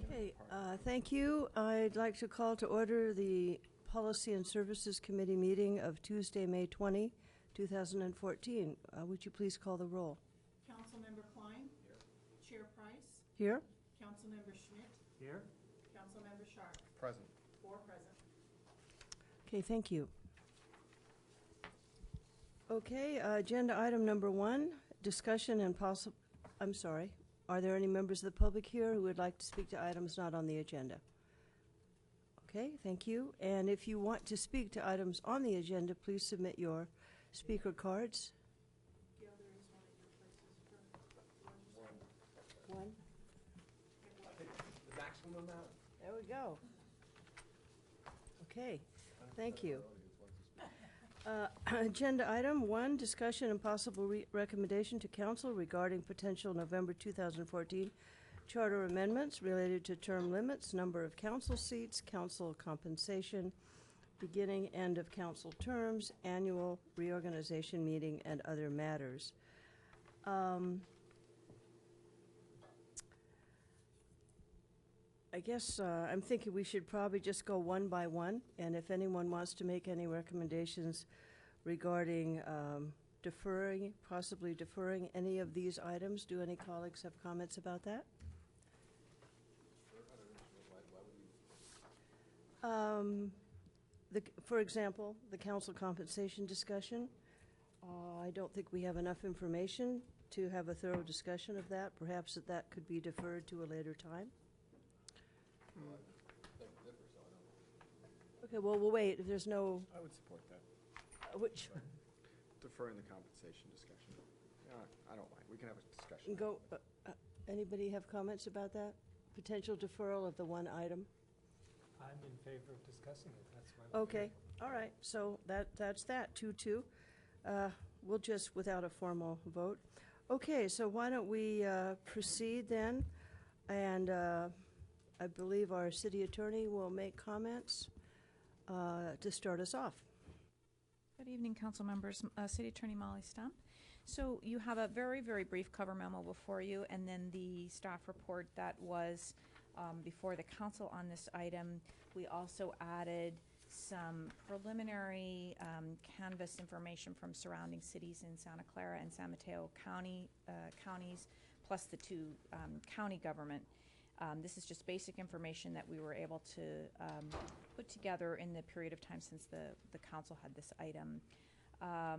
Okay, thank you. I'd like to call to order the Policy and Services Committee meeting of Tuesday, May 20, 2014. Would you please call the roll? Councilmember Klein. Here. Chair Price. Here. Councilmember Schmidt. Here. Councilmember Sharp. Present. 4 present. Okay, thank you. Okay, agenda item number 1, discussion and possible, I'm sorry, are there any members of the public here who would like to speak to items not on the agenda? Okay, thank you. And if you want to speak to items on the agenda, please submit your speaker cards. Yeah, there is one at your places for One. I think the maximum amount. There we go. Okay, thank you. Agenda item 1, discussion and possible recommendation to council regarding potential November 2014 charter amendments related to term limits, number of council seats, council compensation, beginning, end of council terms, annual reorganization meeting, and other matters. I guess I'm thinking we should probably just go one by one, and if anyone wants to make any recommendations regarding possibly deferring any of these items, do any colleagues have comments about that? For example, the council compensation discussion. I don't think we have enough information to have a thorough discussion of that. Perhaps that could be deferred to a later time. Okay, well, we'll wait. If there's no... I would support that. Which? Deferring the compensation discussion. I don't mind. We can have a discussion. Go. Anybody have comments about that? Potential deferral of the one item? I'm in favor of discussing it. That's why. Okay. All right. So that's that. 2-2. We'll just without a formal vote. Okay. So why don't we proceed then? And I believe our city attorney will make comments to start us off. Good evening, council members. City Attorney Molly Stump. So you have a very, very brief cover memo before you, and then the staff report that was before the council on this item. We also added some preliminary canvas information from surrounding cities in Santa Clara and San Mateo counties, plus the 2 county government. This is just basic information that we were able to put together in the period of time since the council had this item. I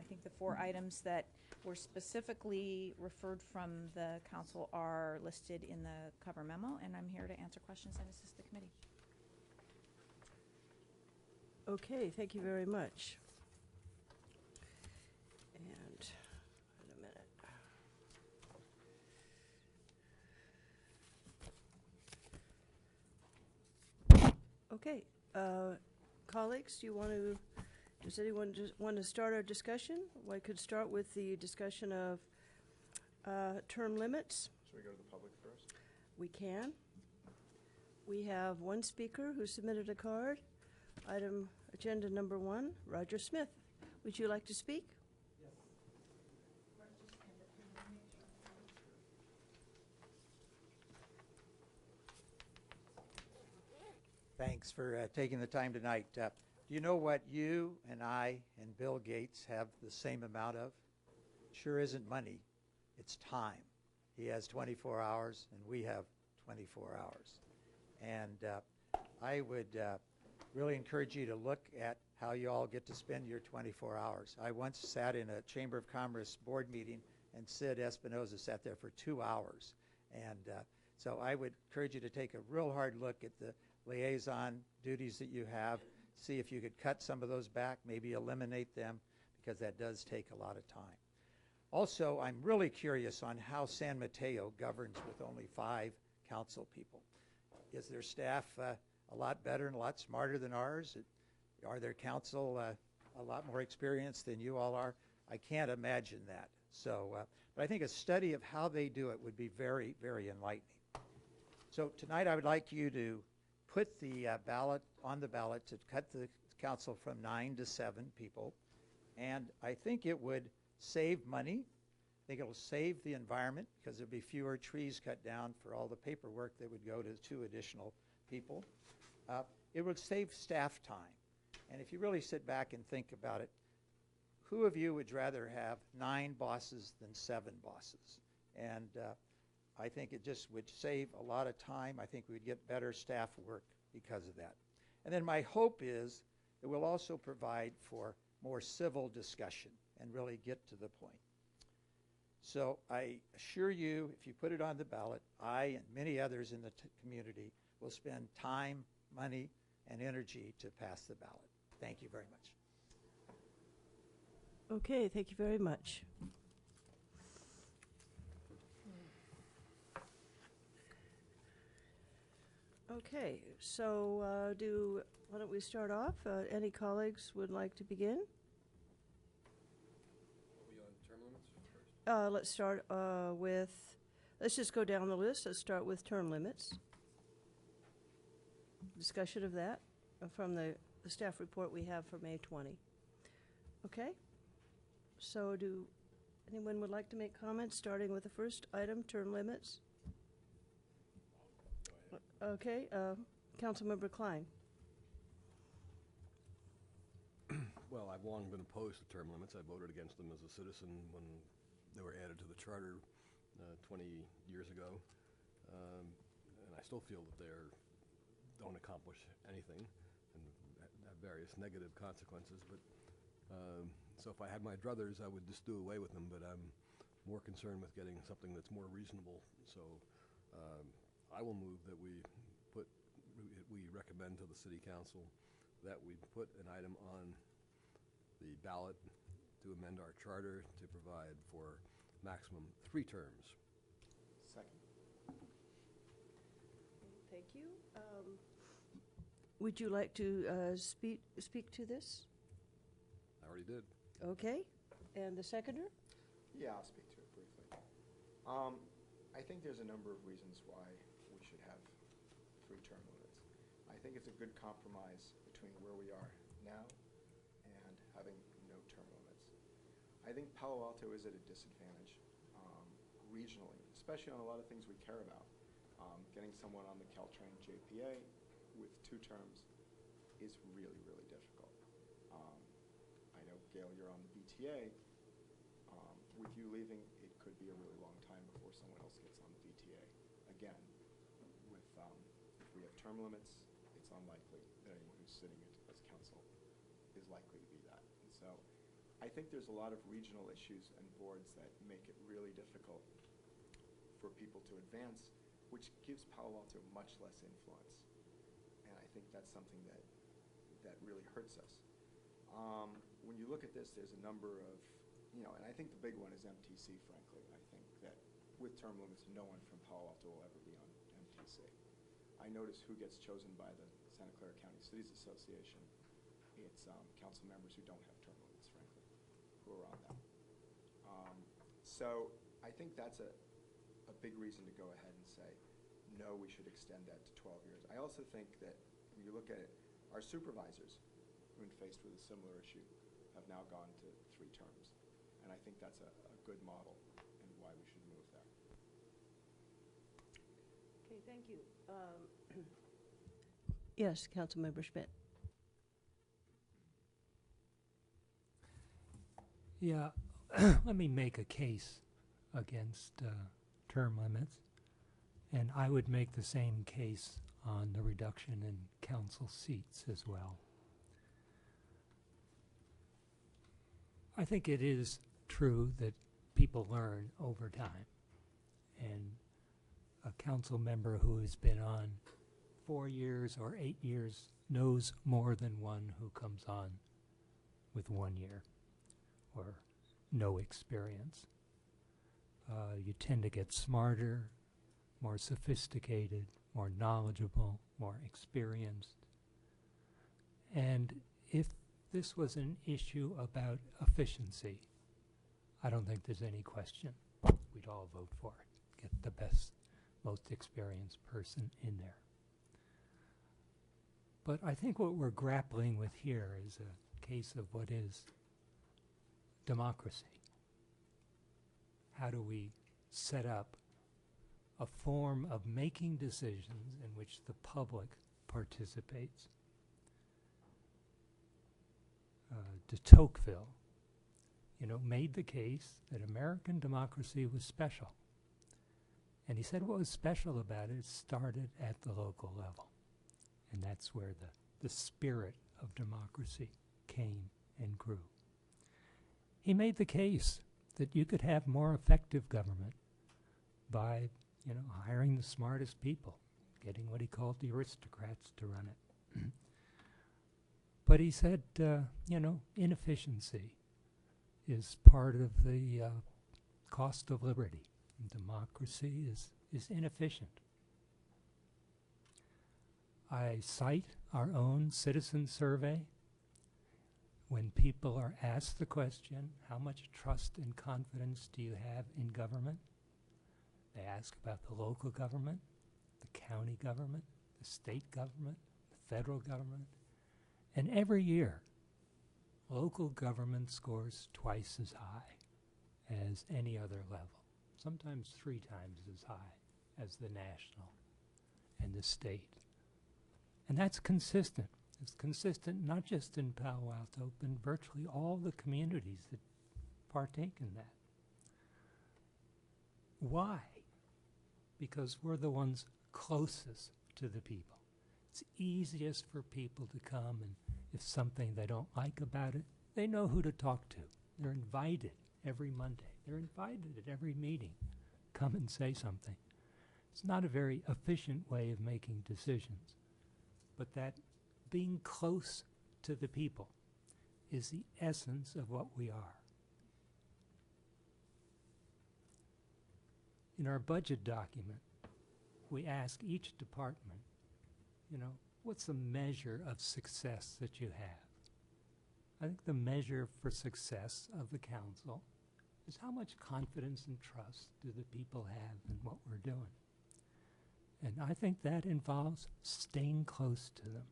think the 4 items that were specifically referred from the council are listed in the cover memo, and I'm here to answer questions and assist the committee. Okay, thank you very much. Okay, colleagues, does anyone just want to start our discussion? Well, I could start with the discussion of term limits. Should we go to the public first? We can. We have one speaker who submitted a card. Item agenda number 1, Roger Smith. Would you like to speak? Thanks for taking the time tonight. Do you know what you and I and Bill Gates have the same amount of? It sure isn't money. It's time. He has 24 hours and we have 24 hours. And I would really encourage you to look at how you all get to spend your 24 hours. I once sat in a Chamber of Commerce board meeting and Sid Espinoza sat there for 2 hours. And so I would encourage you to take a real hard look at the liaison duties that you have, see if you could cut some of those back, maybe eliminate them, because that does take a lot of time. Also, I'm really curious on how San Mateo governs with only 5 council people. Is their staff a lot better and a lot smarter than ours? Are their council a lot more experienced than you all are? I can't imagine that. So, but I think a study of how they do it would be very, very enlightening. So tonight I would like you to put the ballot on the ballot to cut the council from 9 to 7 people. And I think it would save money. think it'll save the environment because there'll be fewer trees cut down for all the paperwork that would go to 2 additional people. It would save staff time. And if you really sit back and think about it, who of you would rather have 9 bosses than 7 bosses? And I think it just would save a lot of time. I think we'd get better staff work because of that. And then my hope is it will also provide for more civil discussion and really get to the point. So I assure you, if you put it on the ballot, I and many others in the community will spend time, money, and energy to pass the ballot. Thank you very much. Okay, thank you very much. Okay, so why don't we start off? Any colleagues would like to begin? Are we on term limits first? Let's start let's just go down the list. Let's start with term limits. Discussion of that from the staff report we have for May 20. Okay? So anyone would like to make comments, starting with the first item, term limits? Okay, Councilmember Klein. Well, I've long been opposed to term limits. I voted against them as a citizen when they were added to the charter 20 years ago. And I still feel that they don't accomplish anything and have various negative consequences. But so if I had my druthers, I would just do away with them. But I'm more concerned with getting something that's more reasonable. So I will move that we recommend to the City Council that we put an item on the ballot to amend our charter to provide for maximum 3 terms. Second. Thank you. Would you like to speak to this? I already did. Okay. And the seconder? Yeah, I'll speak to it briefly. I think there's a number of reasons why we should have 3 term limits. I think it's a good compromise between where we are now and having no term limits. I think Palo Alto is at a disadvantage regionally, especially on a lot of things we care about. Getting someone on the Caltrain JPA with 2 terms is really, really difficult. I know, Gail, you're on the BTA. With you leaving, it could be a really long time before someone else gets on the BTA. Again, if we have term limits, it's unlikely that anyone who's sitting as council is likely to be that. And so I think there's a lot of regional issues and boards that make it really difficult for people to advance, which gives Palo Alto much less influence. And I think that's something that really hurts us. When you look at this, there's a number of, and I think the big one is MTC, frankly. I think that with term limits, no one from Palo Alto will ever be on MTC. I notice who gets chosen by the Santa Clara County Cities Association. It's council members who don't have term limits, frankly, who are on that. So I think that's a big reason to go ahead and say, no, we should extend that to 12 years. I also think that when you look at it, our supervisors, when faced with a similar issue, have now gone to 3 terms. And I think that's a good model and why we should move that. Okay, thank you. Yes, Councilmember Schmidt. Yeah, let me make a case against term limits, and I would make the same case on the reduction in council seats as well. I think it is true that people learn over time, and a council member who has been on 4 years or 8 years knows more than one who comes on with 1 year or no experience. You tend to get smarter, more sophisticated, more knowledgeable, more experienced. And if this was an issue about efficiency, I don't think there's any question. We'd all vote for it. Get the best, most experienced person in there. But I think what we're grappling with here is a case of what is democracy. how do we set up a form of making decisions in which the public participates. De Tocqueville, made the case that American democracy was special. And he said what was special about it started at the local level. And that's where the spirit of democracy came and grew. He made the case that you could have more effective government by, hiring the smartest people, getting what he called the aristocrats to run it. But he said, inefficiency is part of the cost of liberty. Democracy is inefficient. I cite our own citizen survey. When people are asked the question, how much trust and confidence do you have in government? They ask about the local government, the county government, the state government, the federal government. And every year, local government scores twice as high as any other level, sometimes 3 times as high as the national and the state. And that's consistent. It's consistent not just in Palo Alto, but in virtually all the communities that partake in that. Why? Because we're the ones closest to the people. It's easiest for people to come, and if something they don't like about it, they know who to talk to. They're invited every Monday. They're invited at every meeting. Come and say something. It's not a very efficient way of making decisions, but that being close to the people is the essence of what we are. In our budget document, we ask each department, what's the measure of success that you have? I think the measure for success of the council is how much confidence and trust do the people have in what we're doing. And I think that involves staying close to them,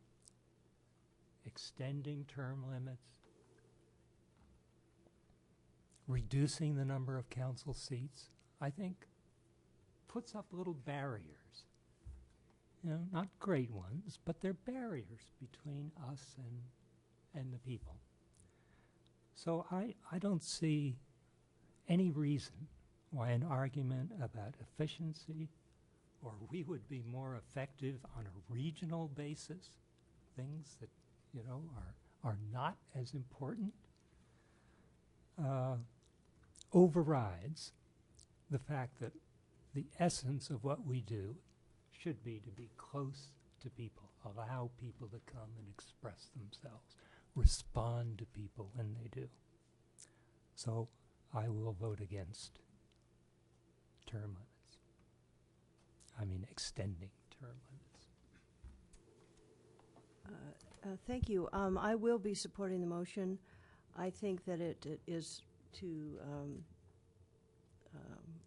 extending term limits, reducing the number of council seats. I think puts up little barriers. Not great ones, but they're barriers between us and the people. So I don't see any reason why an argument about efficiency or we would be more effective on a regional basis, things that, are not as important, overrides the fact that the essence of what we do should be to be close to people, allow people to come and express themselves, respond to people when they do. So I will vote against term limits. I mean extending term limits. Thank you. I will be supporting the motion. I think that it is to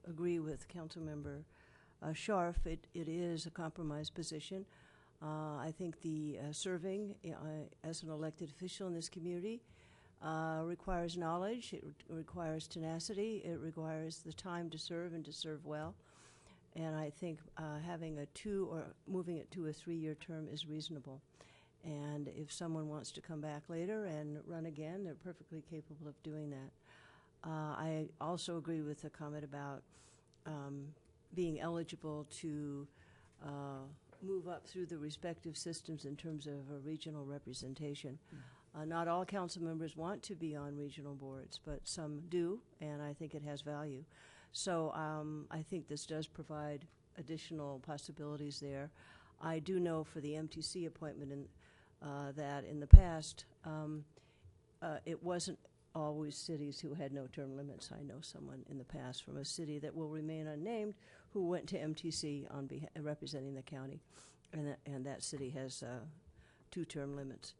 agree with Councilmember Scharf. It is a compromise position. I think the serving as an elected official in this community requires knowledge. It requires tenacity. It requires the time to serve and to serve well. And I think having a 2 or moving it to a 3-year term is reasonable. And if someone wants to come back later and run again, they're perfectly capable of doing that. I also agree with the comment about being eligible to move up through the respective systems in terms of a regional representation. Not all council members want to be on regional boards, but some do, and I think it has value. So I think this does provide additional possibilities there. I do know for the MTC appointment that in the past it wasn't always cities who had no term limits. I know someone in the past from a city that will remain unnamed who went to MTC on representing the county, and that city has 2 term limits.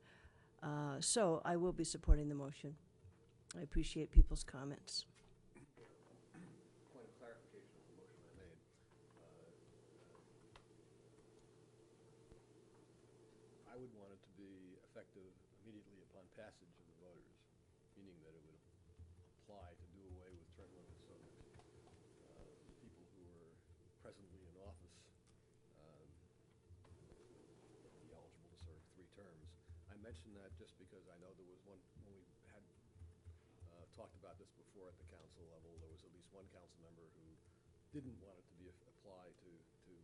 So I will be supporting the motion. I appreciate people's comments. Point of clarification of the motion I made. I would want it to be effective immediately upon passage of the voters, meaning that it would apply to do away with term limits so that mention that just because I know there was one, when we had talked about this before at the council level, there was at least one council member who didn't want it to be applied to existing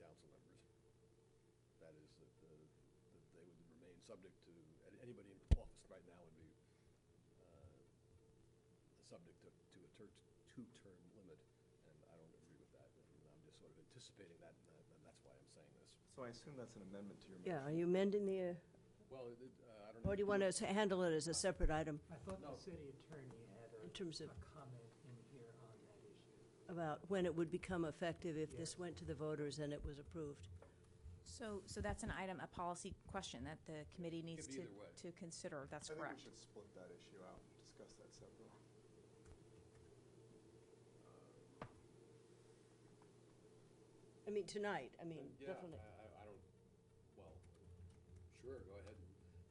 council members. That is, that they would remain subject to, anybody in office right now would be subject to a two-term limit, and I don't agree with that. And I'm just sort of anticipating that, and that's why I'm saying this. So I assume that's an amendment to your motion. Yeah, are you amending the, Well, I don't know. or do you want to handle it as a separate item I thought No. the city attorney had in terms of a comment in here on that issue. about when it would become effective if this Yes. went to the voters and it was approved? So that's an item, a policy question that the committee needs be either way. to consider. That's I think we correct. should split that issue out and discuss that separately. I mean, tonight, I mean, Yeah, definitely. I don't, well, sure, go ahead,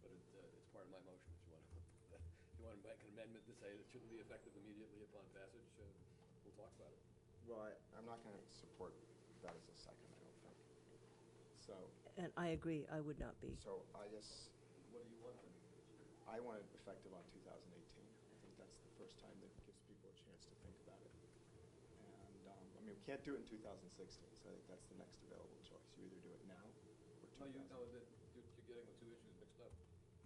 but it's part of my motion. If you want to make an amendment to say it shouldn't be effective immediately upon passage, we'll talk about it. Well, I'm not going to support that as a second, I don't think. So, And I agree, I would not be. so I guess What do you want then? I want it effective on 2018. I think that's the first time that gives people a chance to think about it. And, I mean, we can't do it in 2016, so I think that's the next available choice. You either do it now or 2000. No, you're getting the two issues mixed up.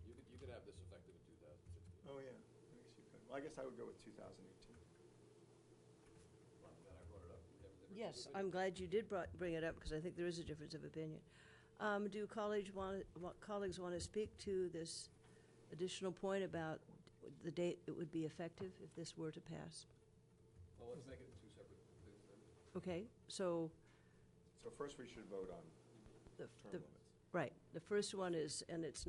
You could have this effective in 2016. Oh, yeah, I guess you could. Well, I guess I would go with 2018. Well, I'm glad I brought it up. We have a difference of Yes, opinion. I'm glad you did bring it up, because I think there is a difference of opinion. Do colleagues want to speak to this additional point about the date it would be effective if this were to pass? Well, let's make it two separate things then. Okay, so, So first we should vote on the, term the, limits. right, the first one is, and it's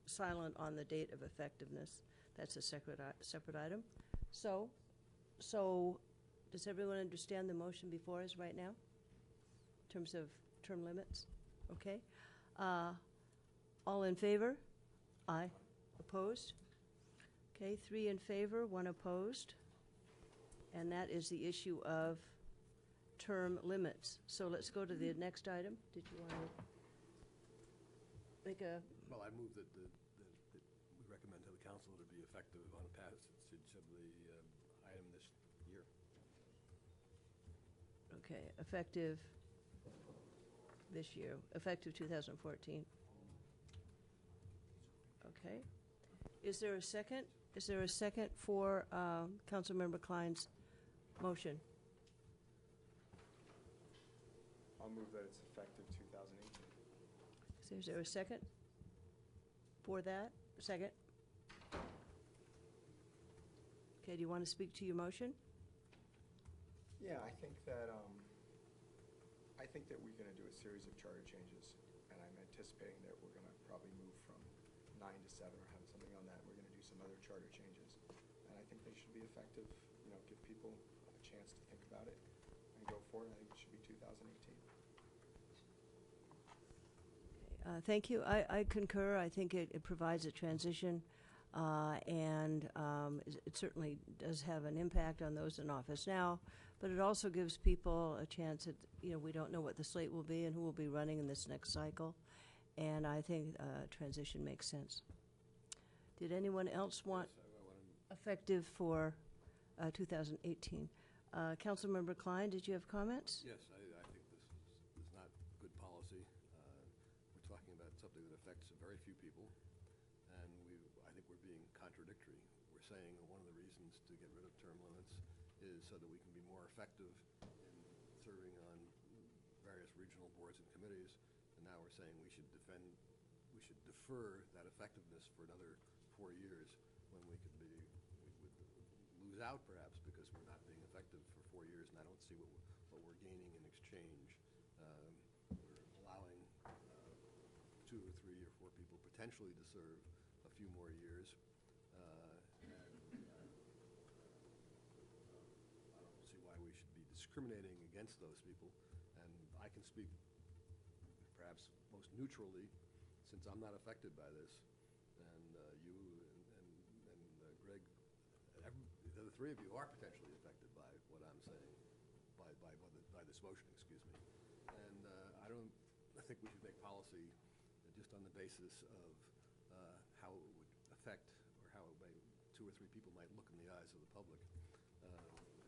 silent on the date of effectiveness. That's a separate item. So, does everyone understand the motion before us right now? In terms of term limits? Okay. All in favor? Aye. Opposed? Okay, 3 in favor, 1 opposed. And that is the issue of term limits. So let's go to the next item. Did you want to make a, Well, I move that we recommend to the council that it be effective on passage of the item this year. okay, effective this year, effective 2014. Okay. Is there a second? Is there a second for Councilmember Klein's motion? I'll move that it's effective 2018. Is there a second for that? Second? Okay, do you want to speak to your motion? Yeah, I think that we're going to do a series of charter changes, and I'm anticipating that we're going to probably move from 9 to 7 or have something on that. We're going to do some other charter changes, and I think they should be effective, give people a chance to think about it and go forward. I think it should be 2018. Thank you. I concur. I think it provides a transition, and it certainly does have an impact on those in office now, but it also gives people a chance at, we don't know what the slate will be and who will be running in this next cycle, and I think transition makes sense. Did anyone else want Yes, I want to effective for 2018? Councilmember Klein, did you have comments? Yes, I think this is not good policy. We're talking about something that affects very few people, and I think we're being contradictory. We're saying that one of the reasons to get rid of term limits is so that we can be more effective in serving on various regional boards and committees, and now we're saying we should defer that effectiveness for another 4 years when we would lose out perhaps because we're not being effective for 4 years, and I don't see what we're gaining in exchange. We're allowing 2 or 3 or 4 people potentially to serve a few more years. And I don't see why we should be discriminating against those people. And I can speak perhaps most neutrally, since I'm not affected by this. And you and Greg, the other 3 of you are potentially affected by what I'm saying, by this motion, excuse me. And I think we should make policy just on the basis of how it would affect, or how it may, 2 or 3 people might look in the eyes of the public.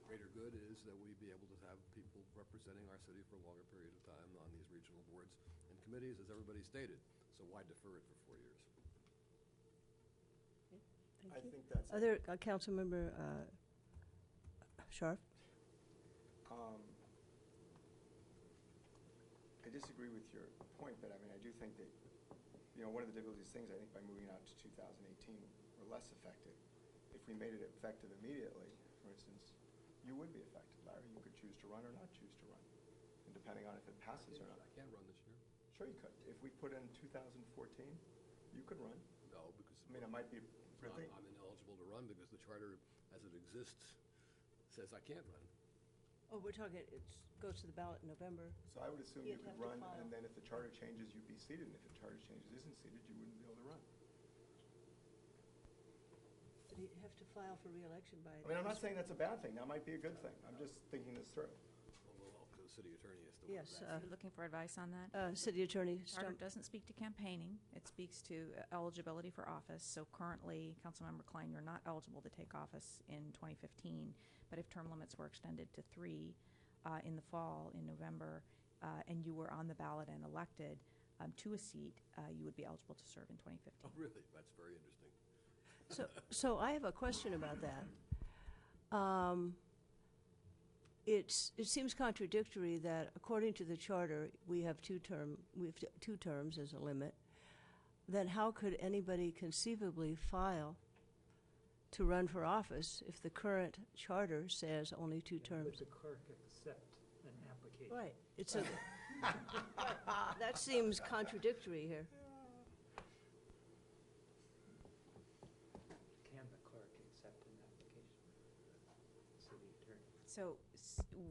Greater good is that we be able to have people representing our city for a longer period of time on these regional boards and committees, as everybody stated. So why defer it for 4 years? I think that's. Other, Councilmember Scharf? I disagree with your point, but I mean, I do think that, one of the difficulties things, I think by moving out to 2018, we're less effective. If we made it effective immediately, for instance, you would be affected, Larry. You could choose to run or not choose to run, and depending on if it passes or not. I can't run this year. Sure you could. If we put in 2014, you could run. No, because I mean, it might be a good thing. I'm ineligible to run because the charter, as it exists, says I can't run. Oh, we're talking, it goes to the ballot in November. So I would assume you You'd could have to run, file. and then if the charter changes, you'd be seated, and if the charter changes isn't seated, you wouldn't be able to run. But he'd have to file for reelection by. I mean, I'm not saying that's a bad thing. That might be a good thing. I'm just thinking this through. Well, the city attorney has to. Yes, Are you looking for advice on that? City Attorney Charter Stump. doesn't speak to campaigning. It speaks to eligibility for office. So currently, Councilmember Klein, you're not eligible to take office in 2015. But if term limits were extended to 3 in the fall, in November, and you were on the ballot and elected to a seat, you would be eligible to serve in 2015. Oh, really? That's very interesting. So I have a question about that. It seems contradictory that according to the charter, we have two terms as a limit. Then how could anybody conceivably file to run for office if the current charter says only 2 terms? Would the clerk accept an application? Right. It's a, that seems contradictory here. Can the clerk accept an application? City attorney. So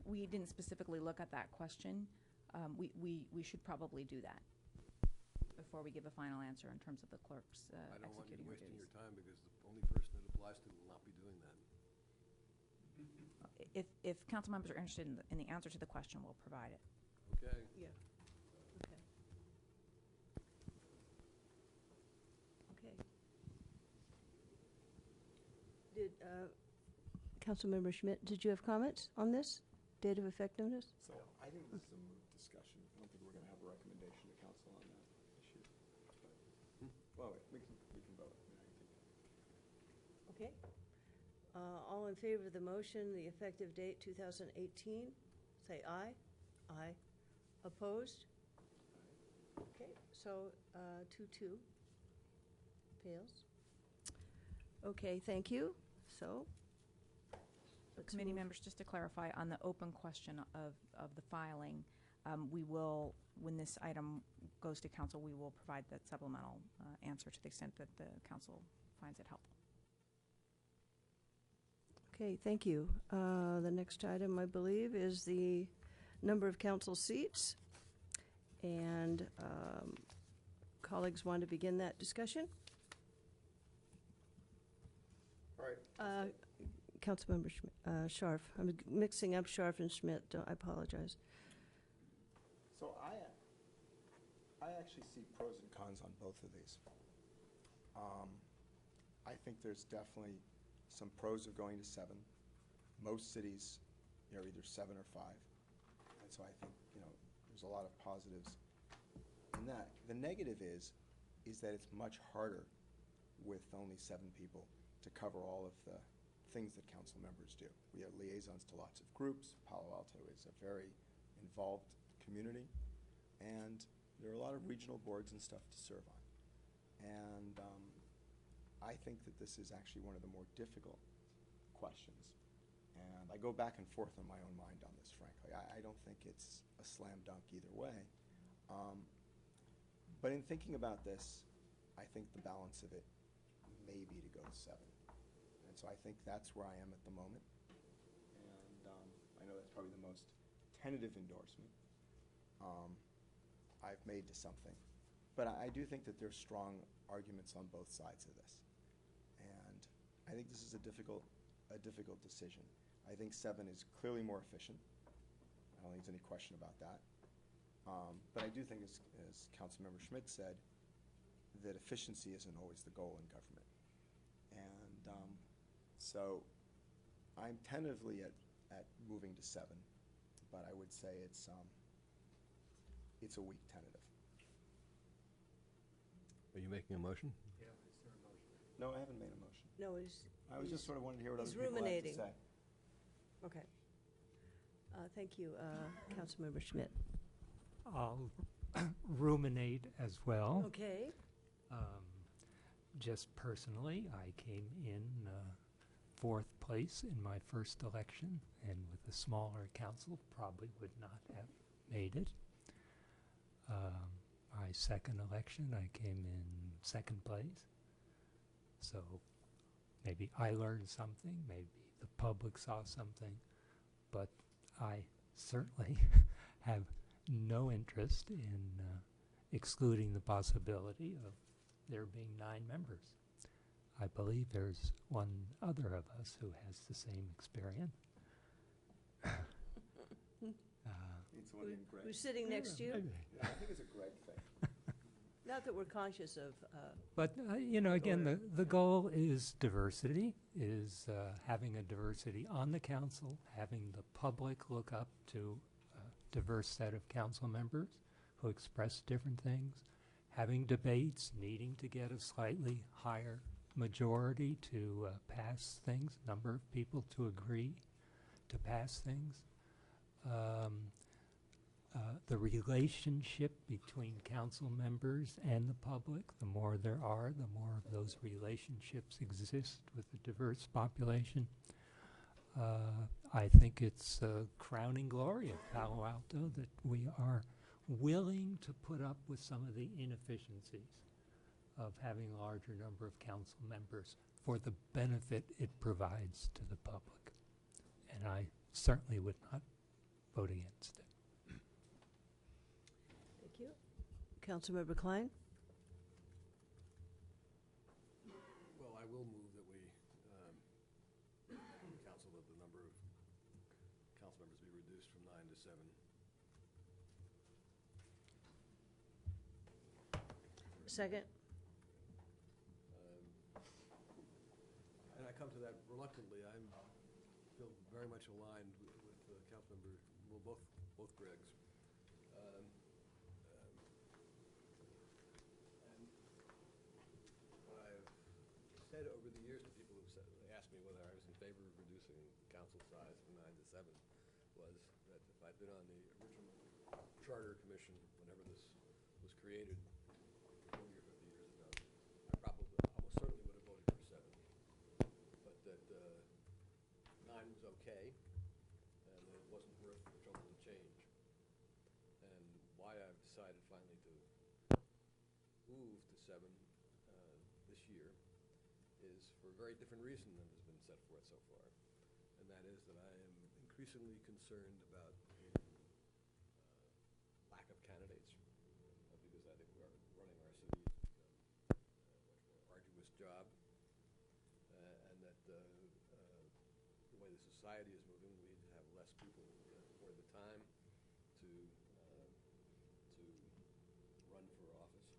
we didn't specifically look at that question. We should probably do that before we give a final answer in terms of the clerk's I don't want you executing her wasting your duties. time because the only person it applies to will not be doing that. If council members are interested in the answer to the question, we'll provide it. Okay? Yeah. Okay. Okay. Did, Councilmember Schmidt, did you have comments on this? Date of effectiveness? So I think this is a moot discussion. I don't think we're going to have a recommendation to council on that issue. But, well, we can vote. I mean, I think. Okay. All in favor of the motion, the effective date 2018, say aye. Aye. Opposed? Okay, so 2-2 fails. Okay, thank you. So, let's Committee move- members, just to clarify, on the open question of the filing, we will, when this item goes to council, we will provide that supplemental answer to the extent that the council finds it helpful. Okay, thank you. The next item, I believe, is the number of council seats. And colleagues want to begin that discussion? All right. Councilmember Scharf. I'm mixing up Scharf and Schmidt. I apologize. So I actually see pros and cons on both of these. I think there's definitely some pros of going to 7. Most cities are either 7 or 5. And so I think, there's a lot of positives in that. The negative is that it's much harder with only 7 people to cover all of the things that council members do. We have liaisons to lots of groups. Palo Alto is a very involved community, and there are a lot of regional boards and stuff to serve on. And I think that this is actually one of the more difficult questions. And I go back and forth in my own mind on this, frankly. I don't think it's a slam dunk either way. But in thinking about this, I think the balance of it may be to go to 7. And so I think that's where I am at the moment. And I know that's probably the most tentative endorsement I've made to something. But I do think that there's strong arguments on both sides of this. And I think this is a difficult decision. I think 7 is clearly more efficient. I don't think there's any question about that. But I do think, as Councilmember Schmidt said, that efficiency isn't always the goal in government. And so I'm tentatively at moving to 7, but I would say it's a weak tentative. Are you making a motion? No, I haven't made a motion. No, I was just sort of wanted to hear what other he's people have to ruminating. say. okay. Thank you, Councilmember Schmidt. I'll ruminate as well. Okay. Just personally, I came in 4th place in my first election, and with a smaller council, probably would not have made it. My second election, I came in 2nd place. So maybe I learned something, maybe the public saw something, but I certainly have no interest in excluding the possibility of there being 9 members. I believe there's one other of us who has the same experience. It's one in Greg. Who's sitting next to you? Yeah, I think it's a Greg thing. Not that we're conscious of, But, you know, again, the goal is diversity, is having a diversity on the council, having the public look up to a diverse set of council members who express different things, having debates, needing to get a slightly higher majority to pass things, number of people to agree to pass things. The relationship between council members and the public, the more there are, the more of those relationships exist with a diverse population. I think it's a crowning glory of Palo Alto that we are willing to put up with some of the inefficiencies of having a larger number of council members for the benefit it provides to the public. And I certainly would not vote against it. thank you. Councilmember Klein? Well, I will move that we, council, that the number of council members be reduced from 9 to 7. Second? And I come to that reluctantly. I feel very much aligned with council member, well, both Gregs. And what I've said over the years to people who've asked me whether I was in favor of reducing council size from 9 to 7 was that if I'd been on the original charter commission whenever this was created 40 or 50 years ago, I probably almost certainly would have voted for 7. But that 9 was okay, and that it wasn't worth the trouble to change. And why I've decided finally to move to 7 this year is for a very different reason than has been set forth so far. And that is that I am increasingly concerned about lack of candidates, because I think we are running our city has become a much more arduous job, and that the way the society is moving, we need to have less people for the time to run for office. I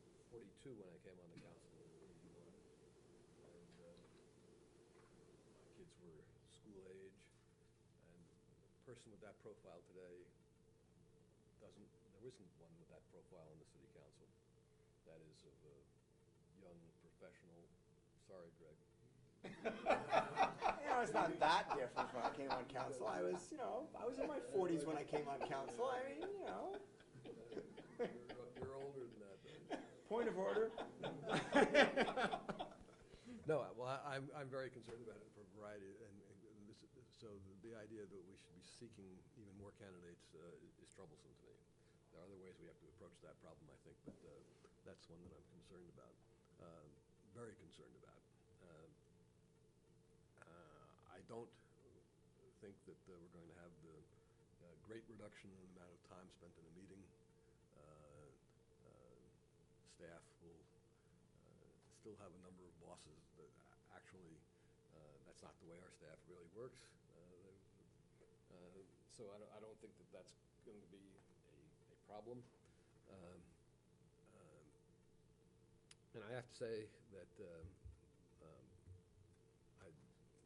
was 42 when I came on the council in '81, and my kids were school age, and a person with that profile today there isn't one with that profile in the city council. That is of a young professional. Sorry, Greg. It's not that different when I came on council. I was in my 40s when I came on council. I mean, You're older than that, though. Point of order. No, well, I'm very concerned about it for a variety, so the idea that we should be seeking even more candidates is troublesome to me. There are other ways we have to approach that problem, I think, but that's one that I'm concerned about, very concerned about. I don't think that we're going to have the great reduction in the amount of time spent in a meeting. Staff will still have a number of bosses that actually, that's not the way our staff really works. So I don't think that that's going to be a problem. Um, and I have to say that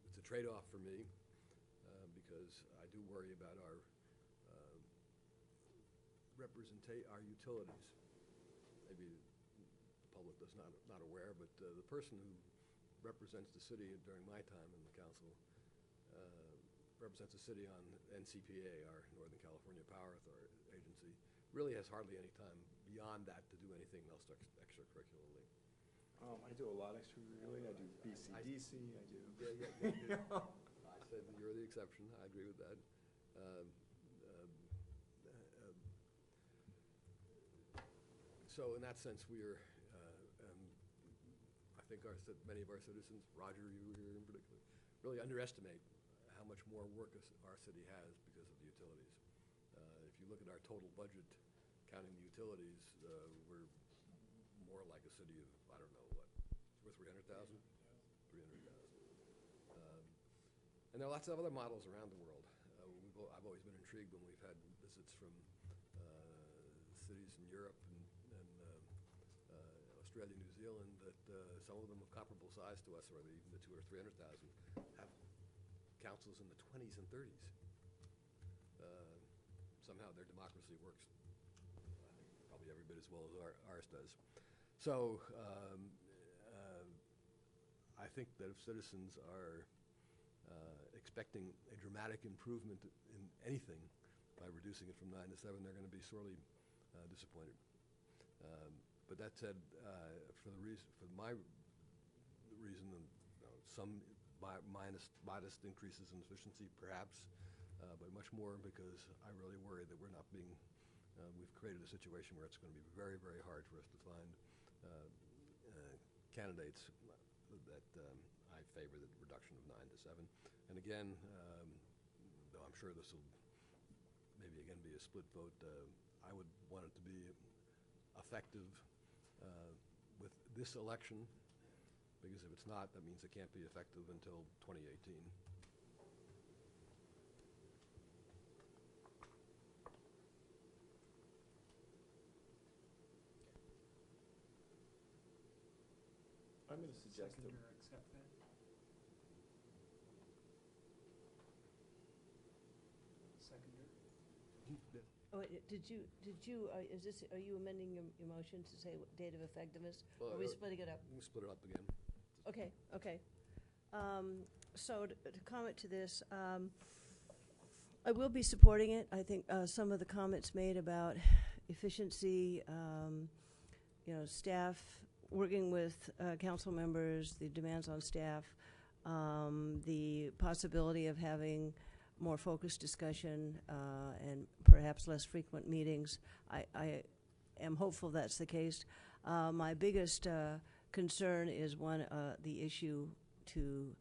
it's a trade-off for me because I do worry about our our utilities. Maybe the public is not aware, but the person who represents the city during my time in the council represents the city on NCPA, our Northern California Power Authority agency, really has hardly any time beyond that to do anything else extracurricularly. I do a lot extracurricularly. I do BCDC. I do. Yeah. I said that you're the exception. I agree with that. So in that sense, we are, I think many of our citizens, Roger, you here in particular, really underestimate how much more work our city has because of the utilities. If you look at our total budget, counting the utilities, we're more like a city of, I don't know, what, 300,000? 300,000. And there are lots of other models around the world. I've always been intrigued when we've had visits from cities in Europe and Australia, New Zealand, that some of them of comparable size to us, or even the 200,000 or 300,000, have councils in the 20s and 30s. Somehow their democracy works, I think, probably every bit as well as ours does. So I think that if citizens are expecting a dramatic improvement in anything by reducing it from 9 to 7, they're going to be sorely disappointed. But that said, for my reason, some modest increases in efficiency, perhaps, but much more because I really worry that we're not being. We've created a situation where it's going to be very, very hard for us to find candidates that I favor the reduction of 9 to 7. And again, though I'm sure this will maybe again be a split vote, I would want it to be effective with this election, because if it's not, that means it can't be effective until 2018. I'm going to suggest that. accept that? Seconder? Oh, did you, are you amending your motion to say what date of effectiveness? Well, Or are we splitting it up? We can split it up again. Okay. So to comment to this, I will be supporting it. I think some of the comments made about efficiency, staff working with council members, the demands on staff, the possibility of having more focused discussion and perhaps less frequent meetings. I am hopeful that's the case. My biggest concern is the issue to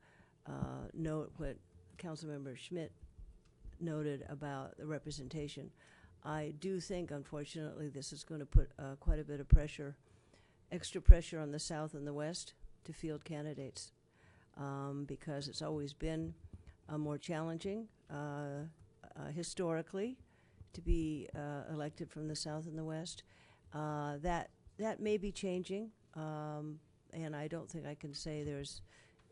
note what Councilmember Schmidt noted about the representation. I do think, unfortunately, this is going to put quite a bit of pressure, extra pressure on the South and the West to field candidates because it's always been more challenging historically to be elected from the South and the West. That may be changing, and I don't think I can say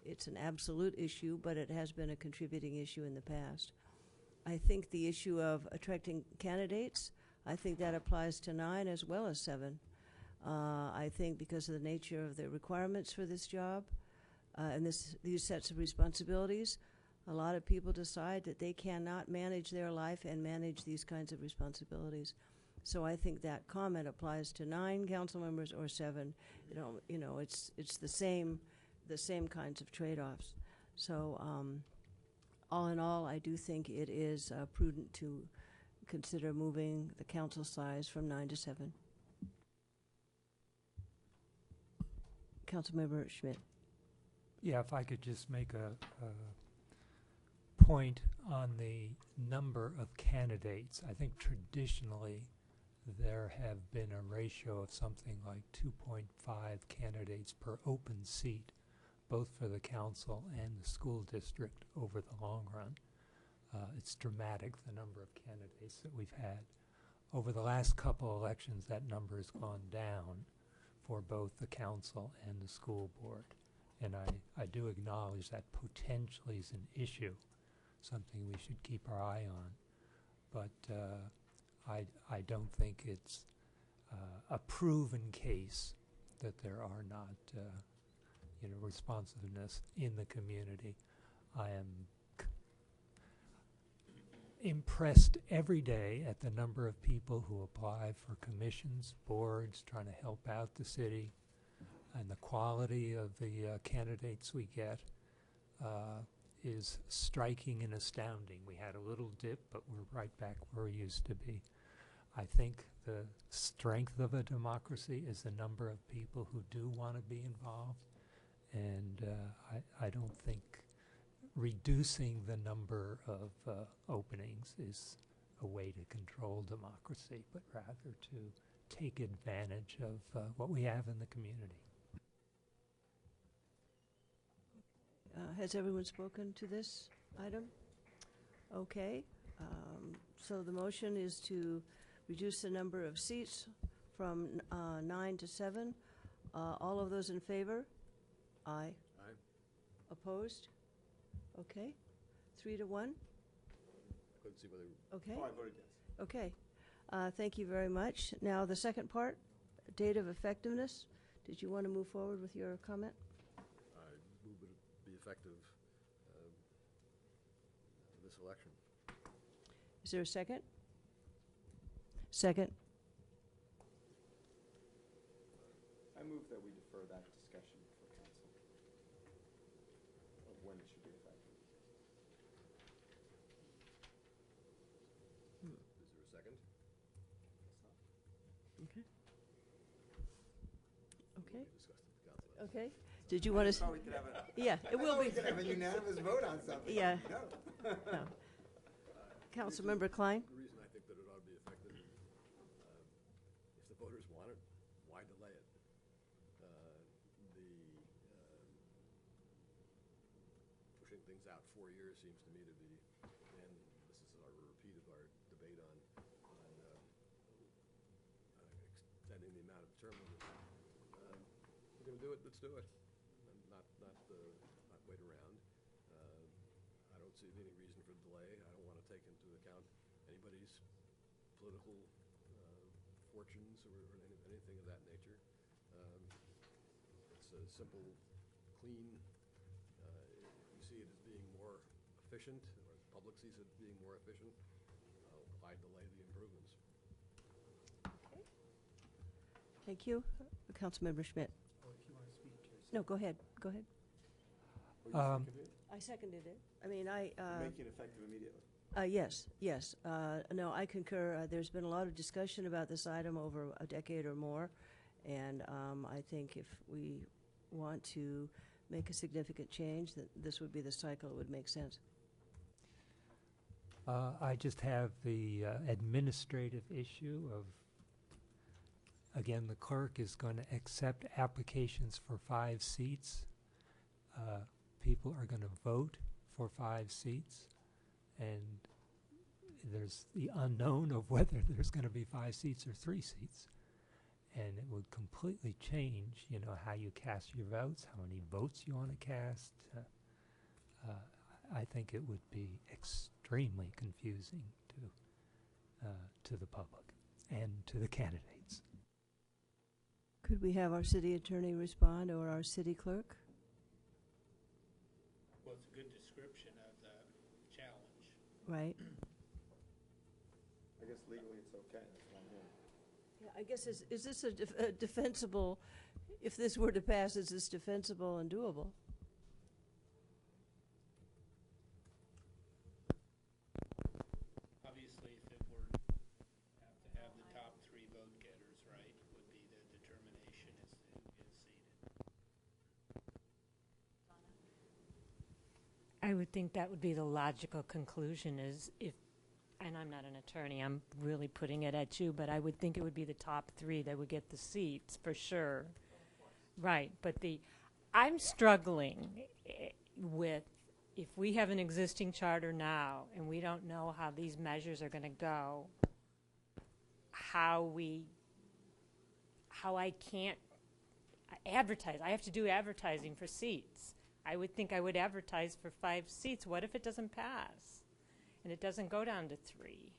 it's an absolute issue, but it has been a contributing issue in the past. I think the issue of attracting candidates, I think that applies to 9 as well as 7. I think because of the nature of the requirements for this job and these sets of responsibilities, a lot of people decide that they cannot manage their life and manage these kinds of responsibilities. So I think that comment applies to 9 council members or 7. It's the same kinds of trade-offs. So all in all, I do think it is prudent to consider moving the council size from 9 to 7. Councilmember Schmidt. Yeah, if I could just make a point on the number of candidates. I think traditionally there have been a ratio of something like 2.5 candidates per open seat, both for the council and the school district over the long run. It's dramatic, the number of candidates that we've had. Over the last couple elections, that number has gone down for both the council and the school board. And I do acknowledge that potentially is an issue, something we should keep our eye on. But I don't think it's a proven case that there are not, responsiveness in the community. I am impressed every day at the number of people who apply for commissions, boards, trying to help out the city, and the quality of the candidates we get is striking and astounding. We had a little dip, but we're right back where we used to be. I think the strength of a democracy is the number of people who do want to be involved, and I don't think reducing the number of openings is a way to control democracy, but rather to take advantage of what we have in the community. Has everyone spoken to this item? Okay. So the motion is to reduce the number of seats from 9 to 7. All of those in favor? Aye. Aye. Opposed? Okay. 3 to 1? Couldn't see whether. Okay. Oh, I voted yes. Okay. Thank you very much. Now, the second part, date of effectiveness. Did you want to move forward with your comment? I move it be effective this election. Is there a second? Second. I move that we defer that discussion for council of when it should be effective. Is there a second? Okay. Okay. We discussed it with council. Okay. Did you want to? Oh, we could have a. Yeah, it will be. We could have a unanimous vote on something. Yeah. No. No. Councilmember Klein? The reason I think that it ought to be effective, if the voters want it, why delay it? Pushing things out 4 years seems to me to be, and this is a repeat of our debate on extending the amount of term limits. We're going to do it, let's do it. And not wait around. I don't see any reason for delay. I don't want to take into account anybody's political fortunes or anything of that nature. It's a simple, clean, you see it as being more efficient, or the public sees it as being more efficient. Why delay the improvements? Thank you. Councilmember Schmidt? Oh, if you want to speak to yourself. No, go ahead. Go ahead. I seconded it. I mean, Make it effective immediately. Yes, yes. No, I concur. There's been a lot of discussion about this item over a decade or more, and I think if we want to make a significant change, that this would be the cycle. It would make sense. I just have the administrative issue of, again, the clerk is going to accept applications for 5 seats. People are going to vote for 5 seats, and there's the unknown of whether there's going to be 5 seats or 3 seats. And it would completely change, how you cast your votes, how many votes you want to cast. I think it would be extremely confusing to the public and to the candidates. Could we have our city attorney respond, or our city clerk? Well, it's a good description of the challenge. Right. I guess legally it's okay. That's what I'm hearing. Yeah, I guess, is this a defensible, if this were to pass, is this defensible and doable? Obviously, if it were have to have the top 3 vote getters, right, would be the determination as to who gets seated. I would think that would be the logical conclusion is if, and I'm not an attorney, I'm really putting it at you, but I would think it would be the top 3 that would get the seats for sure. Right, but I'm struggling with if we have an existing charter now and we don't know how these measures are going to go, how I can't advertise. I have to do advertising for seats. I would think I would advertise for 5 seats. What if it doesn't pass? And it doesn't go down to 3?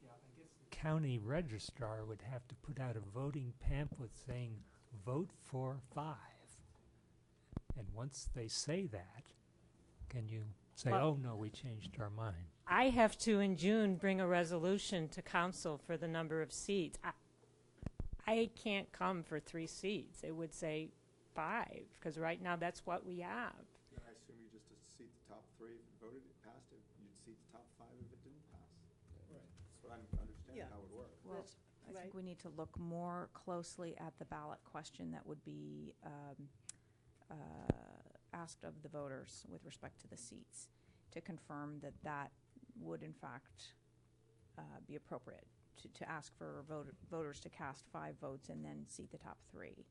Yeah, I guess the county registrar would have to put out a voting pamphlet saying, vote for 5. And once they say that, can you say, Well- oh, no, we changed our mind? I have to, in June, bring a resolution to council for the number of seats. I can't come for 3 seats. It would say 5, because right now that's what we have. Then I assume you just seat the top 3 if it voted, it passed it, you'd seat the top 5 if it didn't pass. Right. That's what I'm understanding Yeah. how it would work. Well, That's I right. think we need to look more closely at the ballot question that would be asked of the voters with respect to the seats, to confirm that that would in fact be appropriate, to ask for voters to cast 5 votes and then seat the top 3.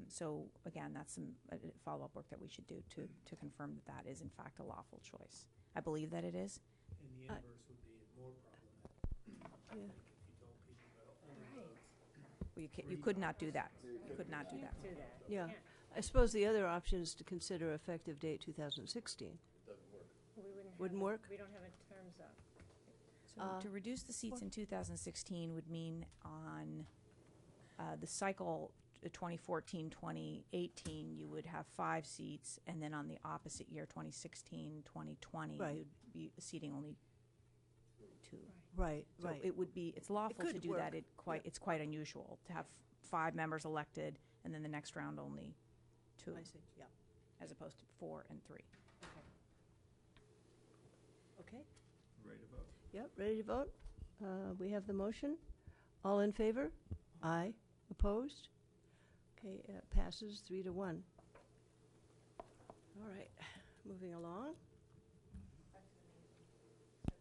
So again, that's some follow-up work that we should do to confirm that that is in fact a lawful choice. I believe that it is. And the I- inverse would be more problematic, I Yeah. think, if you told people that only votes. Well, you could not do that. You could not do that. Yeah. I suppose the other option is to consider effective date 2016. Wouldn't work? We don't have it terms up. So to reduce the seats in 2016 would mean on the cycle 2014-2018, you would have 5 seats, and then on the opposite year, 2016-2020, Right. you'd be seating only 2. Right, So right. it would be, it's lawful to could do that. work. It's quite unusual to have 5 members elected, and then the next round only 2, I see, yeah. as opposed to 4 and 3. Okay, Ready to vote? yep, ready to vote? We have the motion. All in favor? Aye. Opposed? Okay, passes 3 to 1. All right, moving along.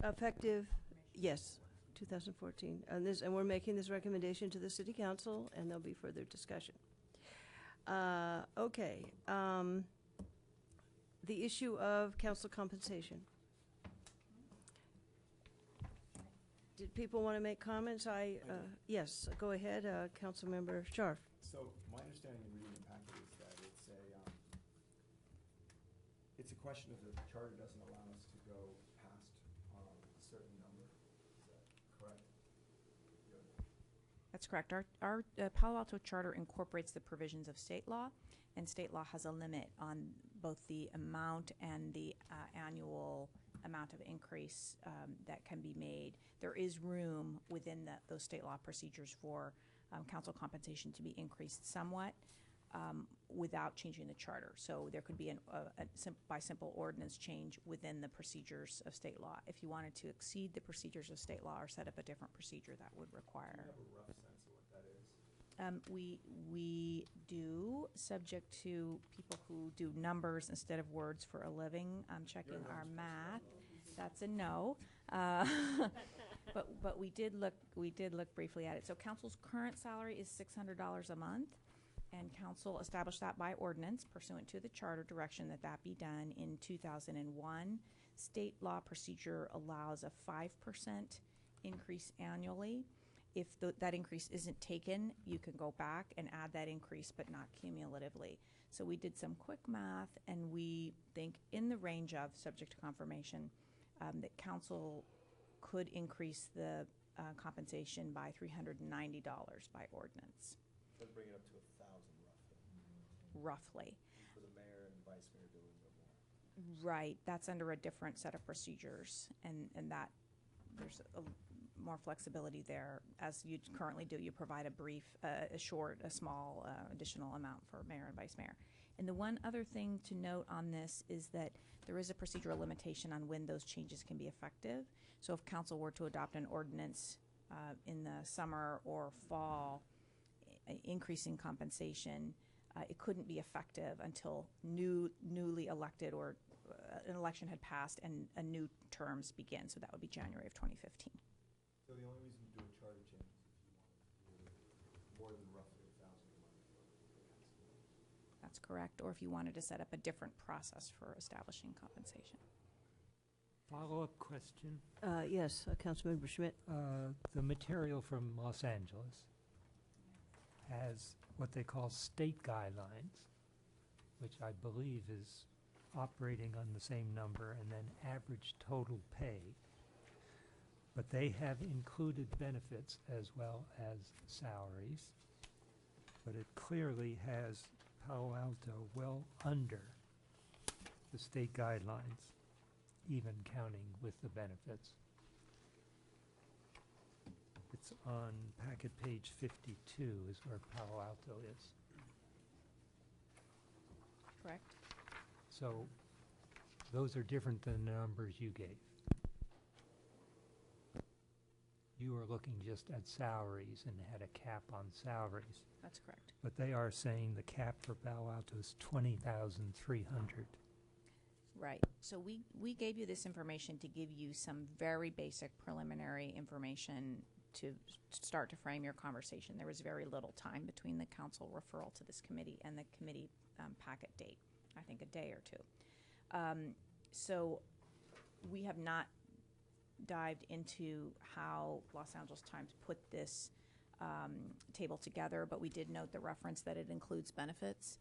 Effective, yes, 2014. And we're making this recommendation to the city council, and there'll be further discussion. Okay, the issue of council compensation. Did people want to make comments? Yes, go ahead, Councilmember Scharf. So my understanding of reading the packet is that it's a question of the charter doesn't allow us to go past a certain number. Is that correct? That's correct. Our Palo Alto Charter incorporates the provisions of state law, and state law has a limit on both the amount and the annual amount of increase that can be made. There is room within those state law procedures for council compensation to be increased somewhat without changing the charter. So there could be by simple ordinance change within the procedures of state law. If you wanted to exceed the procedures of state law or set up a different procedure, that would require. Do you have a rough sense of what that is? We do, subject to people who do numbers instead of words for a living. I'm checking our math. That's a no. But we did look briefly at it. So council's current salary is $600 a month, and council established that by ordinance pursuant to the charter direction that be done in 2001. State law procedure allows a 5% increase annually. If that increase isn't taken, you can go back and add that increase, but not cumulatively. So we did some quick math, and we think in the range of, subject to confirmation, that council could increase the compensation by $390 by ordinance. Let's bring it up to 1,000 roughly. Roughly. For the mayor and vice mayor, do a little bit more. Right, that's under a different set of procedures, and that there's more flexibility there. As you currently do, you provide a small additional amount for mayor and vice mayor. And the one other thing to note on this is that there is a procedural limitation on when those changes can be effective. So if council were to adopt an ordinance in the summer or fall increasing compensation, it couldn't be effective until newly elected or an election had passed and new terms begin. So that would be January of 2015. So the only reason to do a charter change is if you wanted to do more than roughly 1,000 a month. That's that's correct, or if you wanted to set up a different process for establishing compensation. Follow-up question. Yes, Councilmember Schmidt. The material from Los Angeles has what they call state guidelines, which I believe is operating on the same number, and then average total pay. But they have included benefits as well as salaries. But it clearly has Palo Alto well under the state guidelines, even counting with the benefits. It's on packet page 52 is where Palo Alto is. Correct? So those are different than the numbers you gave. You were looking just at salaries and had a cap on salaries, That's correct. but they are saying the cap for Palo Alto is 20,300. Right. So we gave you this information to give you some very basic preliminary information to start to frame your conversation. There was very little time between the council referral to this committee and the committee packet date, I think a day or two. So we have not dived into how Los Angeles Times put this table together, but we did note the reference that it includes benefits.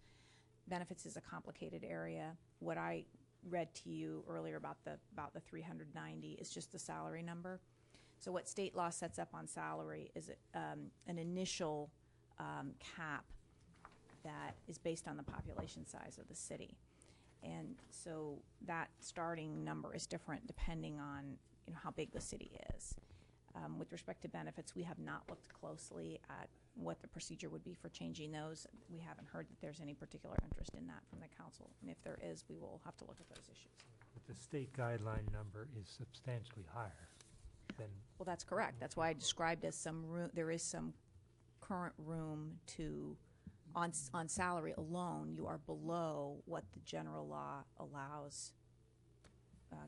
Benefits is a complicated area. What I read to you earlier about the 390 is just the salary number. So what state law sets up on salary is an initial cap that is based on the population size of the city. And so that starting number is different depending on how big the city is. With respect to benefits, we have not looked closely at what the procedure would be for changing those. We haven't heard that there's any particular interest in that from the council. And if there is, we will have to look at those issues. But the state guideline number is substantially higher than. Well, that's correct. That's why I described as some room, there is some current room to, on salary alone, you are below what the general law allows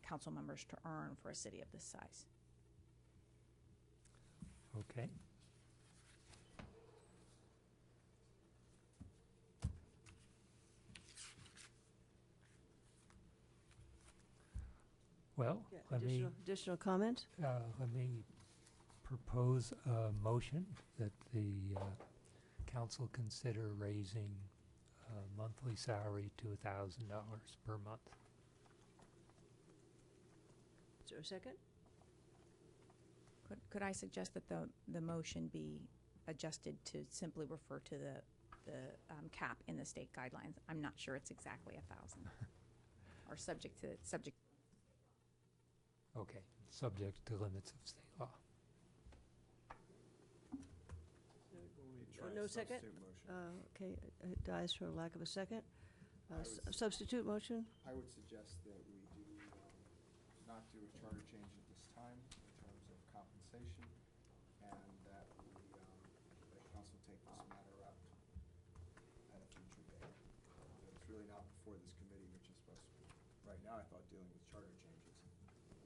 council members to earn for a city of this size. Okay. Well, Yeah, let me additional comment? let me propose a motion that the council consider raising monthly salary to $1,000 per month. Is there a second? Could I suggest that the motion be adjusted to simply refer to the cap in the state guidelines? I'm not sure it's exactly 1,000. Or subject. Okay, subject to limits of state law. No second? Substitute motion. Okay, it dies for lack of a second. I would Substitute motion? I would suggest that we do, not do a charter change at this time in terms of compensation, and that we, the council take this matter up at a future date. It's really not before this committee, which is supposed to be, right now, I thought, dealing with charter changes.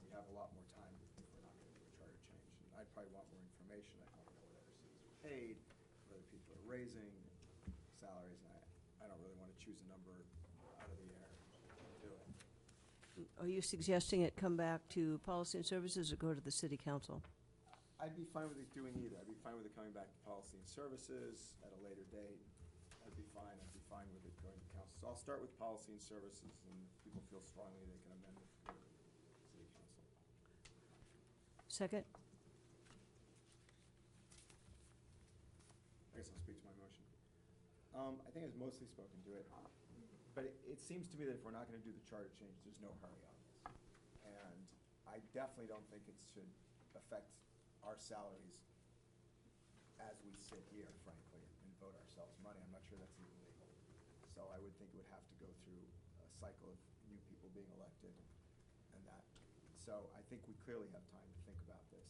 We have a lot more time if we're not gonna do a charter change. And I'd probably want more information. I want to know what other cities are paid, what other people are raising salaries, and I don't really want to choose a number out of the air and do it. Are you suggesting it come back to Policy and Services or go to the City Council? I'd be fine with it doing either. I'd be fine with it coming back to Policy and Services at a later date. I'd be fine with it going to council. So I'll start with Policy and Services, and if people feel strongly they can amend it to City Council. Second? I guess I'll speak to my motion. I think I've mostly spoken to it, but it seems to me that if we're not gonna do the charter change, there's no hurry on this. And I definitely don't think it should affect our salaries as we sit here, frankly, and vote ourselves money. I'm not sure that's even legal. So I would think it would have to go through a cycle of new people being elected and that. So I think we clearly have time to think about this,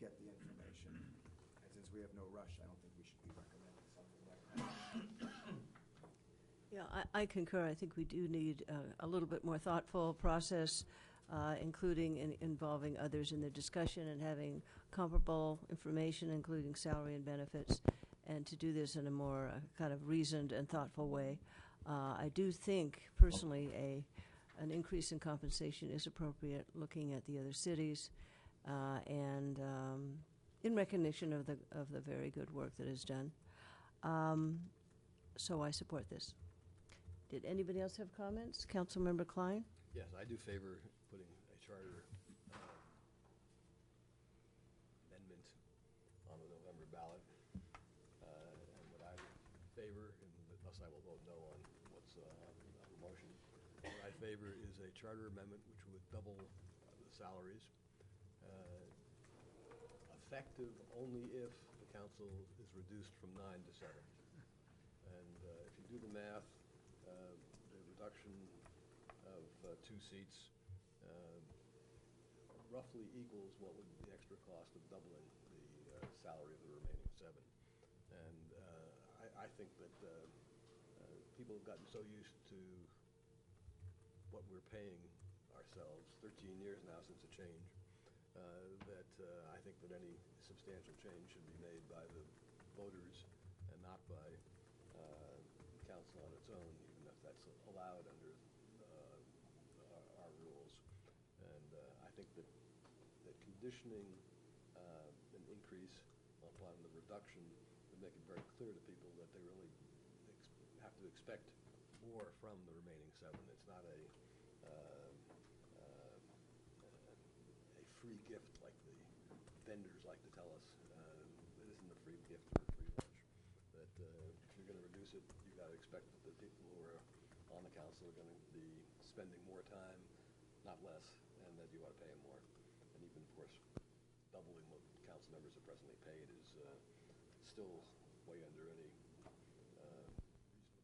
get the information. And since we have no rush, I don't think we should be recommending something like that. Yeah, I concur. I think we do need a little bit more thoughtful process, including involving others in the discussion and having comparable information, including salary and benefits, and to do this in a more kind of reasoned and thoughtful way. I do think personally an increase in compensation is appropriate, looking at the other cities, and in recognition of the very good work that is done. So I support this. Did anybody else have comments? Councilmember Klein? Yes, I do favor putting a charter amendment on the November ballot. And what I favor, and thus I will vote no on what's on the motion, what I favor is a charter amendment which would double the salaries, effective only if the council is reduced from 9 to 7. And if you do the math, the reduction of 2 seats roughly equals what would be the extra cost of doubling the salary of the remaining 7. And I think that people have gotten so used to what we're paying ourselves, 13 years now since the change, that I think that any substantial change should be made by the voters and not by council on its own, even if that's allowed under our rules. And I think that conditioning an increase upon the reduction would make it very clear to people that they really have to expect more from the remaining 7. It's not a free gift like the vendors like to tell us. It isn't a free gift or a free lunch. That if you're going to reduce it, you've got to expect that the people who are on the council are going to be spending more time, not less, and that you ought to pay them more. And even, of course, doubling what council members are presently paid is still way under any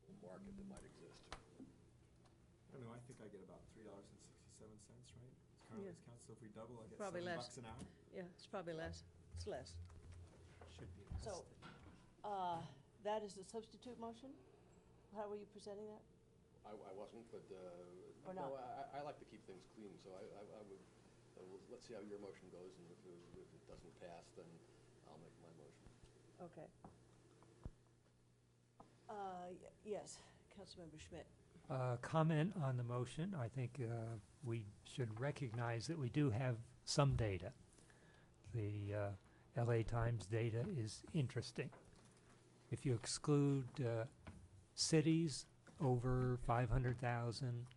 reasonable market that might exist. I don't know, I think I get about $3.67, right? Yeah. As council, if we double, I get Probably $7 less. an hour. Yeah, it's probably less. It's less. Should be. So, that is the substitute motion? How were you presenting that? I wasn't, but Or no, not? I like to keep things clean, so I would, let's see how your motion goes, and if it doesn't pass, then I'll make my motion. Okay. Yes, Councilmember Schmidt. Comment on the motion. I think we should recognize that we do have some data. The LA Times data is interesting. If you exclude cities over 500,000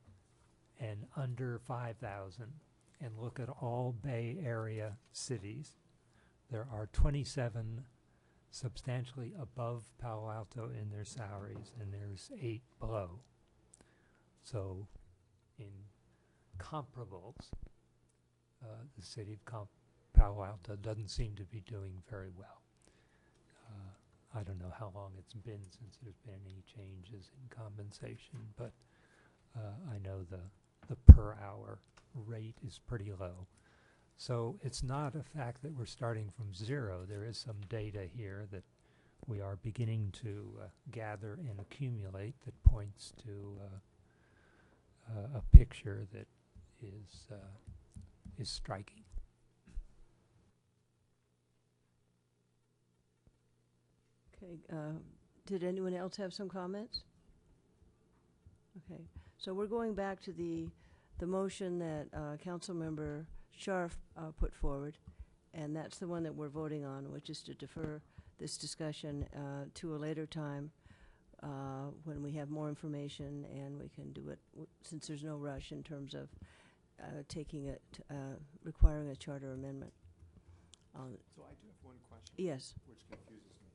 and under 5,000 and look at all Bay Area cities, there are 27 substantially above Palo Alto in their salaries, and there's 8 below. So in comparables, the city of Palo Alto doesn't seem to be doing very well. I don't know how long it's been since there's been any changes in compensation, but I know the per hour rate is pretty low. So it's not a fact that we're starting from zero. There is some data here that we are beginning to gather and accumulate that points to a picture that is striking. Okay, did anyone else have some comments? Okay, so we're going back to the motion that Councilmember Scharf put forward, and that's the one that we're voting on, which is to defer this discussion to a later time when we have more information, and we can do it since there's no rush in terms of taking it, requiring a charter amendment. So I do have one question. Yes. Which confuses me.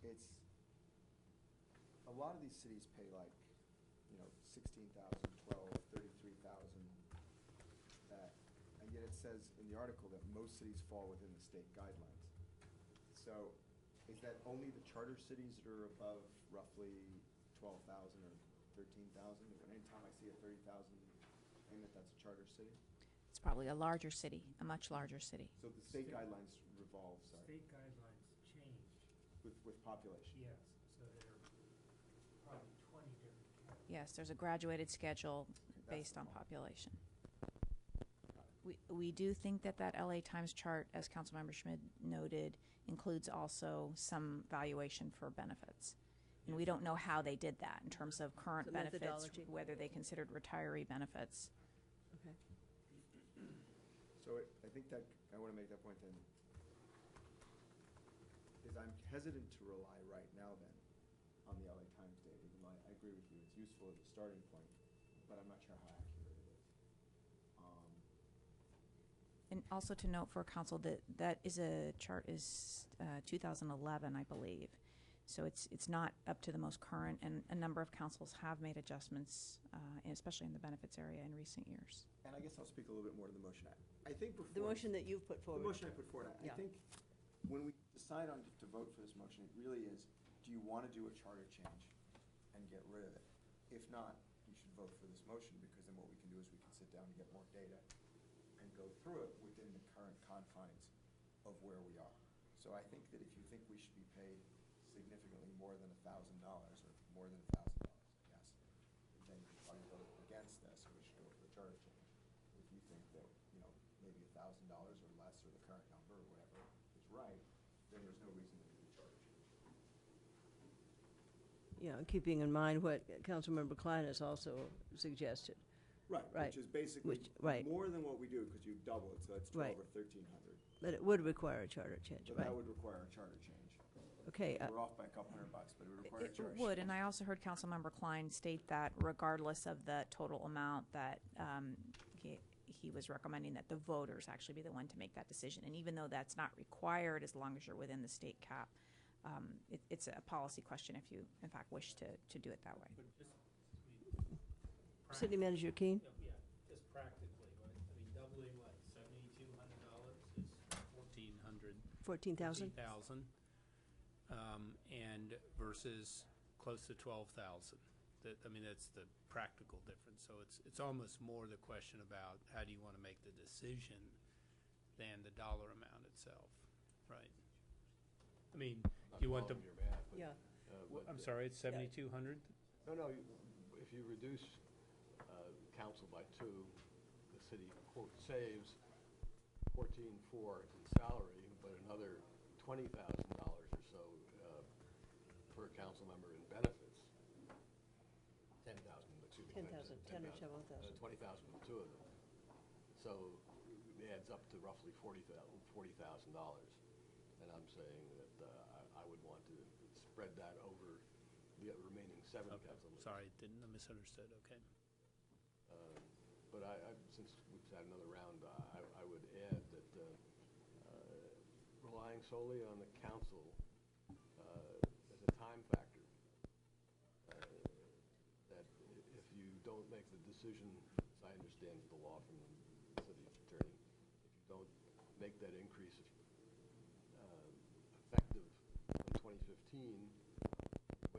It's, a lot of these cities pay like, 16,000, 12, 33,000, and yet it says in the article that most cities fall within the state guidelines. So is that only the charter cities that are above roughly 12,000 or 13,000? Anytime I see a 30,000 payment, that's a charter city? It's probably a larger city, a much larger city. So the state guidelines revolve, sorry, State guidelines changed. with population? Yes, so there are probably 20 different categories. Yes, there's a graduated schedule based the on one. population. We do think that LA Times chart, as Councilmember Schmidt noted, includes also some valuation for benefits. And we don't know how they did that in terms of current The benefits, methodology. whether they considered retiree benefits. Okay. So I think that, I want to make that point then, is I'm hesitant to rely right now then on the LA Times data, even though I agree with you, it's useful as a starting point, but I'm not sure how accurate it is. And also to note for council that that is a chart is 2011, I believe. So it's not up to the most current, and a number of councils have made adjustments, especially in the benefits area in recent years. And I guess I'll speak a little bit more to the motion. I think before. The motion that you've put The forward. motion I put forward, I Yeah. think when we decide on to vote for this motion, it really is, do you want to do a charter change and get rid of it? If not, you should vote for this motion, because then what we can do is we can sit down and get more data and go through it within the current confines of where we are. So I think that if you think we should be paid significantly more than $1,000, or more than $1,000, I guess, then you should probably vote against this, and we should go for the charter change. If you think that, maybe $1,000 or less, or the current number, or whatever is right, then there's no reason to do the charter change. Yeah, keeping in mind what Councilmember Klein has also suggested. Right, Right. which is basically Right. more than what we do, because you double it, so that's 12 Right. or 1,300. But it would require a charter change, So right? that would require a charter change. Okay, We're off by a couple $100, but it would require a It charter change. would, and I also heard Councilmember Klein state that regardless of the total amount, that he was recommending that the voters actually be the one to make that decision. And even though that's not required, as long as you're within the state cap, it's a policy question if you, in fact, wish to do it that way. City Manager Keen? Yeah, just practically, doubling what, $7,200 is 1,400. 14,000? 14,000, and versus close to 12,000. That's the practical difference. So it's almost more the question about how do you want to make the decision than the dollar amount itself, right? You want the, Following your math, but, Yeah. I'm sorry, it's 7,200? No, if you reduce council by 2, the city, quote, saves 14,400 in salary, but another $20,000 or so per council member in benefits. 10,000, excuse me. 10,000, 10 or 12,000. 20,000 for 2 of them. So it adds up to roughly $40,000. And I'm saying that I would want to spread that over the remaining 7 Okay, council members. sorry, I misunderstood, okay. But since we've had another round, I would add that relying solely on the council as a time factor, that if you don't make the decision, as I understand the law from the city attorney, if you don't make that increase effective in 2015,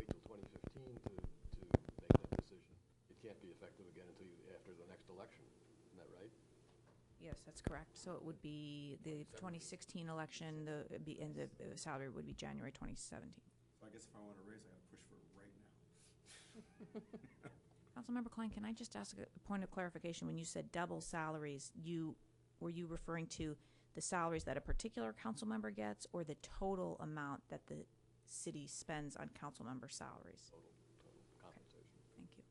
wait till 2015 to make that decision. It can't be effective again until after the next election. Isn't that right? Yes, that's correct. So it would be the 2016 election, and the salary would be January 2017. So I guess if I want to raise, I got to push for it right now. Councilmember Klein, can I just ask a point of clarification? When you said double salaries, were you referring to the salaries that a particular council member gets, or the total amount that the city spends on council member salaries? Total compensation. Thank you.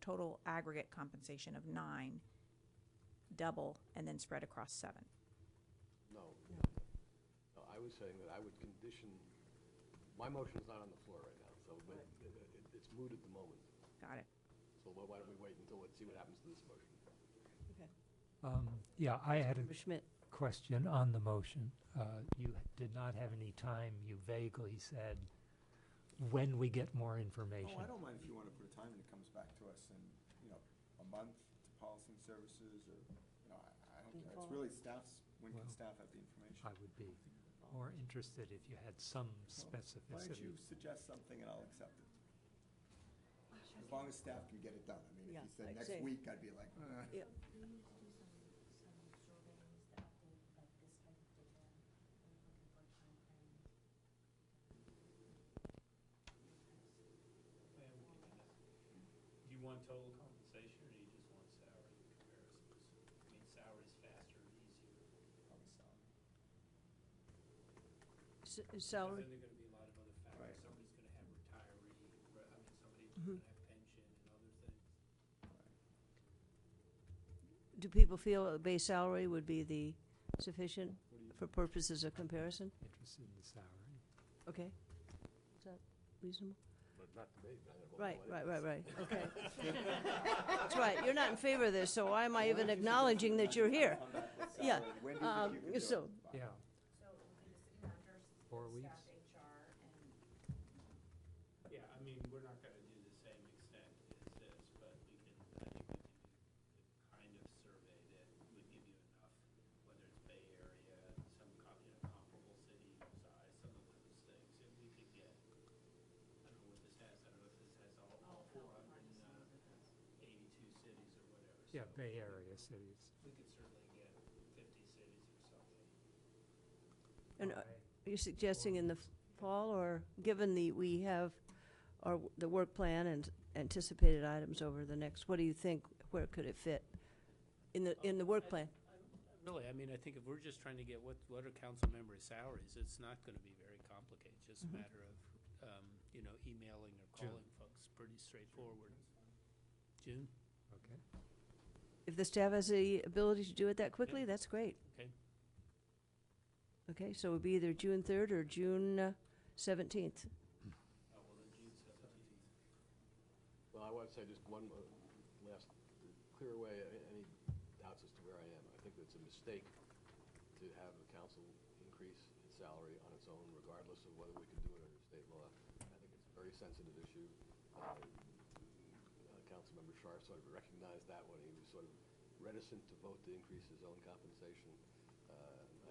Total aggregate compensation of 9, double, and then spread across 7. No. No, I was saying that I would condition, my motion is not on the floor right now, so it's moot at the moment. Got it. So why don't we wait until, let's see what happens to this motion. Yeah, I had a Councilmember Schmidt? question on the motion. You did not have any time, you vaguely said, when we get more information. Oh, I don't mind if you want to put a time and it comes back to us in, a month to policy and services, or, I don't care. It's really staff's, when can Well, staff have the information? I would be more interested if you had some Why don't specificity. you suggest something and I'll accept it? As long as staff can get it done. If Yeah, you said I'd next say- week, I'd be like, Yeah. Do you want total compensation, or do you just want salary comparisons? Salary's faster and easier. probably salary. Salary? But then there are going to be a lot of other factors. Right. Somebody's going to have retiree do people feel a base salary would be the sufficient for purposes of comparison? Interested in the salary. Okay. Is that reasonable? But not to me, but I'm gonna vote no Right, anyway. okay. That's right, you're not in favor of this, so why am I even acknowledging that you're here? Yeah, When do you think you can do it? so, Yeah, So it will be the city manager, 4 weeks. staff, HR, and Yeah, I mean, we're not gonna do the same extent as this, but I think we can do the kind of survey that would give you enough, whether it's Bay Area, some comparable city size, some of those things. If we could get, I don't know what this has, I don't know if this has all 482 cities or whatever. yeah, so Bay Area cities. We could certainly get 50 cities or something. and By- are you suggesting in the fall, or given we have the work plan and anticipated items over the next, what do you think, where could it fit in the work plan? Really, I mean, I think if we're just trying to get what are council members' salaries, it's not gonna be very complicated. Just a matter of, emailing or June. calling folks, pretty straightforward. June? Okay. If the staff has the ability to do it that quickly, that's great. Okay. Okay, so it would be either June 3rd or June 17th. Oh, well, then June 17th. Well, I want to say just one last, clear away any doubts as to where I am. I think it's a mistake to have the council increase its salary on its own, regardless of whether we can do it under state law. I think it's a very sensitive issue. Councilmember Sharp sort of recognized that when he was sort of reticent to vote to increase his own compensation.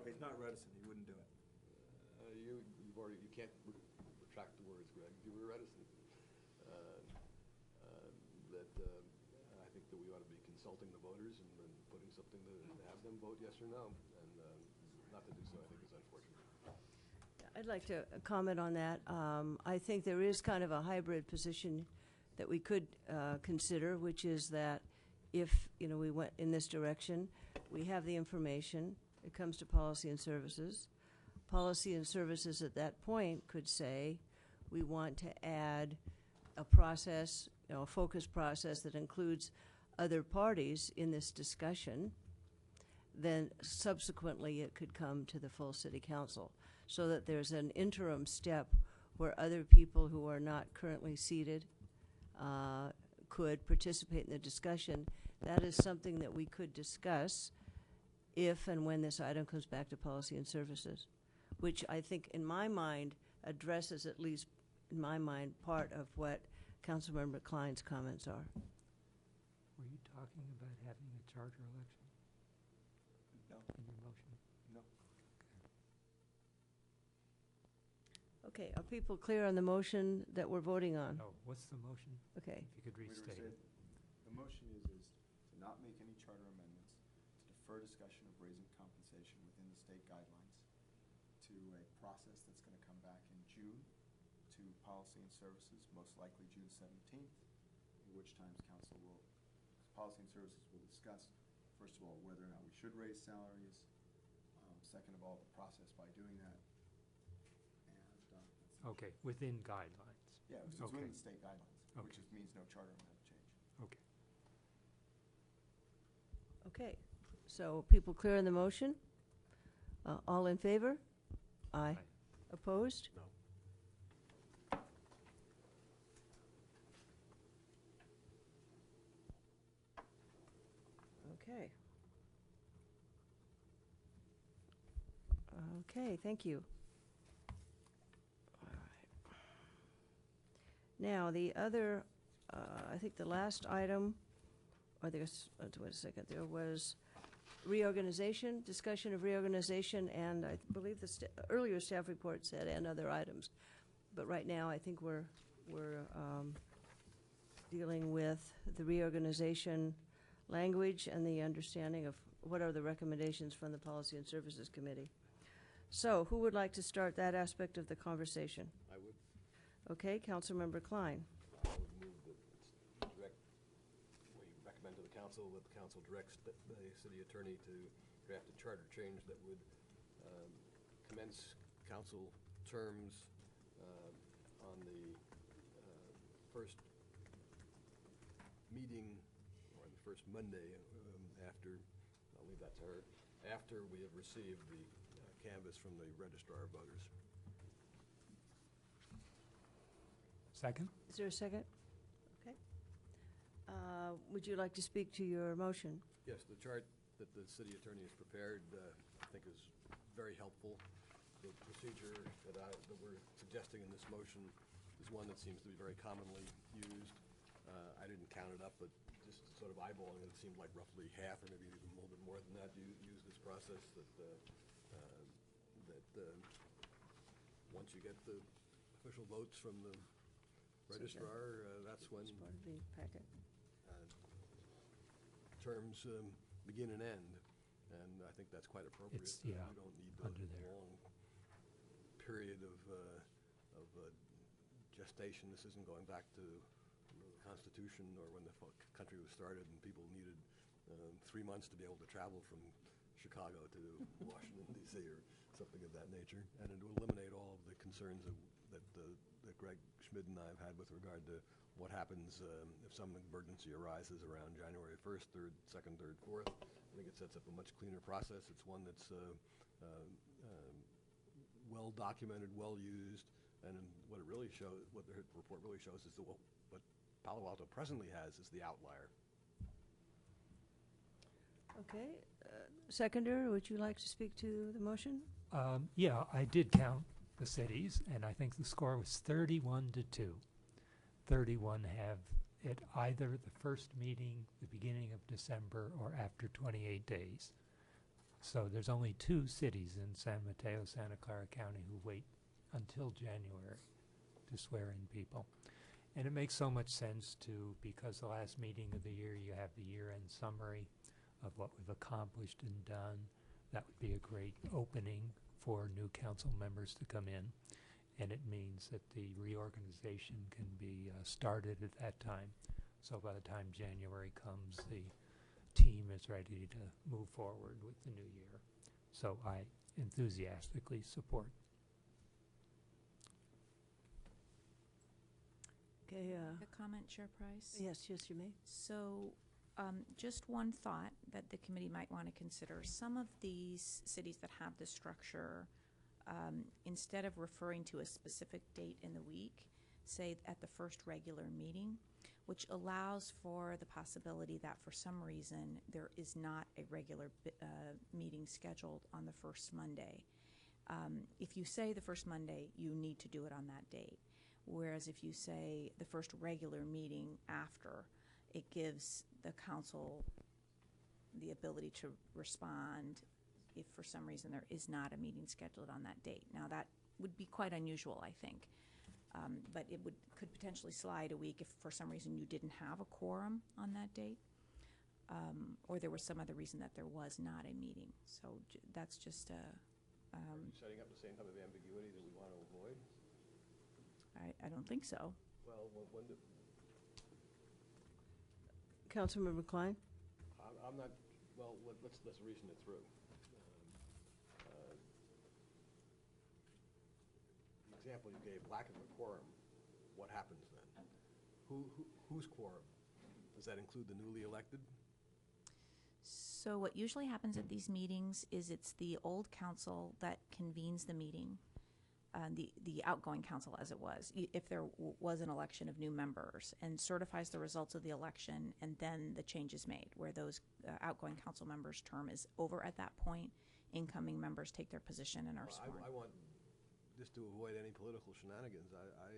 He's not reticent, he wouldn't do it. You can't retract the words, Greg. You were reticent. I think that we ought to be consulting the voters and putting something to have them vote yes or no. And not to do so, I think, is unfortunate. I'd like to comment on that. I think there is kind of a hybrid position that we could consider, which is that if, we went in this direction, we have the information, it comes to Policy and Services. Policy and Services at that point could say, we want to add a process, a focused process that includes other parties in this discussion. Then subsequently it could come to the full city council, so that there's an interim step where other people who are not currently seated could participate in the discussion. That is something that we could discuss if and when this item comes back to Policy and Services, which I think in my mind addresses, at least in my mind, part of what Councilmember Klein's comments are. Were you talking about having a charter election No, in your motion? no. Okay, are people clear on the motion that we're voting on? No, what's the motion? Okay, If you could restate it. The motion is to not make any charter amendments, to defer discussion of raising compensation within the state guidelines to a process that's going to come back in June to Policy and Services, most likely June 17th, at which times Policy and Services will discuss, first of all, whether or not we should raise salaries, second of all, the process by doing that, and that's Okay, within guidelines. yeah, it's Okay. within the state guidelines, which Okay. just means no charter amendment change. Okay. okay. So people clear on the motion? All in favor? Aye. Aye. Opposed? No. Okay. Okay, thank you. All right. Now, the other, I think the last item, or there's, wait a second, there was reorganization, discussion of reorganization, and I believe the earlier staff report said and other items. But right now, I think we're dealing with the reorganization language and the understanding of what are the recommendations from the Policy and Services Committee. So, who would like to start that aspect of the conversation? I would. Okay, Councilmember Klein. I would move that we recommend to the council that the council directs the city attorney to draft a charter change that would commence council terms on the first meeting or the first Monday after, I'll leave that to her, after we have received the canvas from the registrar of voters. Second? Is there a second? Okay. Would you like to speak to your motion? Yes, the chart that the city attorney has prepared, I think is very helpful. The procedure that we're suggesting in this motion is one that seems to be very commonly used. I didn't count it up, but just sort of eyeballing it, it seemed like roughly half or maybe even a little bit more than that use this process. Once you get the official votes from the registrar, that's when It's part of the packet. terms begin and end, and I think that's quite appropriate. It's, yeah, We don't need under the there. long period of gestation. This isn't going back to the Constitution or when the country was started and people needed 3 months to be able to travel from Chicago to Washington, D.C. or something of that nature, and it will eliminate all of the concerns that Greg Schmid and I have had with regard to what happens if some emergency arises around January 1st, 3rd, 2nd, 3rd, 4th. I think it sets up a much cleaner process. It's one that's well documented, well used, and what it really shows, what the report really shows is that what Palo Alto presently has is the outlier. Okay. Seconder, would you like to speak to the motion? Yeah, I did count the cities, and I think the score was 31-2. 31 have it either the first meeting, the beginning of December, or after 28 days. So there's only 2 cities in San Mateo, Santa Clara County who wait until January to swear in people. And it makes so much sense to, because the last meeting of the year, you have the year-end summary of what we've accomplished and done. That would be a great opening for new council members to come in. And it means that the reorganization can be started at that time. So by the time January comes, the team is ready to move forward with the new year. So I enthusiastically support. Okay. A comment, Chair Price? Yes, you may. So just one thought that the committee might want to consider. Some of these cities that have this structure, instead of referring to a specific date in the week, say at the first regular meeting, which allows for the possibility that for some reason there is not a regular meeting scheduled on the first Monday. If you say the first Monday, you need to do it on that date. Whereas if you say the first regular meeting after, it gives the council the ability to respond if for some reason there is not a meeting scheduled on that date. Now that would be quite unusual, I think. But it could potentially slide a week if for some reason you didn't have a quorum on that date, or there was some other reason that there was not a meeting. So that's just a... Are you setting up the same type of ambiguity that we want to avoid? I don't think so. Well, when did... Councilmember Klein? I'm not, well, let's reason it through. The example you gave, lack of a quorum, what happens then? Whose quorum? Does that include the newly elected? So what usually happens at these meetings is it's the old council that convenes the meeting, the outgoing council as it was, if there was an election of new members, and certifies the results of the election, and then the change is made, where those outgoing council members' term is over at that point. Incoming members take their position and are sworn. I want, just to avoid any political shenanigans, I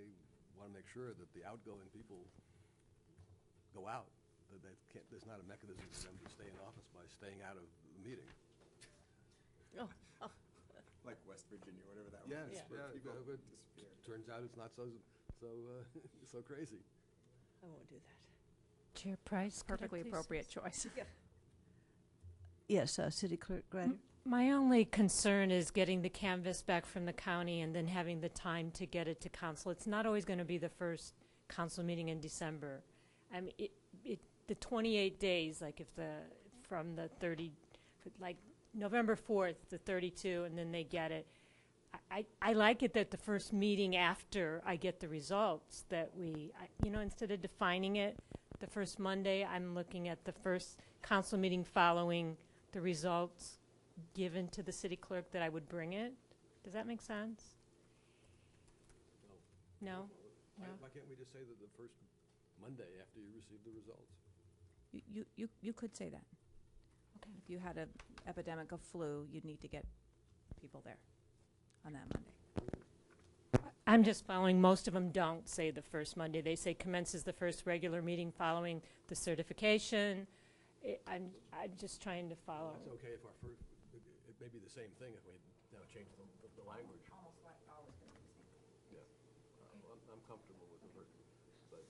want to make sure that the outgoing people go out. That there's not a mechanism for them to stay in office by staying out of the meeting. Like West Virginia, whatever that Yes, was. where people but disappeared. turns out it's not so crazy. I won't do that. Chair Price, could I Perfectly please- appropriate choice. Yes, City Clerk Greider. My only concern is getting the canvas back from the county and then having the time to get it to council. It's not always going to be the first council meeting in December. I mean, the 28 days, like if from the 30, like November 4th to 32, and then they get it. I like it that the first meeting after I get the results that instead of defining it, The first Monday, I'm looking at the first council meeting following the results given to the city clerk that I would bring it. Does that make sense? No? Why can't we just say that the first Monday after you receive the results? You could say that. Okay. If you had an epidemic of flu, you'd need to get people there on that Monday. I'm just following, most of them don't say the first Monday. They say commences the first regular meeting following the certification. I'm just trying to follow. That's okay if our first, it may be the same thing if we now change the language. Almost like always going to be the same thing. Yeah. Well, I'm comfortable with the first, but,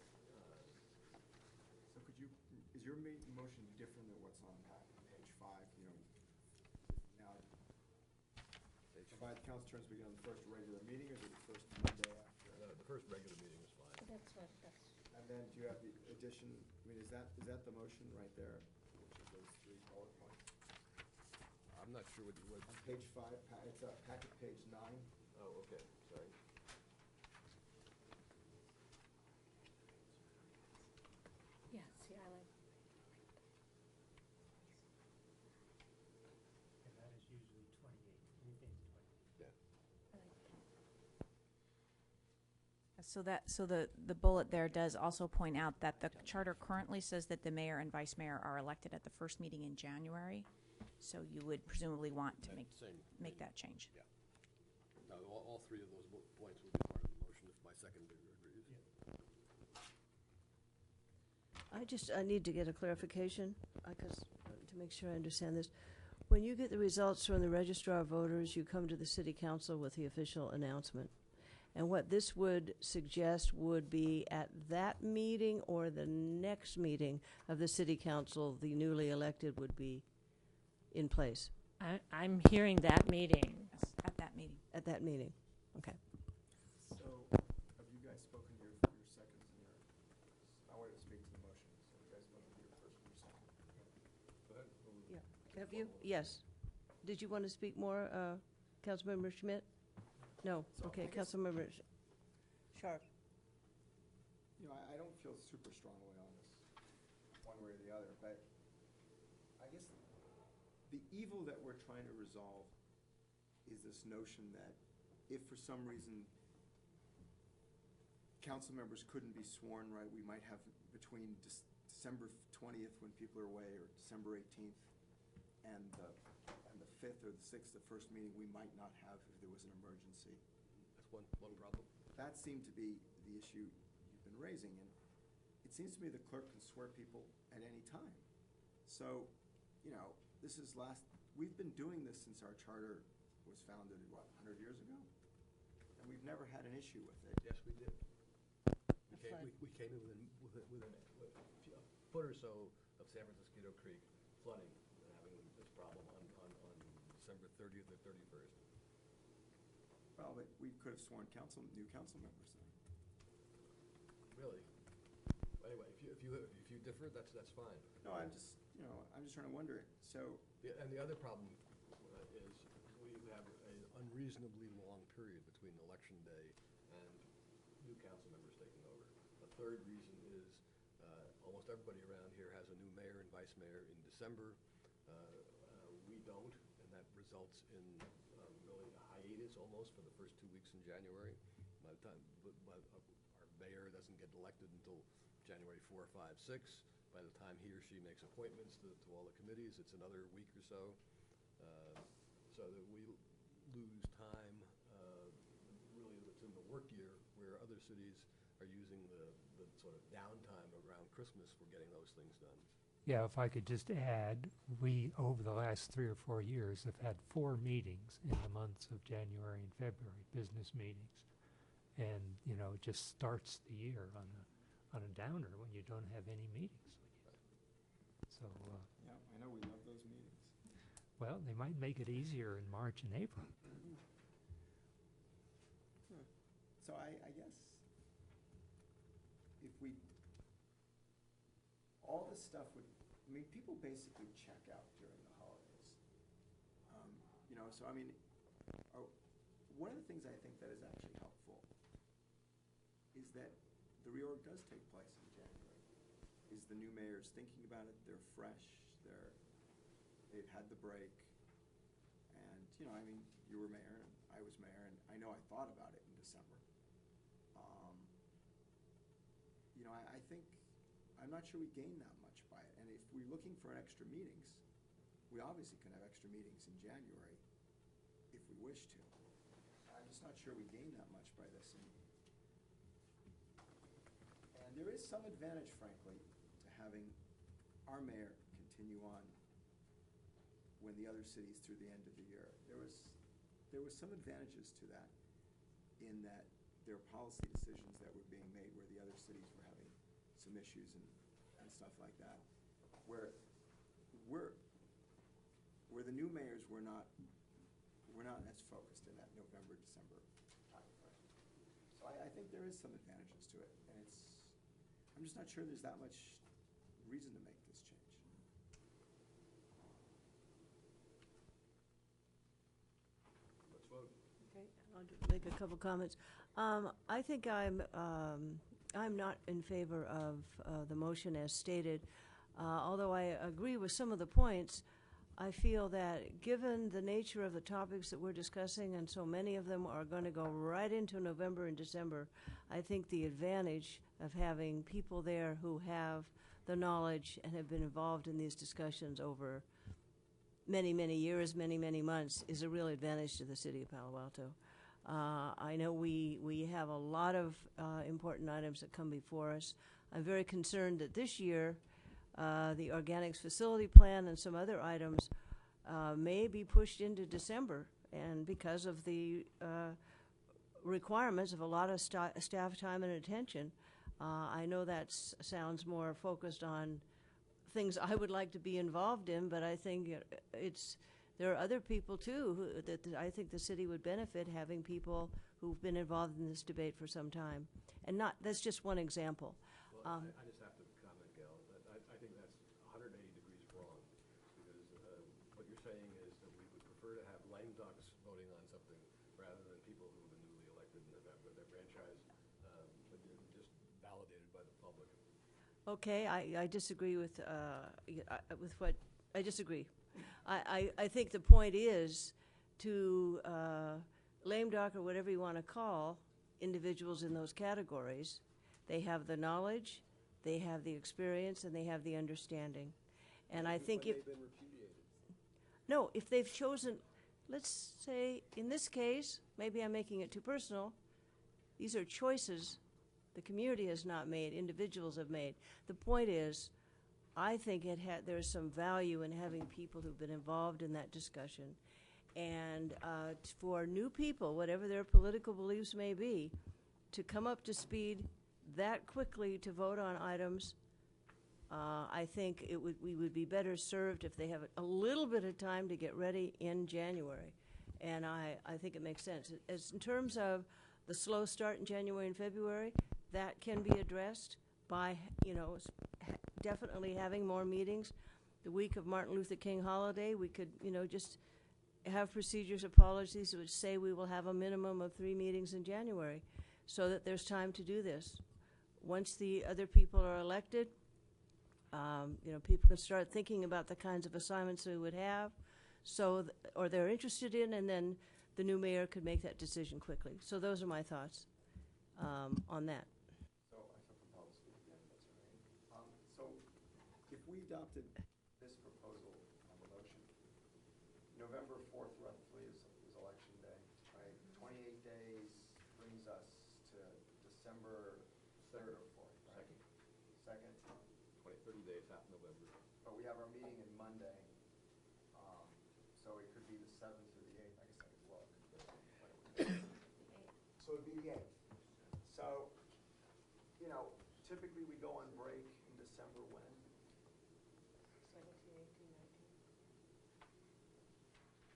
So could you, is your motion different than what's on page 5, you know, now, provide council terms begin on the first regular meeting, or is it the first Monday after? the first regular meeting is fine. That's what, And then do you have the addition, I mean, is that the motion right there, which is those 3 bullet points? I'm not sure what, On page 5, it's packet page 9. oh, okay, sorry. yeah, see, I like. And that is usually 28, anything's 28. Yeah. So the bullet there does also point out that the charter currently says that the mayor and vice mayor are elected at the first meeting in January. So you would presumably want to make that change. Yeah. No, all 3 of those points would be part of the motion if my seconder agrees. I need to get a clarification, because, to make sure I understand this. When you get the results from the registrar of voters, you come to the city council with the official announcement. And what this would suggest would be at that meeting or the next meeting of the city council, the newly elected would be in place I'm hearing that meeting. Yes, at that meeting. at that meeting. Okay. So, have you guys spoken to your seconds and your, I wanted to speak to the motion, so you guys spoken to your first and your second. Go ahead. Yeah. Have you? Yes. Did you want to speak more, Councilmember Schmidt? No. So Okay, I guess- Councilmember Sharp. You know, I don't feel super strongly on this, one way or the other, but I guess the evil that we're trying to resolve is this notion that if for some reason council members couldn't be sworn, right, we might have between December 20th when people are away, or December 18th, and the 5th or the 6th, the first meeting, we might not have if there was an emergency. That's one problem. That seemed to be the issue you've been raising, and it seems to me the clerk can swear people at any time. So, you know, we've been doing this since our charter was founded, 100 years ago? And we've never had an issue with it. Yes, we did. We came in within a foot or so of San Francisco Creek flooding, and having this problem on December 30th or 31st. Well, but we could have sworn new council members then. Really? Anyway, if you differ, that's fine. No, I'm just trying to wonder. So, And the other problem is we have an unreasonably long period between election day and new council members taking over. A third reason is almost everybody around here has a new mayor and vice mayor in December. We don't, and that results in really a hiatus almost for the first 2 weeks in January. By the time our mayor doesn't get elected until January 4, 5, 6. By the time he or she makes appointments to all the committees, it's another week or so. So that we lose time, really, that's in the work year, where other cities are using the sort of downtime around Christmas for getting those things done. Yeah, if I could just add, we, over the last 3 or 4 years, have had 4 meetings in the months of January and February, business meetings. And, you know, it just starts the year on a downer when you don't have any meetings. So, yeah, I know we love those meetings. well, they might make it easier in March and April. So I guess if all this stuff people basically check out during the holidays. You know, so I mean, one of the things I think that is actually helpful is that the reorg does take place in January. Is the new mayor's thinking about it, they're fresh, they've had the break. And, you know, I mean, you were mayor and I was mayor, and I know I thought about it in December. You know, I think, I'm not sure we gain that much by it. And if we're looking for extra meetings, we obviously can have extra meetings in January if we wish to. I'm just not sure we gain that much by this. And there is some advantage, frankly, to having our mayor continue on when the other cities through the end of the year. There was some advantages to that, in that there are policy decisions that were being made where the other cities were having some issues and stuff like that, where the new mayors were not as focused in that November, December timeframe. So I think there is some advantages to it, and I'm just not sure there's that much reason to make this change. Let's vote. Okay, I'll make a couple comments. I think I'm not in favor of the motion as stated. Although I agree with some of the points, I feel that given the nature of the topics that we're discussing, and so many of them are going to go right into November and December, I think the advantage of having people there who have the knowledge and have been involved in these discussions over many, many years, many, many months is a real advantage to the city of Palo Alto. I know we have a lot of important items that come before us. I'm very concerned that this year the organics facility plan and some other items may be pushed into December, and because of the requirements of a lot of staff time and attention. I know that sounds more focused on things I would like to be involved in, but I think there are other people too that I think the city would benefit having people who've been involved in this debate for some time. And that's just one example. Well, I just have to comment, Gail, that I think that's 180 degrees wrong, because what you're saying is that we would prefer to have lame ducks voting on something rather than people who have been newly elected and have their franchise just validated by the public. Okay, I disagree with what I disagree. I think the point is to lame duck, or whatever you want to call individuals in those categories. They have the knowledge, they have the experience, and they have the understanding. And I think they've been repudiated. No, if they've chosen, let's say, in this case, maybe I'm making it too personal, these are choices the community has not made, individuals have made. The point is, I think there's some value in having people who've been involved in that discussion. And for new people, whatever their political beliefs may be, to come up to speed that quickly to vote on items, I think we would be better served if they have a little bit of time to get ready in January. And I think it makes sense. As in terms of the slow start in January and February, that can be addressed by, definitely having more meetings. The week of Martin Luther King holiday, we could, just have procedures or policies that would say we will have a minimum of 3 meetings in January, so that there's time to do this. Once the other people are elected, people can start thinking about the kinds of assignments we would have, or they're interested in, and then the new mayor could make that decision quickly. So those are my thoughts on that. So I shall propose to speak again, if that's all right. So if we adopted this proposal on the motion, November 4th roughly is election day, right? 28 days brings us to December 3rd or 4th, right? Second. 30 days, half November. But we have our meeting in Monday, so it could be the 7th or the 8th. I guess I could look. So it'd be the 8th. So, typically we go on break in December when? 17, 18, 19.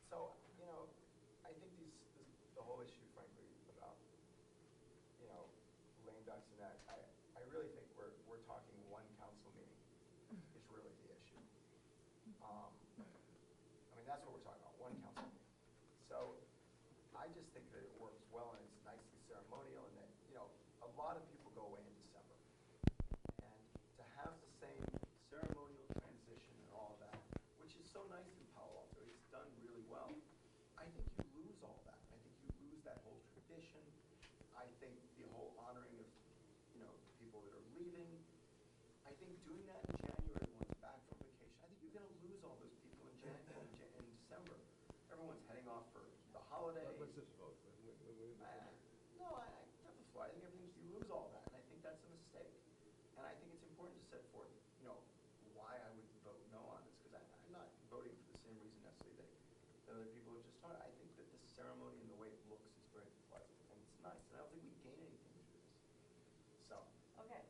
So, I think the whole issue, frankly, about, lame ducks and that, I really think we're talking one council meeting is really the issue. That's what we're talking about, one council meeting. So I just think that it works well and it's nicely ceremonial, and that, a lot of people go away in December. think the whole honoring of, people that are leaving, I think doing that in January, everyone's back from vacation, I think you're gonna lose all those people in December. Everyone's heading off for the holidays. Let's just vote. No, I have the floor. I think you lose all that, and I think that's a mistake. And I think it's important to set forth, why I would vote no on this, because I'm not voting for the same reason necessarily that other people have just done. I think that this ceremony and the way it looks is very pleasant, and it's nice, and I don't think we gain anything through this. So. Okay.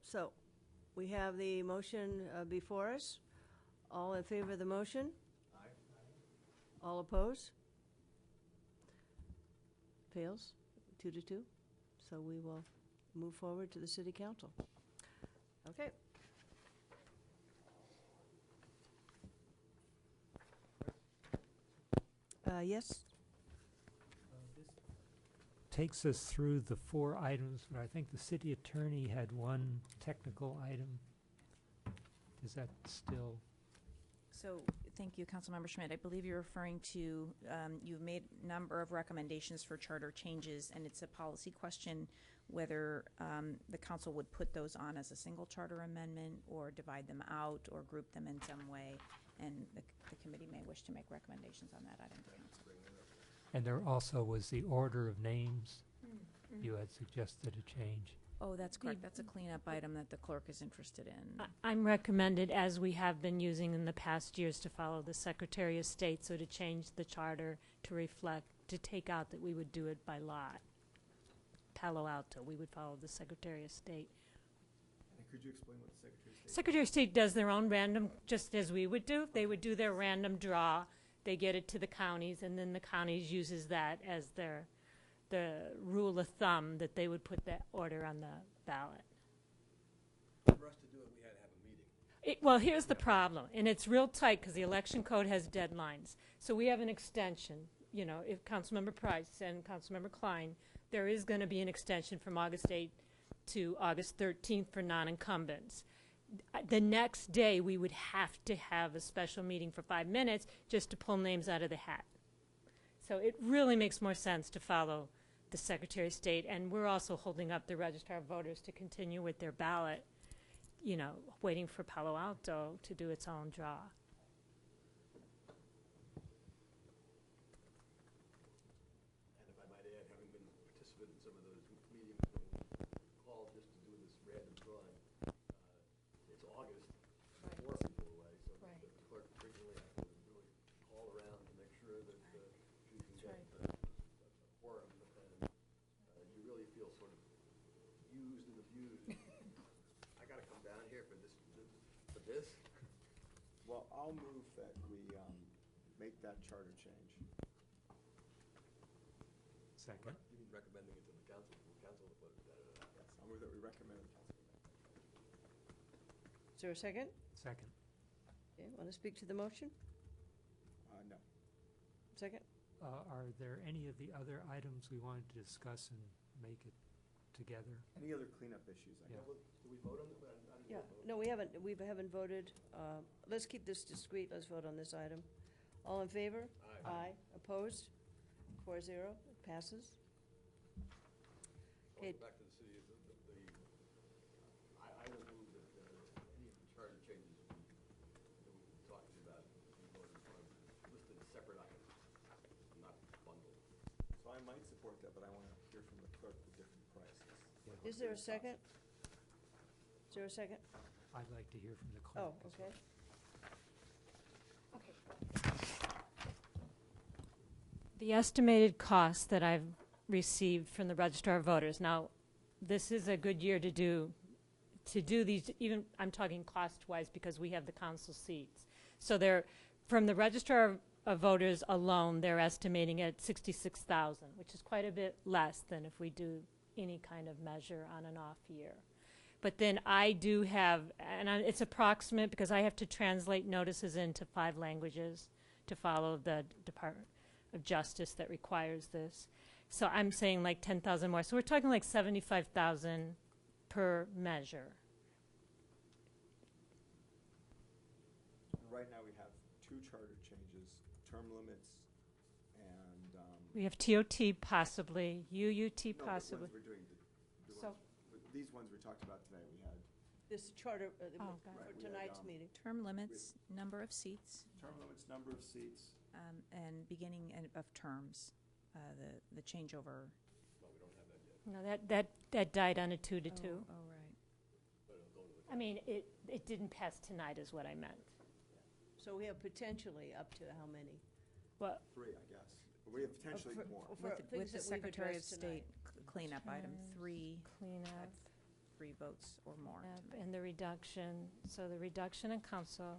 So, we have the motion before us. All in favor of the motion? Aye. All opposed? Fails, 2-2. So we will move forward to the city council. Okay. Yes? This takes us through the 4 items, but I think the city attorney had one technical item. Is that still? So, thank you, Councilmember Schmidt. I believe you're referring to, you've made a number of recommendations for charter changes, and it's a policy question whether the council would put those on as a single charter amendment or divide them out or group them in some way. And the committee may wish to make recommendations on that item to council. And there also was the order of names. You had suggested a change. Oh, that's correct. That's a cleanup item that the clerk is interested in. I'm recommended, as we have been using in the past years, to follow the Secretary of State, so to change the charter to reflect, to take out that we would do it by lot. Palo Alto, we would follow the Secretary of State. And could you explain what the Secretary of State? Secretary of State does their own random, just as we would do. They would do their random draw. They get it to the counties, and then the counties uses that as the rule of thumb that they would put that order on the ballot. For us to do it, we had to have a meeting. Well, here's the problem, and it's real tight because the election code has deadlines. So we have an extension. If Councilmember Price and Councilmember Klein, there is going to be an extension from August 8th to August 13th for non-incumbents. The next day, we would have to have a special meeting for 5 minutes just to pull names out of the hat. So it really makes more sense to follow the Secretary of State, and we're also holding up the Registrar of Voters to continue with their ballot, waiting for Palo Alto to do its own draw. And if I might add, having been a participant in some of those meetings when we called just to do this random drawing, it's August, before people away, so Right. the clerk frequently has to really call around to make sure that she can That's get a quorum, and you really feel sort of used and abused. I gotta come down here for this? Well, I'll move that we make that charter change. Second. You mean recommending it to the council to put it, Yes, I'll move that we recommend the council. Is there a second? Second. Okay, want to speak to the motion? No. Second? Are there any of the other items we wanted to discuss and make it together? Any other cleanup issues? I Yeah. guess? Do we vote on it? I didn't Yeah, vote. no, we haven't voted. Let's keep this discreet. Let's vote on this item. All in favor? Aye. Opposed? 4-0, it passes. Okay. Also back to the city, I would move that any of the charter changes that we're talking about, be voted on, listed as separate items, not bundled. So I might support that, but I want to hear from the clerk the different prices. Is there a second? Is there a second? I'd like to hear from the clerk. Oh, as well. okay. The estimated cost that I've received from the Registrar of Voters. Now, this is a good year to do these, even, I'm talking cost-wise because we have the council seats. So they're, from the Registrar of Voters alone, they're estimating at $66,000, which is quite a bit less than if we do any kind of measure on an off year. But then I do have, and it's approximate because I have to translate notices into 5 languages to follow the Department of Justice that requires this. So I'm saying like 10,000 more. So we're talking like 75,000 per measure. Right now, we have 2 charter changes, term limits and We have TOT possibly, UUT no, possibly. the ones we're doing, the So- ones, these ones we talked about today, we had This charter, Oh, got for it. Right, we had, tonight's meeting. Term limits, number of seats, term limits, number of seats. and beginning of terms, the changeover. Well, we don't have that yet, No, that died on a 2-2. Oh, right. but it'll go to the. I mean, it didn't pass tonight is what I meant. So we have potentially up to how many? Well, 3, I guess. But we have potentially for- more. for With things the that we've Secretary of addressed tonight. State cleanup item, Terms, 3 cleanup, 3 votes or more. to make. and the reduction, so the reduction in council,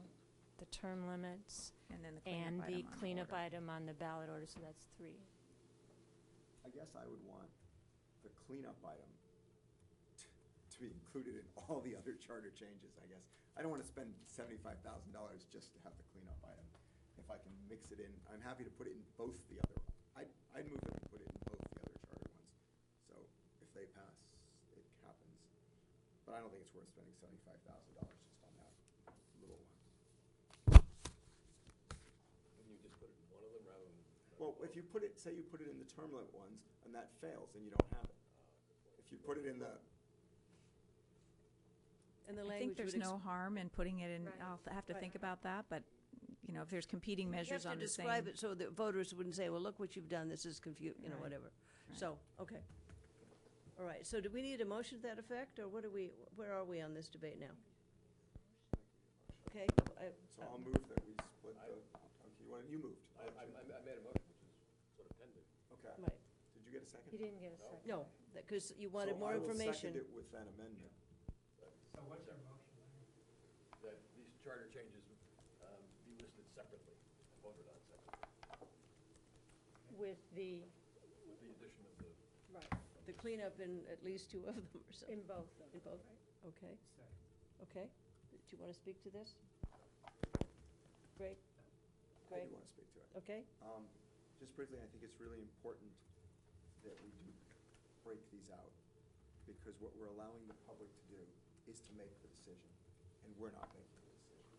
the term limits, And then the and cleanup the item on cleanup order. item on the ballot order, so that's 3. I guess I would want the cleanup item to be included in all the other charter changes, I guess. I don't want to spend $75,000 just to have the cleanup item. If I can mix it in, I'm happy to put it in both the other, I'd move that we put it in both the other charter ones. So if they pass, it happens. But I don't think it's worth spending $75,000 just on that little one. Wouldn't you just put it in one of them rather than? Well, if you put it, say you put it in the term limit ones, and that fails, then you don't have it. If you put it in the, And the I language think there's would no harm in putting it in, Right. I'll have to Right. think about that, but, if there's competing measures on the same. You have to describe it so that voters wouldn't say, well, look what you've done, this is Right. whatever. Right. So, okay. All right, so do we need a motion to that effect, or where are we on this debate now? Okay. so I'll move that we split the, okay, you moved. I made a motion, which is sort of pending. Okay. Right, Did you get a second? He didn't get a second. no, because you wanted more So I will information. second it with that amendment. So what's your motion? That these charter changes be listed separately, and voted on separately, With the, with the addition of the. right, The cleanup in at least 2 of them or so. in both of In them. both? Okay. Okay. Do you want to speak to this? Greg? I Greg? do want to speak to it. Okay. Just briefly, I think it's really important that we do break these out, because what we're allowing the public to do is to make the decision, and we're not making the decision.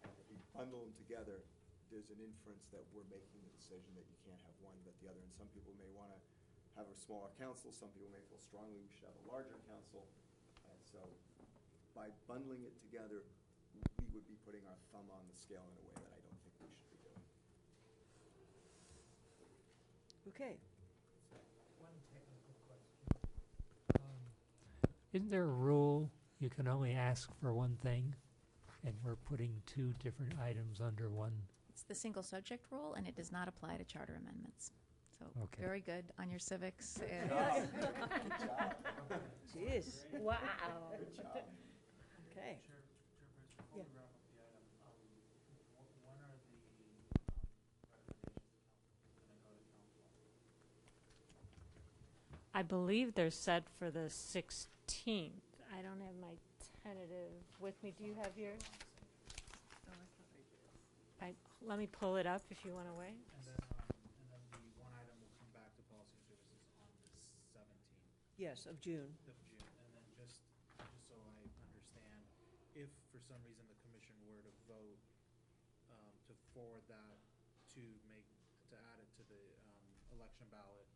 And if we bundle them together, there's an inference that we're making the decision that you can't have one but the other, and some people may want to have a smaller council, some people may feel strongly we should have a larger council, and so by bundling it together, we would be putting our thumb on the scale in a way that I don't think we should be doing. Okay. One technical question. Isn't there a rule you can only ask for one thing, and we're putting 2 different items under one? It's the single subject rule, and it does not apply to charter amendments. So, Okay. very good on your civics. and- Jeez. Wow. Good job. Okay. Chairperson, before we Yeah. wrap up the item, when are the recommendations going to go to council? I believe they're set for the 16th. I don't have my tentative with me. Do you have yours? Let me pull it up if you want to wait. And then the one item will come back to policy and services on the 17th Yes, of June. of June. And then just so I understand, if for some reason the commission were to vote to forward that to add it to the election ballot,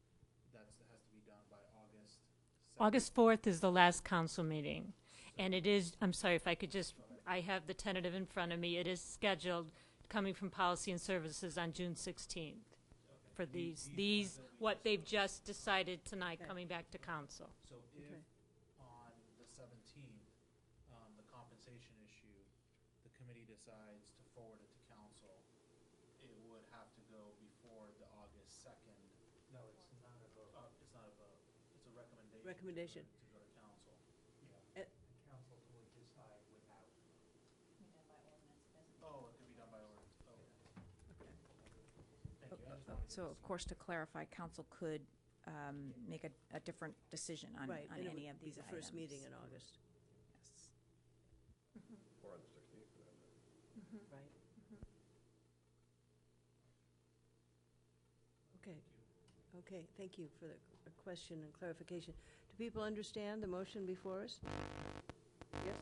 has to be done by August 2nd. August 4th is the last council meeting. And it is, I'm sorry, if I could just, I have the tentative in front of me. It is scheduled, coming from Policy and Services, on June 16th. For these, what they've just decided tonight, Okay. coming back to council. So if Okay. on the 17th, the compensation issue, the committee decides to forward it to council, it would have to go before the August 2nd. No, it's not a vote. It's not a vote, it's a recommendation. Recommendation. To go to council. Yeah. The council would decide without. Oh, it could be done by ordinance, oh. Okay. Thank you. I just wanted to So, of course, to clarify, council could make a different decision on Right. and it any would of be these the items. first meeting in August. Yes. Or on the 16th, for that matter. Right. Okay. Okay, thank you for the question and clarification. Do people understand the motion before us? Yes?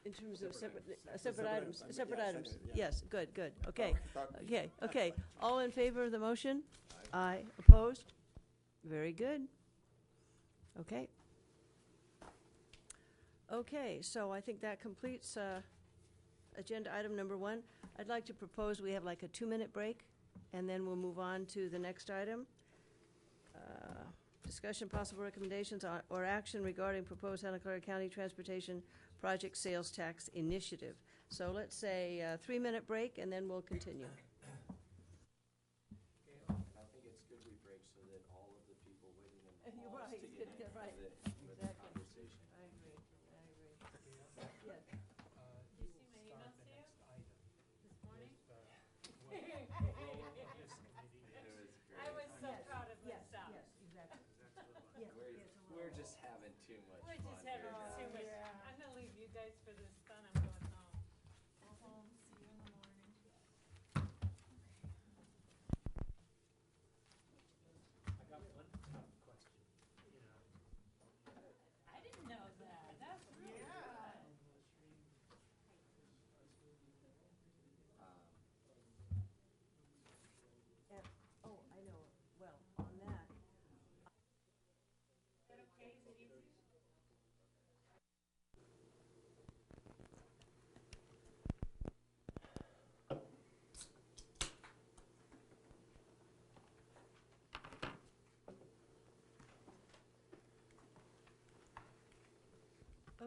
In terms of separate Separate items, items. separate Yeah, items. second, yeah. Yes, good, good, okay. Oh, I thought- Okay. All in favor of the motion? Aye. Opposed? Very good. Okay. Okay, so I think that completes agenda item number 1. I'd like to propose we have like a 2-minute break, and then we'll move on to the next item. Discussion, possible recommendations or action regarding proposed Santa Clara County Transportation Project Sales Tax Initiative. So let's say a 3-minute break, and then we'll continue. I think it's good we break so that all of the people waiting in the You're halls right, to get in right. with the Exactly. conversation. I agree. Yes. You see my emails to you? This morning? It was great. I was so proud of myself. Yes, exactly. We're just having too much We're fun just having here, too guys. much. I'm gonna leave you guys for this fun. I'm going home. Go home, see you in the morning. I got one tough question. You know, I didn't know that. That's really good. Oh, I know. Well, on that,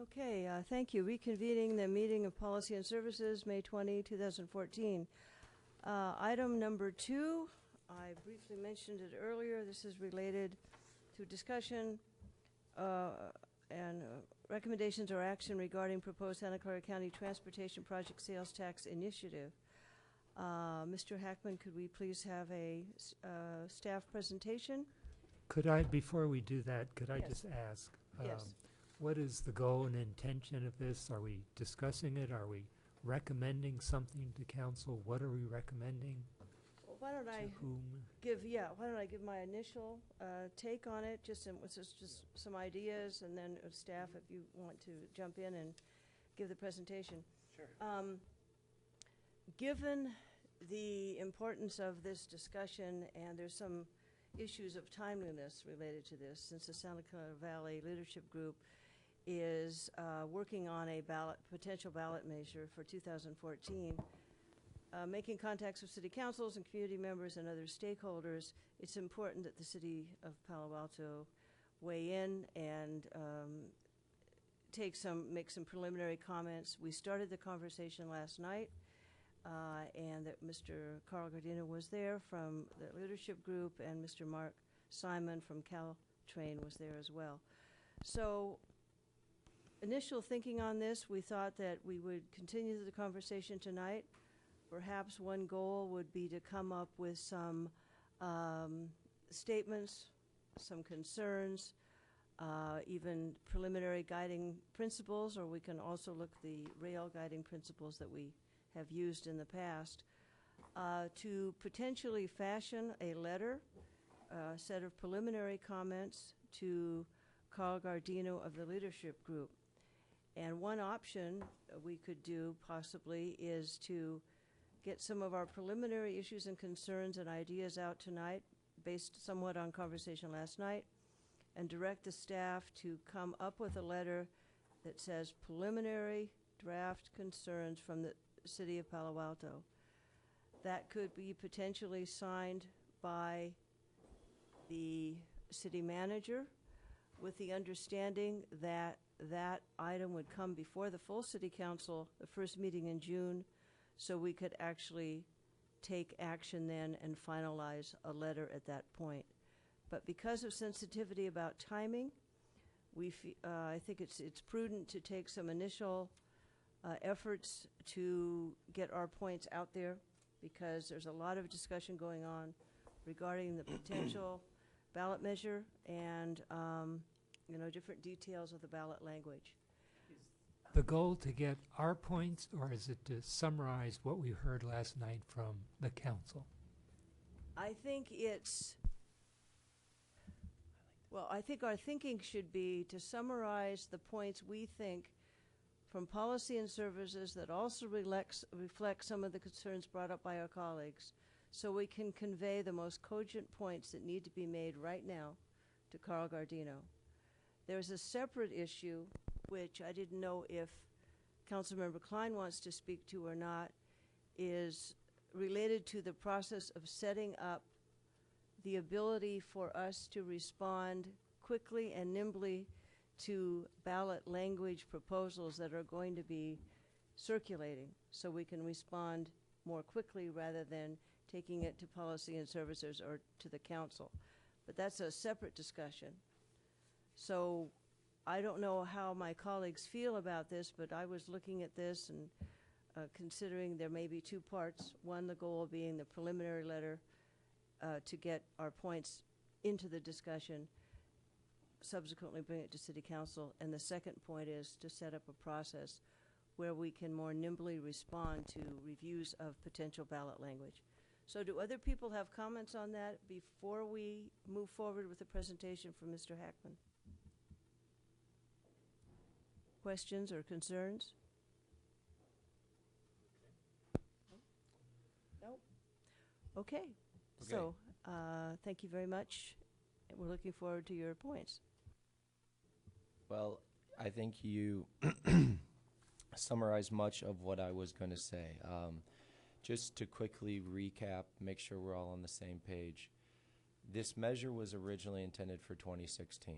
okay, thank you. Reconvening the meeting of Policy and Services, May 20, 2014. Item number 2, I briefly mentioned it earlier. This is related to discussion and recommendations or action regarding proposed Santa Clara County Transportation Project Sales Tax Initiative. Mr. Hackman, could we please have a staff presentation? could I, before we do that, could I Yes. just ask? Yes. What is the goal and intention of this? Are we discussing it? Are we recommending something to council? What are we recommending? Well, why don't I To whom? why don't I give my initial take on it, just some ideas, and then staff, if you want to jump in and give the presentation. Sure. Given the importance of this discussion, and there's some issues of timeliness related to this, since the Santa Clara Valley Leadership Group is working on a potential ballot measure for 2014, making contacts with city councils and community members and other stakeholders, it's important that the city of Palo Alto weigh in and make some preliminary comments. We started the conversation last night, and that Mr. Carl Gardino was there from the leadership group, and Mr. Mark Simon from Caltrain was there as well. So initial thinking on this, we thought that we would continue the conversation tonight. Perhaps one goal would be to come up with some statements, some concerns, even preliminary guiding principles, or we can also look at the rail guiding principles that we have used in the past, to potentially fashion a letter, a set of preliminary comments to Carl Gardino of the leadership group. And one option we could do possibly is to get some of our preliminary issues and concerns and ideas out tonight, based somewhat on conversation last night, and direct the staff to come up with a letter that says preliminary draft concerns from the city of Palo Alto. That could be potentially signed by the city manager, with the understanding that that item would come before the full city council, the first meeting in June, so we could actually take action then and finalize a letter at that point. But because of sensitivity about timing, I think it's prudent to take some initial efforts to get our points out there, because there's a lot of discussion going on regarding the potential ballot measure and different details of the ballot language. The goal to get our points, or is it to summarize what we heard last night from the council? I think I think our thinking should be to summarize the points we think from policy and services that also reflect some of the concerns brought up by our colleagues, so we can convey the most cogent points that need to be made right now to Carl Gardino. There's a separate issue, which I didn't know if Councilmember Klein wants to speak to or not, is related to the process of setting up the ability for us to respond quickly and nimbly to ballot language proposals that are going to be circulating, so we can respond more quickly rather than taking it to policy and services or to the council. But that's a separate discussion. So I don't know how my colleagues feel about this, but I was looking at this and considering there may be two parts. One, the goal being the preliminary letter to get our points into the discussion, subsequently bring it to City Council. And the second point is to set up a process where we can more nimbly respond to reviews of potential ballot language. So do other people have comments on that before we move forward with the presentation from Mr. Hackman? Questions or concerns? No? Okay. So, thank you very much. We're looking forward to your points. Well, I think you summarized much of what I was going to say. Just to quickly recap, make sure we're all on the same page. This measure was originally intended for 2016.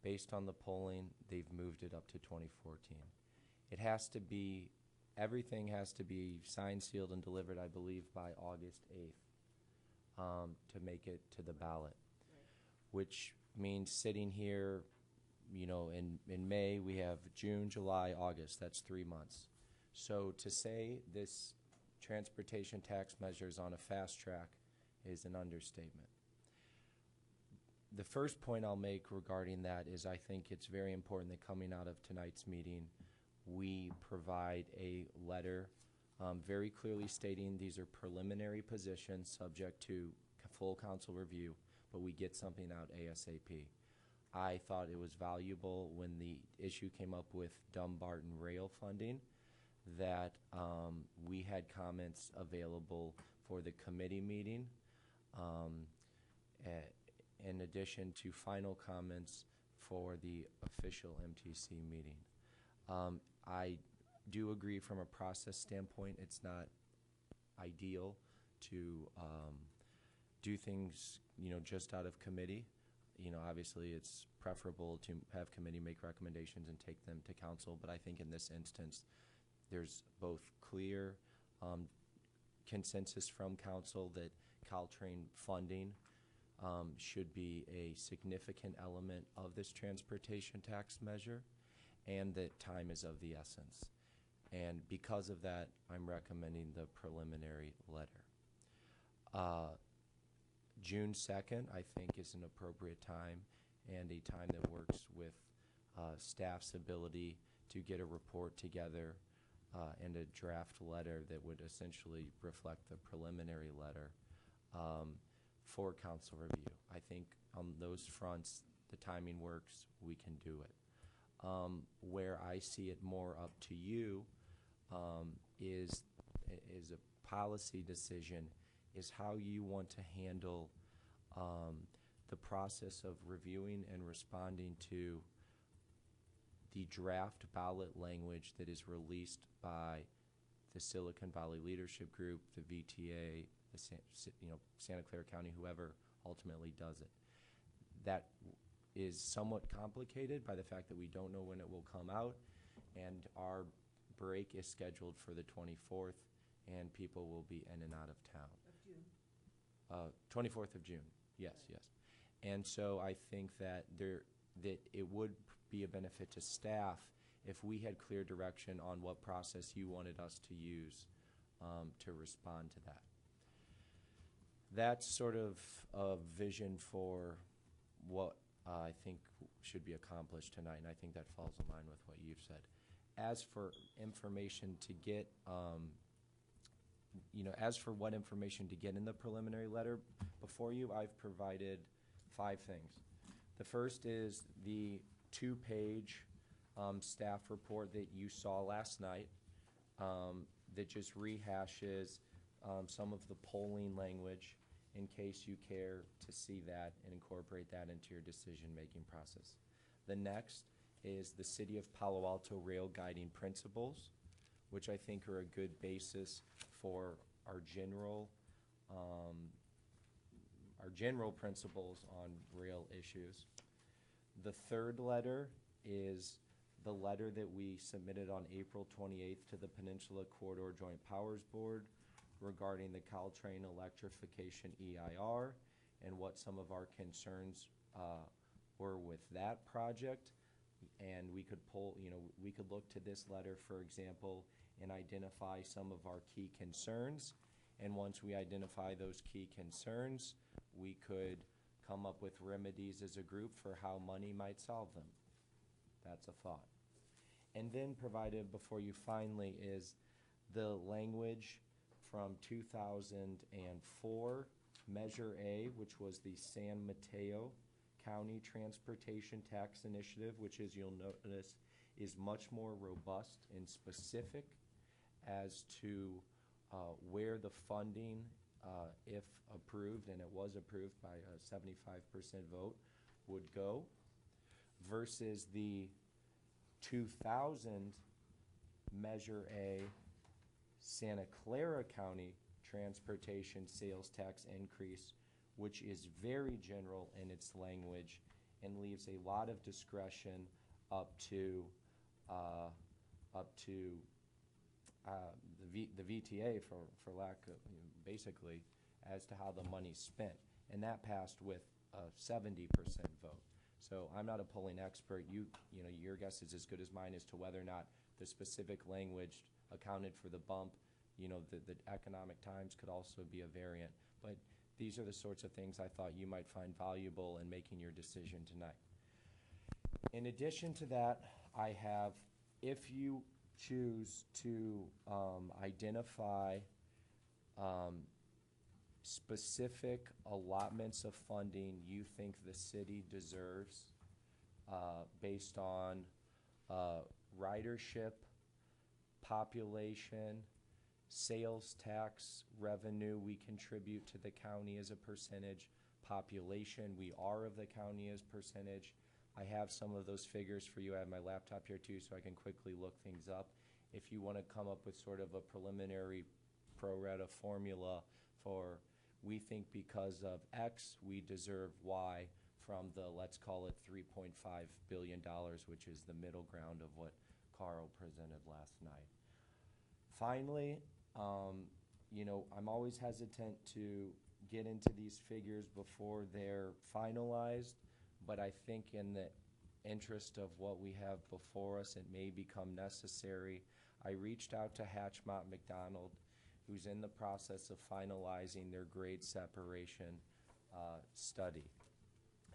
Based on the polling, they've moved it up to 2014. It has to be, everything has to be signed, sealed, and delivered, I believe, by August 8th to make it to the ballot, which means sitting here, you know, in May, we have June, July, August. That's 3 months. So to say this transportation tax measure is on a fast track is an understatement. The first point I'll make regarding that is I think it's very important that coming out of tonight's meeting, we provide a letter very clearly stating these are preliminary positions subject to full council review, but we get something out ASAP. I thought it was valuable when the issue came up with Dumbarton rail funding that we had comments available for the committee meeting in addition to final comments for the official MTC meeting. I do agree from a process standpoint, it's not ideal to do things, you know, just out of committee. You know, obviously it's preferable to have committee make recommendations and take them to council, but I think in this instance, there's both clear consensus from council that Caltrain funding should be a significant element of this transportation tax measure, and that time is of the essence. And because of that, I'm recommending the preliminary letter. June 2nd, I think, is an appropriate time and a time that works with staff's ability to get a report together and a draft letter that would essentially reflect the preliminary letter for council review. I think on those fronts, the timing works, we can do it. Where I see it more up to you is a policy decision, is how you want to handle the process of reviewing and responding to the draft ballot language that is released by the Silicon Valley Leadership Group, the VTA, the Santa Clara County, whoever ultimately does it. That is somewhat complicated by the fact that we don't know when it will come out, and our break is scheduled for the 24th, and people will be in and out of town. Of June. 24th of June, yes. And so I think that that it would be a benefit to staff if we had clear direction on what process you wanted us to use to respond to that. That's sort of a vision for what I think should be accomplished tonight, and I think that falls in line with what you've said. As for information to get, as for what information to get in the preliminary letter before you, I've provided 5 things. The first is the 2-page staff report that you saw last night that just rehashes some of the polling language in case you care to see that and incorporate that into your decision-making process. The next is the City of Palo Alto Rail Guiding Principles, which I think are a good basis for our general principles on rail issues. The third letter is the letter that we submitted on April 28th to the Peninsula Corridor Joint Powers Board regarding the Caltrain electrification EIR and what some of our concerns were with that project. And we could we could look to this letter, for example, and identify some of our key concerns. And once we identify those key concerns, we could come up with remedies as a group for how money might solve them. That's a thought. And then provided before you finally is the language from 2004, Measure A, which was the San Mateo County Transportation Tax Initiative, which, as you'll notice, is much more robust and specific as to where the funding, if approved, and it was approved by a 75% vote, would go, versus the 2000 Measure A Santa Clara County Transportation Sales Tax increase, which is very general in its language and leaves a lot of discretion up to the VTA, for lack of, basically, as to how the money's spent. And that passed with a 70% vote. So I'm not a polling expert. Your guess is as good as mine as to whether or not the specific language accounted for the bump. The economic times could also be a variant. But these are the sorts of things I thought you might find valuable in making your decision tonight. In addition to that, I have, if you choose to identify specific allotments of funding you think the city deserves based on ridership, population, sales tax revenue we contribute to the county as a percentage, population we are of the county as percentage. I have some of those figures for you. I have my laptop here too, so I can quickly look things up. If you want to come up with sort of a preliminary pro rata formula for, we think because of X, we deserve Y from the, let's call it $3.5 billion, which is the middle ground of what Carl presented last night. Finally, I'm always hesitant to get into these figures before they're finalized, but I think in the interest of what we have before us, it may become necessary. I reached out to Hatchmont McDonald, who's in the process of finalizing their grade separation study,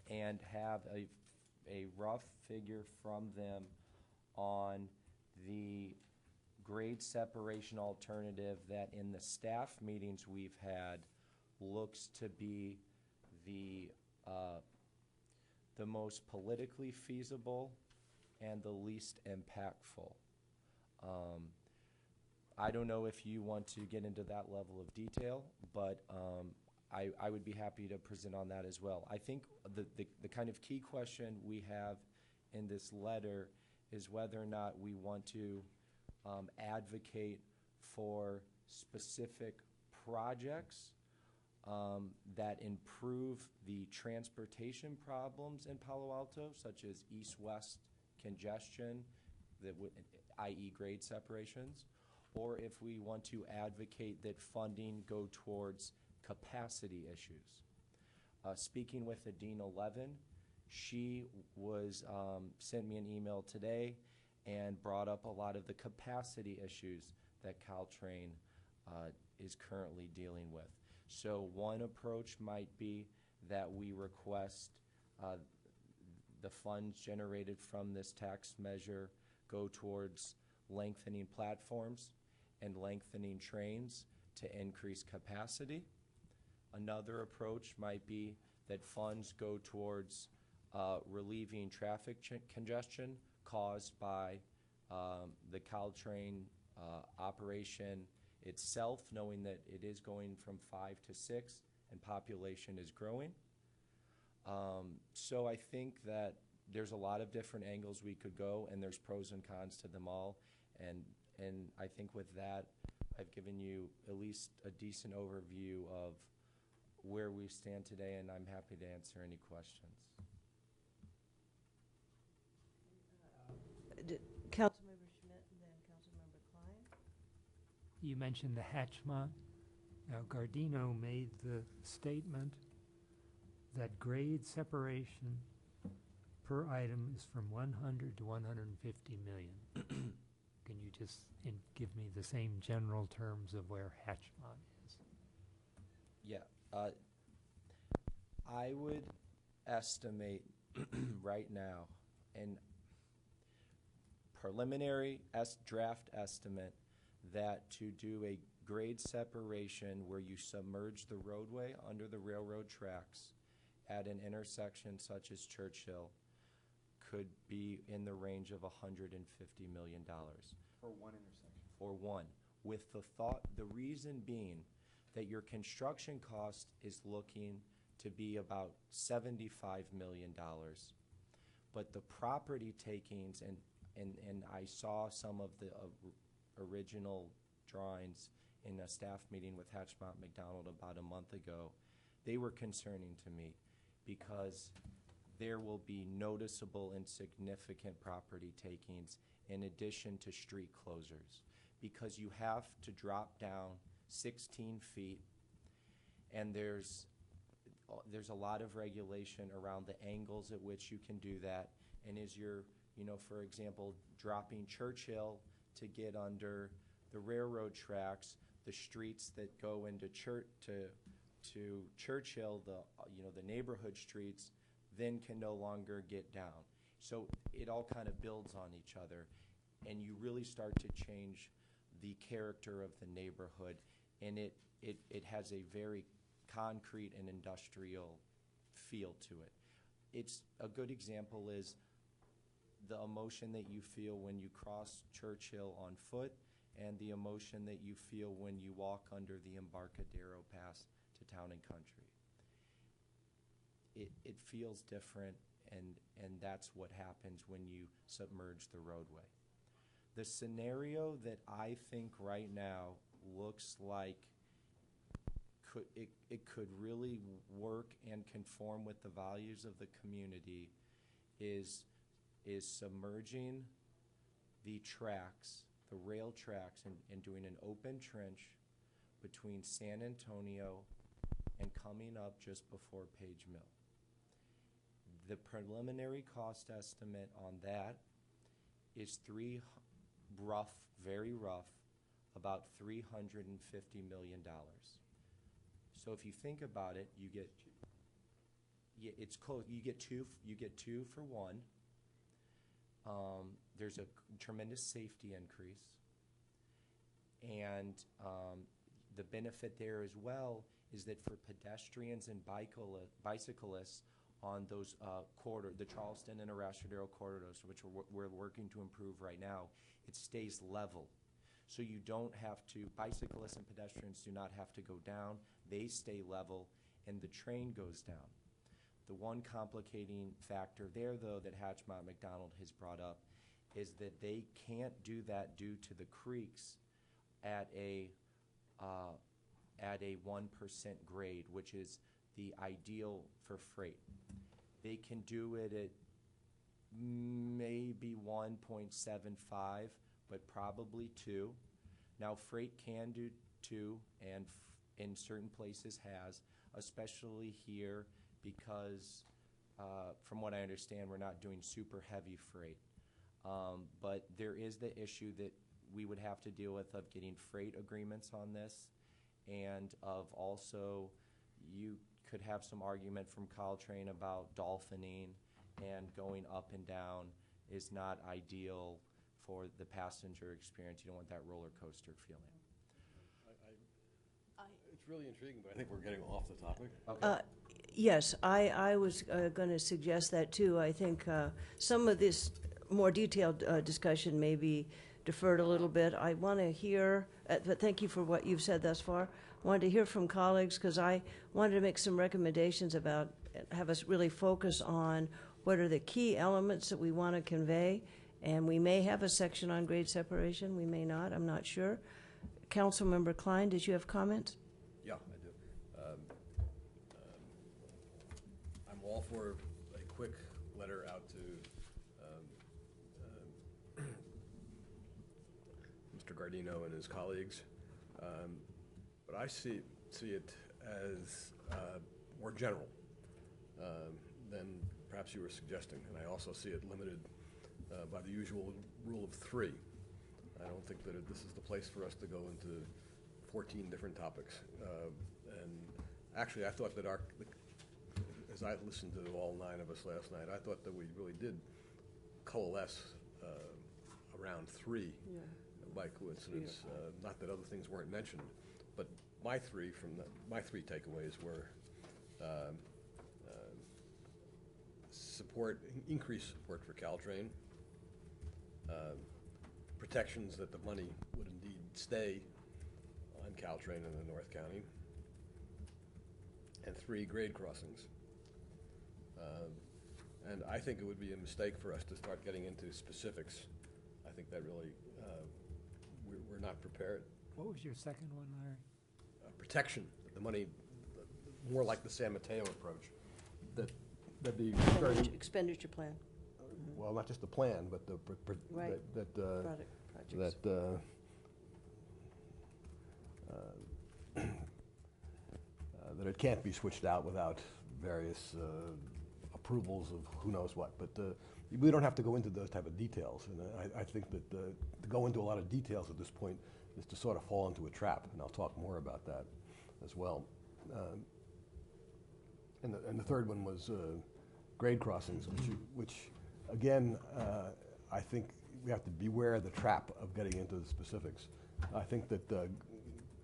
and have a rough figure from them on the grade separation alternative that in the staff meetings we've had looks to be the most politically feasible and the least impactful. I don't know if you want to get into that level of detail, but I would be happy to present on that as well. I think the kind of key question we have in this letter is whether or not we want to advocate for specific projects that improve the transportation problems in Palo Alto, such as east-west congestion, i.e. grade separations, or if we want to advocate that funding go towards capacity issues. Speaking with Adina Levin, she sent me an email today and brought up a lot of the capacity issues that Caltrain is currently dealing with. So one approach might be that we request the funds generated from this tax measure go towards lengthening platforms and lengthening trains to increase capacity. Another approach might be that funds go towards relieving traffic congestion caused by the Caltrain operation itself, knowing that it is going from 5 to 6 and population is growing. So I think that there's a lot of different angles we could go, and there's pros and cons to them all. And I think with that, I've given you at least a decent overview of where we stand today, and I'm happy to answer any questions. Councilmember Schmidt and then Councilmember Klein. You mentioned the Hatchmont. Now, Gardino made the statement that grade separation per item is from 100 to 150 million. Can you just give me the same general terms of where Hatchmont is? Yeah, I would estimate right now, and preliminary draft estimate, that to do a grade separation where you submerge the roadway under the railroad tracks at an intersection such as Churchill could be in the range of $150 million. For one intersection. For one. With the reason being that your construction cost is looking to be about $75 million. But the property takings, and I saw some of the original drawings in a staff meeting with Hatchmont McDonald about a month ago, they were concerning to me because there will be noticeable and significant property takings in addition to street closures, because you have to drop down 16 feet, and there's a lot of regulation around the angles at which you can do that. And as you're, for example, dropping Churchill to get under the railroad tracks, the streets that go into Churchill, the neighborhood streets, then can no longer get down. So it all kind of builds on each other, and you really start to change the character of the neighborhood, and it has a very concrete and industrial feel to it. It's a good example is the emotion that you feel when you cross Churchill on foot, and the emotion that you feel when you walk under the Embarcadero Pass to Town and Country. It feels different, and that's what happens when you submerge the roadway. The scenario that I think right now looks like it could really work and conform with the values of the community is submerging the tracks, the rail tracks, and doing an open trench between San Antonio and coming up just before Page Mill. The preliminary cost estimate on that is very rough, about $350 million. So if you think about it, you get, it's close. You get two for one. There's a tremendous safety increase, and the benefit there as well is that for pedestrians and bicyclists on those the Charleston and Arastradero corridors, which we're working to improve right now, it stays level. So you don't have to, bicyclists and pedestrians do not have to go down, they stay level, and the train goes down. The one complicating factor there, though, that Hatchmont McDonald has brought up is that they can't do that due to the creeks at a 1% grade, which is the ideal for freight. They can do it at maybe 1.75, but probably 2. Now, freight can do 2, and in certain places has, especially here, because from what I understand, we're not doing super heavy freight. But there is the issue that we would have to deal with of getting freight agreements on this, and of also, you could have some argument from Caltrain about dolphining, and going up and down is not ideal for the passenger experience. You don't want that roller coaster feeling. It's really intriguing, but I think we're getting off the topic. Okay. Yes, I was going to suggest that too. I think some of this more detailed discussion may be deferred a little bit. I want to hear, but thank you for what you've said thus far. I wanted to hear from colleagues because I wanted to make some recommendations about, have us really focus on what are the key elements that we want to convey. And we may have a section on grade separation, we may not, I'm not sure. Councilmember Klein, did you have comments? Yeah, I do. I'm all for a quick letter out to Mr. Gardino and his colleagues, but I see it as more general than perhaps you were suggesting, and I also see it limited by the usual rule of 3. I don't think that this is the place for us to go into 14 different topics. And actually, I thought that as I listened to all 9 of us last night, I thought that we really did coalesce around 3 by coincidence. Not that other things weren't mentioned, but my 3 takeaways were increased support for Caltrain, protections that the money would indeed stay on Caltrain in the North County, and 3 grade crossings. And I think it would be a mistake for us to start getting into specifics. I think that really, we're not prepared. What was your second one, Larry? Protection, the money, more like the San Mateo approach, that the Expenditure plan. well, not just the plan, but the Right. Projects. That it can't be switched out without various approvals of who knows what. But we don't have to go into those type of details. And I think that to go into a lot of details at this point is to sort of fall into a trap. And I'll talk more about that as well. And the third one was grade crossings, which again, I think we have to beware of the trap of getting into the specifics. I think that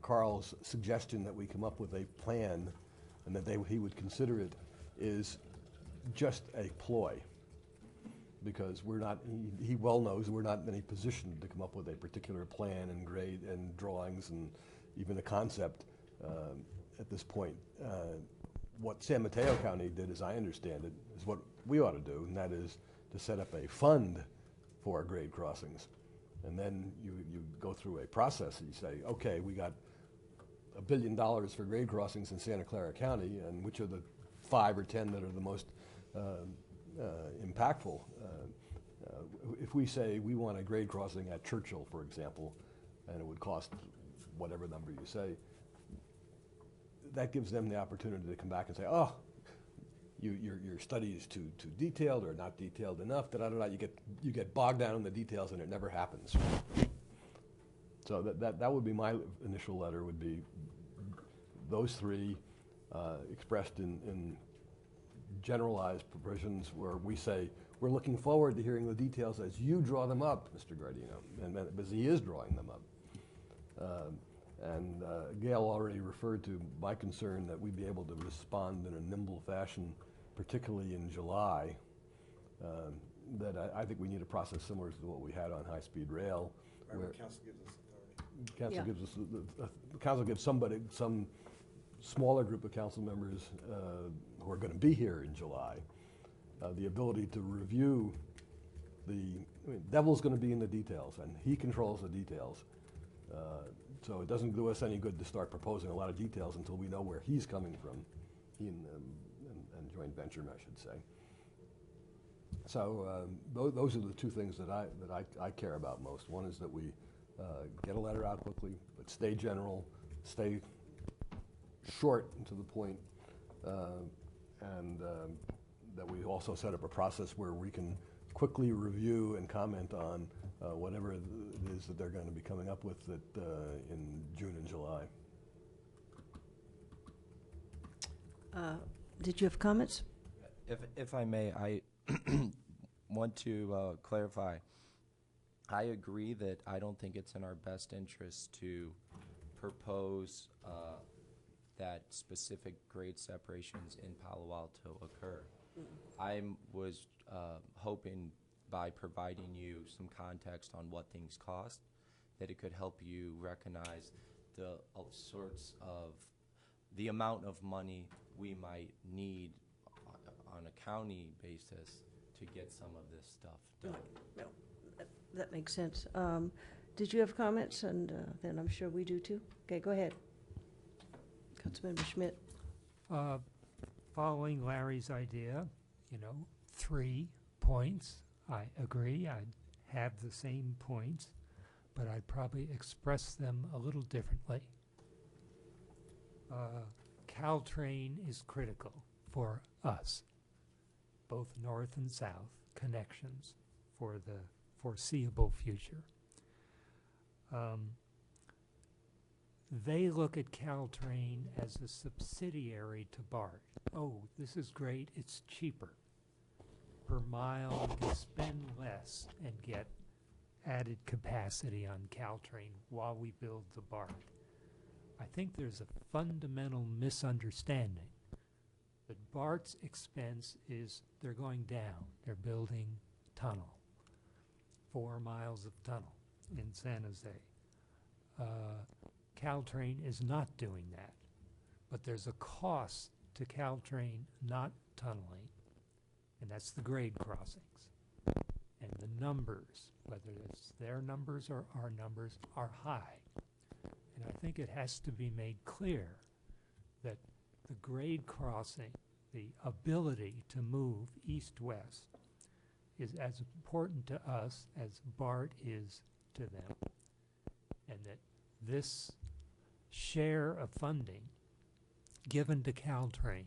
Carl's suggestion that we come up with a plan and that he would consider it is just a ploy, because we're not, he well knows we're not in any position to come up with a particular plan and grade and drawings and even a concept at this point. What San Mateo County did, as I understand it, is what we ought to do, and that is to set up a fund for grade crossings. And then you go through a process and you say, okay, we got $1 billion for grade crossings in Santa Clara County, and which are the 5 or 10 that are the most impactful. If we say we want a grade crossing at Churchill, for example, and it would cost whatever number you say, that gives them the opportunity to come back and say, oh, your study is too detailed or not detailed enough. You get bogged down in the details and it never happens. So that would be my initial letter. Would be those 3 expressed in generalized provisions where we say we're looking forward to hearing the details as you draw them up, Mr. Gardino, and because he is drawing them up. And Gail already referred to my concern that we'd be able to respond in a nimble fashion, particularly in July. That I think we need a process similar to what we had on high-speed rail. Where council gives us authority. Council gives us the council gives some smaller group of council members who are going to be here in July the ability to review devil's going to be in the details, and he controls the details. So it doesn't do us any good to start proposing a lot of details until we know where he's coming from, he and joint venture, I should say. So those are the 2 things that I care about most. One is that we get a letter out quickly, but stay general, stay short and to the point, and that we also set up a process where we can quickly review and comment on whatever it is that they're going to be coming up with in June and July. Did you have comments? If I may, I want to clarify. I agree that I don't think it's in our best interest to propose that specific grade separations in Palo Alto occur. I was hoping by providing you some context on what things cost, that it could help you recognize the the amount of money we might need on a county basis to get some of this stuff done. No, that makes sense. Did you have comments? And then I'm sure we do too. Okay, go ahead. Councilmember Schmidt. Following Larry's idea, 3 points. I agree. I'd have the same points, but I'd probably express them a little differently. Caltrain is critical for us, both north and south connections for the foreseeable future. They look at Caltrain as a subsidiary to BART. Oh, this is great, it's cheaper. Per mile, we can spend less and get added capacity on Caltrain while we build the BART. I think there's a fundamental misunderstanding that BART's expense is they're going down. They're building tunnel, 4 miles of tunnel in San Jose. Caltrain is not doing that, but there's a cost to Caltrain not tunneling, and that's the grade crossings. And the numbers, whether it's their numbers or our numbers, are high. And I think it has to be made clear that the grade crossing, the ability to move east-west, is as important to us as BART is to them. And that this share of funding given to Caltrain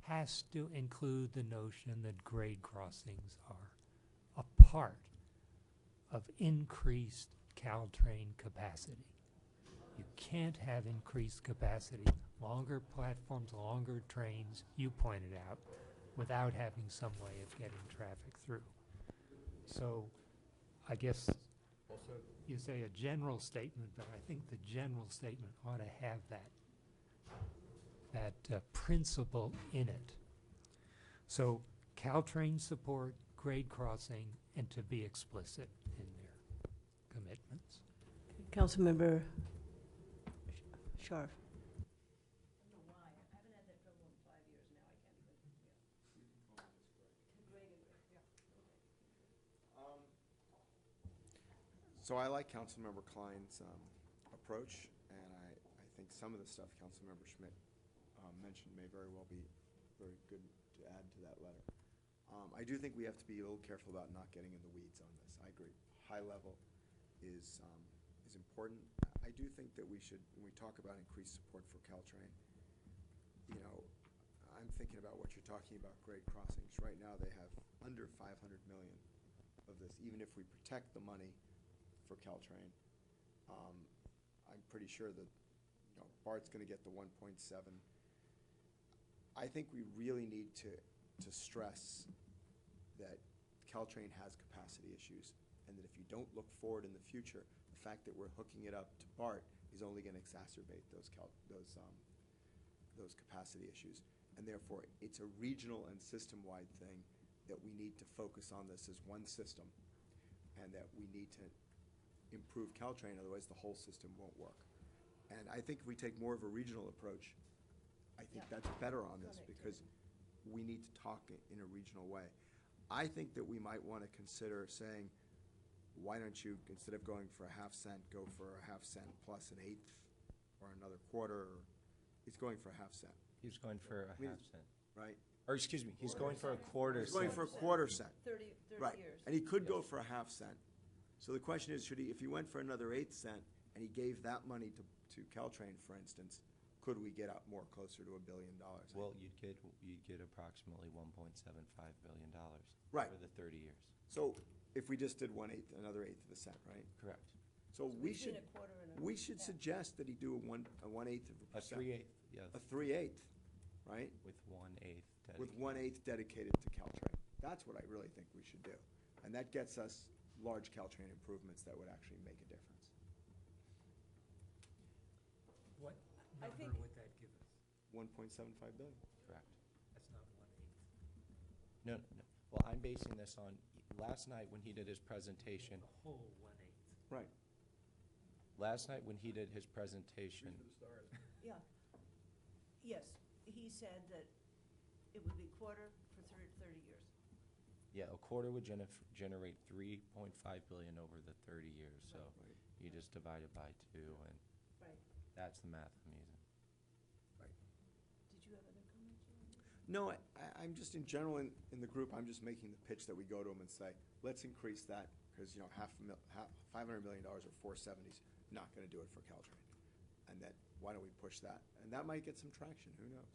has to include the notion that grade crossings are a part of increased Caltrain capacity. You can't have increased capacity, longer platforms, longer trains, you pointed out, without having some way of getting traffic through. So I guess you say a general statement, but I think the general statement ought to have that principle in it. So Caltrain support, grade crossing, and to be explicit in their commitments. Councilmember Scharf. So I like Councilmember Klein's approach, and I think some of the stuff Councilmember Schmidt mentioned may very well be very good to add to that letter. I do think we have to be a little careful about not getting in the weeds on this. I agree. High level is important. I do think that we should, when we talk about increased support for Caltrain, I'm thinking about what you're talking about, grade crossings. Right now they have under 500 million of this. Even if we protect the money for Caltrain, I'm pretty sure that BART's going to get the 1.7. I think we really need to stress that Caltrain has capacity issues, and that if you don't look forward in the future, the fact that we're hooking it up to BART is only going to exacerbate those capacity issues. And therefore, it's a regional and system-wide thing that we need to focus on this as one system, and that we need to improve Caltrain, otherwise the whole system won't work. And I think if we take more of a regional approach, I think that's better on this, because we need to talk in a regional way. I think that we might want to consider saying, why don't you, instead of going for a half cent, go for a half cent plus an eighth or another quarter? He's going for a half cent. He's going for a half cent. Right? Or excuse me, he's going for a quarter He's going cent. for a quarter cent. 30 Right. years. And he could go for a half cent. So the question is, if he went for another eighth cent and he gave that money to Caltrain, for instance, could we get up more closer to $1 billion? Well, you'd get approximately $1.75 billion Right. for the 30 years. So if we just did another eighth of a cent, right? Correct. So we between should a quarter and a half. suggest that he do a 1/8 of a A percent. 3/8, yes. A 3/8, right? With 1/8 dedicated. With 1/8 dedicated to Caltrain. That's what I really think we should do. And that gets us large Caltrain improvements that would actually make a difference. What I number think- would that give us? 1.75 billion. Correct. That's not 1/8. No. Well, I'm basing this on last night when he did his presentation, Whole 1/8. Right. last night when he did his presentation, Yeah. Yes, he said that it would be quarter for 30 years. yeah, a quarter would generate 3.5 billion over the 30 years, so you just divide it by 2, and Right. that's the math I'm using. Did you have other comments? No, I'm just in general, in the group, I'm just making the pitch that we go to them and say, let's increase that, because, $500 million or 470's not gonna do it for Caltrain. And that, why don't we push that? And that might get some traction, who knows?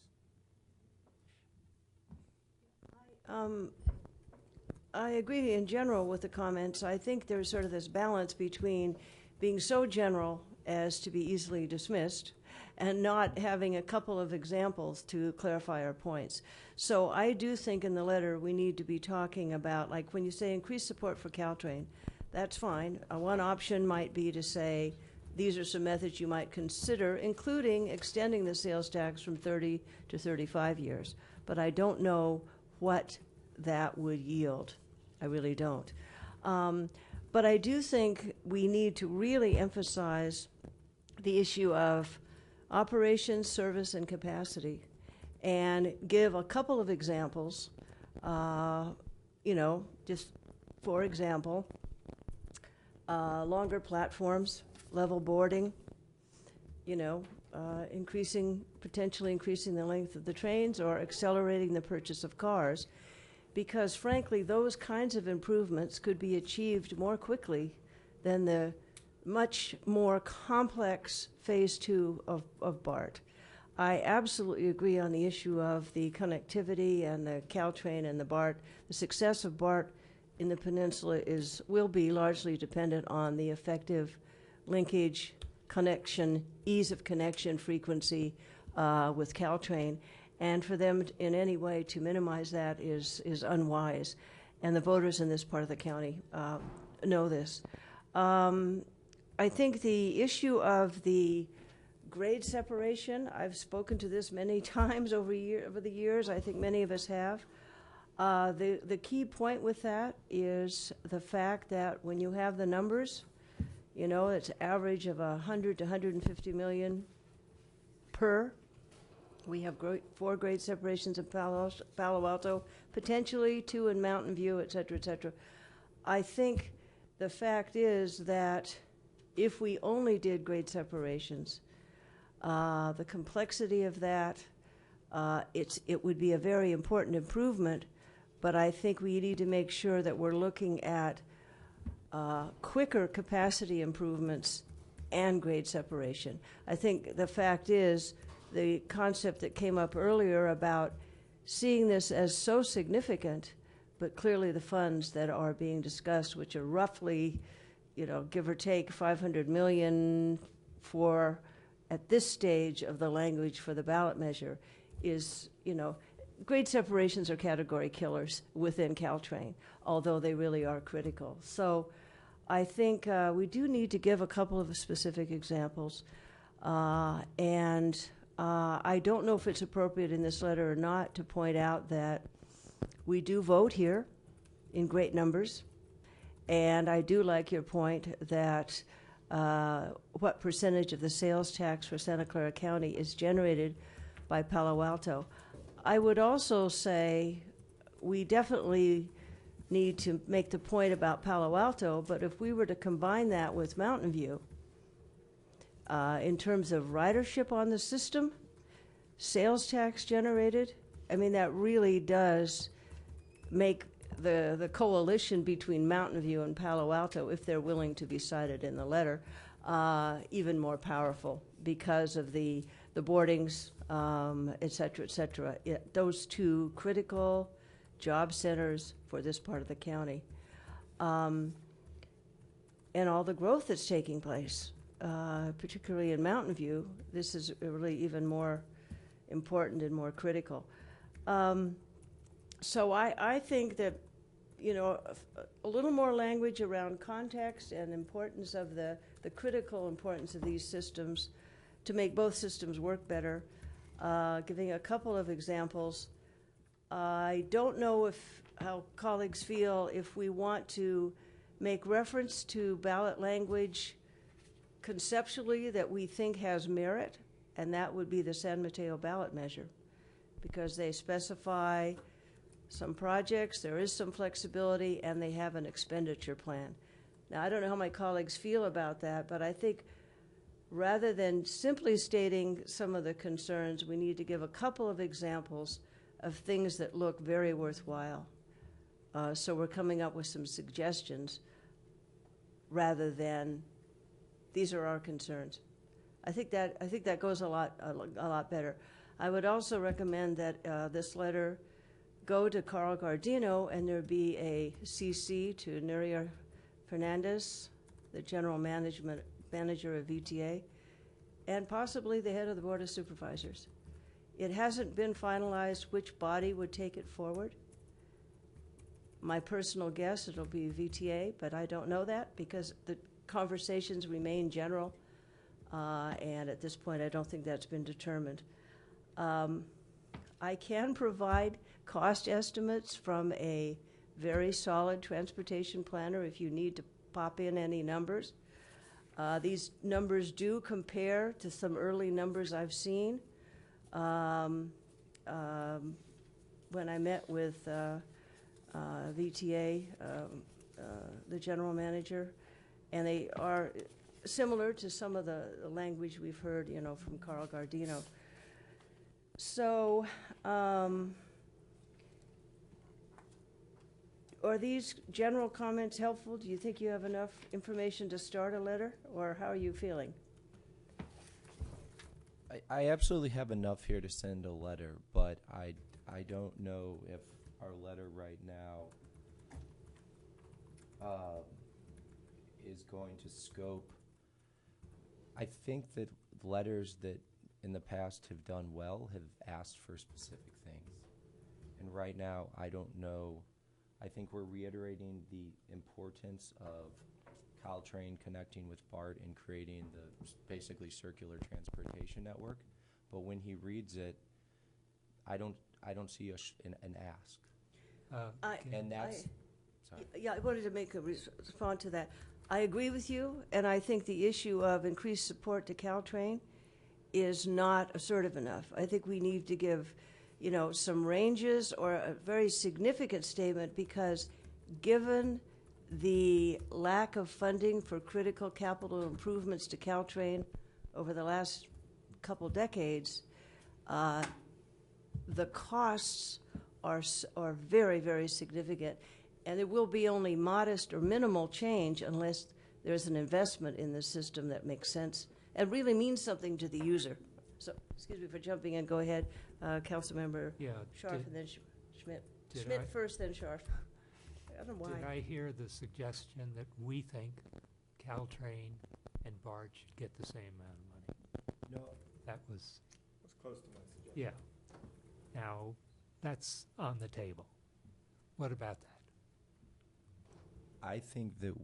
I agree in general with the comments. I think there's sort of this balance between being so general as to be easily dismissed and not having a couple of examples to clarify our points. So I do think in the letter we need to be talking about, like when you say increased support for Caltrain, that's fine. One option might be to say, these are some methods you might consider, including extending the sales tax from 30 to 35 years. But I don't know what that would yield. I really don't. But I do think we need to really emphasize the issue of operations, service, and capacity, and give a couple of examples. Just for example, longer platforms, level boarding, potentially increasing the length of the trains or accelerating the purchase of cars. Because frankly, those kinds of improvements could be achieved more quickly than the much more complex phase 2 of BART. I absolutely agree on the issue of the connectivity and the Caltrain and the BART. The success of BART in the peninsula will be largely dependent on the effective linkage, connection, ease of connection, frequency with Caltrain. And for them in any way to minimize that is unwise. And the voters in this part of the county know this. I think the issue of the grade separation, I've spoken to this many times over the years. I think many of us have. The key point with that is the fact that when you have the numbers, it's average of 100 to 150 million per. We have 4 grade separations in Palo Alto, potentially 2 in Mountain View, et cetera, et cetera. I think the fact is that if we only did grade separations, the complexity of that, it would be a very important improvement, but I think we need to make sure that we're looking at quicker capacity improvements and grade separation. I think the fact is, the concept that came up earlier about seeing this as so significant, but clearly the funds that are being discussed, which are roughly, give or take 500 million for, at this stage of the language for the ballot measure, is, grade separations are category killers within Caltrain, although they really are critical. So I think we do need to give a couple of specific examples, and I don't know if it's appropriate in this letter or not to point out that we do vote here in great numbers, and I do like your point that what percentage of the sales tax for Santa Clara County is generated by Palo Alto. I would also say we definitely need to make the point about Palo Alto, but if we were to combine that with Mountain View, in terms of ridership on the system, sales tax generated, that really does make the coalition between Mountain View and Palo Alto, if they're willing to be cited in the letter, even more powerful because of the boardings, et cetera, et cetera. Those 2 critical job centers for this part of the county. And all the growth that's taking place. Particularly in Mountain View, this is really even more important and more critical. So I think that, a little more language around context and importance of the critical importance of these systems to make both systems work better. Giving a couple of examples. I don't know if how colleagues feel if we want to make reference to ballot language conceptually that we think has merit, and that would be the San Mateo ballot measure, because they specify some projects, there is some flexibility, and they have an expenditure plan. Now, I don't know how my colleagues feel about that, but I think rather than simply stating some of the concerns, we need to give a couple of examples of things that look very worthwhile. So we're coming up with some suggestions rather than, these are our concerns. I think that goes a lot better. I would also recommend that this letter go to Carl Gardino, and there be a CC to Nuria Fernandez, the general manager of VTA, and possibly the head of the Board of Supervisors. It hasn't been finalized which body would take it forward. My personal guess, it'll be VTA, but I don't know that because the conversations remain general, and at this point, I don't think that's been determined. I can provide cost estimates from a very solid transportation planner if you need to pop in any numbers. These numbers do compare to some early numbers I've seen. When I met with VTA, the general manager, and they are similar to some of the language we've heard, from Carl Gardino. So, are these general comments helpful? Do you think you have enough information to start a letter, or how are you feeling? I absolutely have enough here to send a letter, but I don't know if our letter right now is going to scope. I think that letters that in the past have done well have asked for specific things. And right now, I don't know. I think we're reiterating the importance of Caltrain connecting with BART and creating the basically circular transportation network. But when he reads it, I don't see an ask. And that's, sorry. Yeah, I wanted to respond to that. I agree with you, and I think the issue of increased support to Caltrain is not assertive enough. I think we need to give, some ranges or a very significant statement, because given the lack of funding for critical capital improvements to Caltrain over the last couple decades, the costs are very, very significant, and it will be only modest or minimal change unless there's an investment in the system that makes sense and really means something to the user. So, excuse me for jumping in. Go ahead, Councilmember Scharf, and then Schmidt. Schmidt first, then Scharf. I don't know why. Did I hear the suggestion that we think Caltrain and BART should get the same amount of money? No. That was... That's close to my suggestion. Yeah. Now, that's on the table. What about that? I think that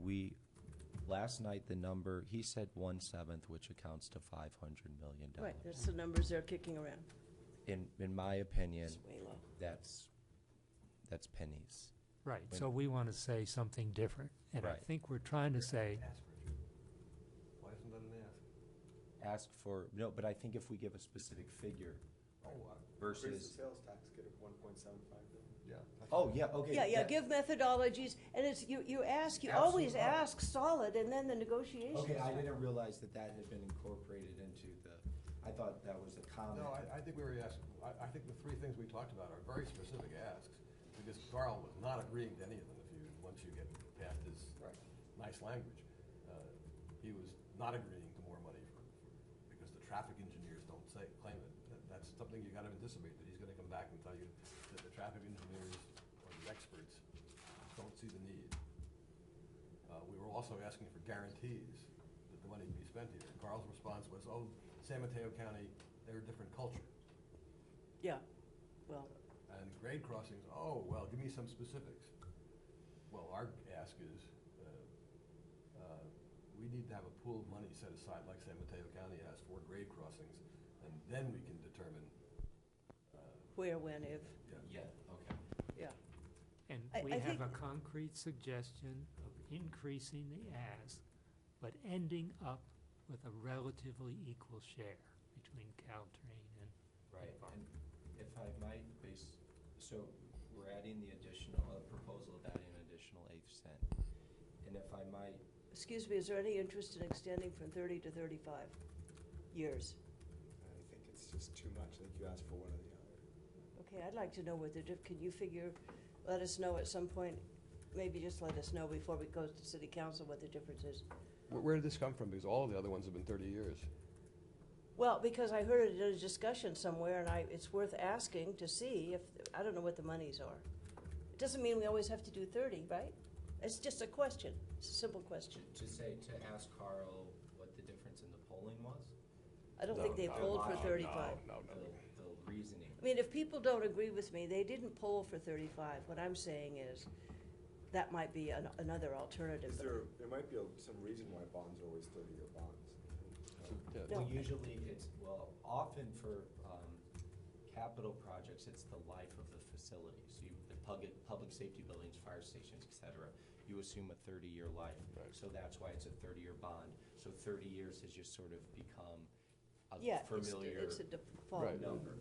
last night the number, he said 1/7, which accounts to $500 million. Right, that's the numbers they're kicking around. In my opinion, It's way low. that's pennies. Right, so we want to say something different. And I Right. think we're trying to say, Why isn't that an ask? Ask for, no, but I think if we give a specific figure Increase the versus, sales tax, get it 1.75 billion. Yeah. oh, yeah, okay. Yeah, give methodologies, and it's, you always Absolutely. ask solid, and then the negotiations. Okay, I didn't realize that had been incorporated into I thought that was a comment. No, I think we were asking, I think the three things we talked about are very specific asks, because Carl was not agreeing to any of them once you get past his nice language. He was not agreeing to more money because the traffic engineers don't claim it. That's something you gotta anticipate, that he's gonna come back and tell you that the traffic engineers or the experts don't see the need. We were also asking for guarantees that the money be spent here. And Carl's response was, oh, San Mateo County, they're a different culture. Yeah, well, And grade crossings, oh, well, give me some specifics. Well, our ask is, we need to have a pool of money set aside like San Mateo County has for grade crossings, and then we can determine. where, when, if, Yeah, okay. yeah. And I we think- have a concrete suggestion of increasing the ask, but ending up with a relatively equal share between Caltrain and Right, PAP. and if I might, so we're adding the additional, proposal of adding an additional eighth cent. And if I might, Excuse me, is there any interest in extending from 30 to 35 years? I think it's just too much. I think you asked for one or the other. Okay, I'd like to know what can you let us know at some point, maybe just let us know before we go to city council what the difference is. Where did this come from? Because all of the other ones have been 30 years. Well, because I heard it in a discussion somewhere, and it's worth asking to see if, I don't know what the monies are. It doesn't mean we always have to do 30, right? It's just a question. It's a simple question. to ask Carl what the difference in the polling was? I don't think they polled for 35. The reasoning. I mean, if people don't agree with me, they didn't poll for 35. What I'm saying is, that might be another alternative. There might be some reason why bonds are always 30-year bonds. Yeah. No. Well, usually often for capital projects, it's the life of the facility. So the public safety buildings, fire stations, et cetera, you assume a 30-year life. Right. So that's why it's a 30-year bond. So 30 years has just sort of become a Yeah, familiar it's a default. Right. number.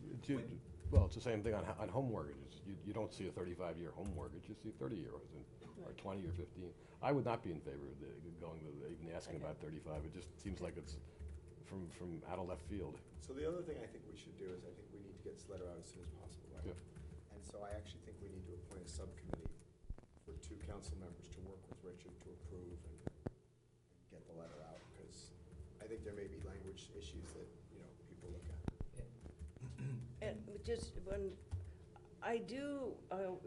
Well, it's the same thing on home mortgages. You don't see a 35-year home mortgage, you see 30-year ones, or 20 or 15. I would not be in favor of even asking Okay. about 35. It just seems like it's from out of left field. So the other thing I think we should do is I think we need to get this letter out as soon as possible, right? Yeah. And so I actually think we need to appoint a subcommittee for 2 council members to work with Richard to approve and get the letter out, because I think there may be language issues that, people look at. And just when, I do,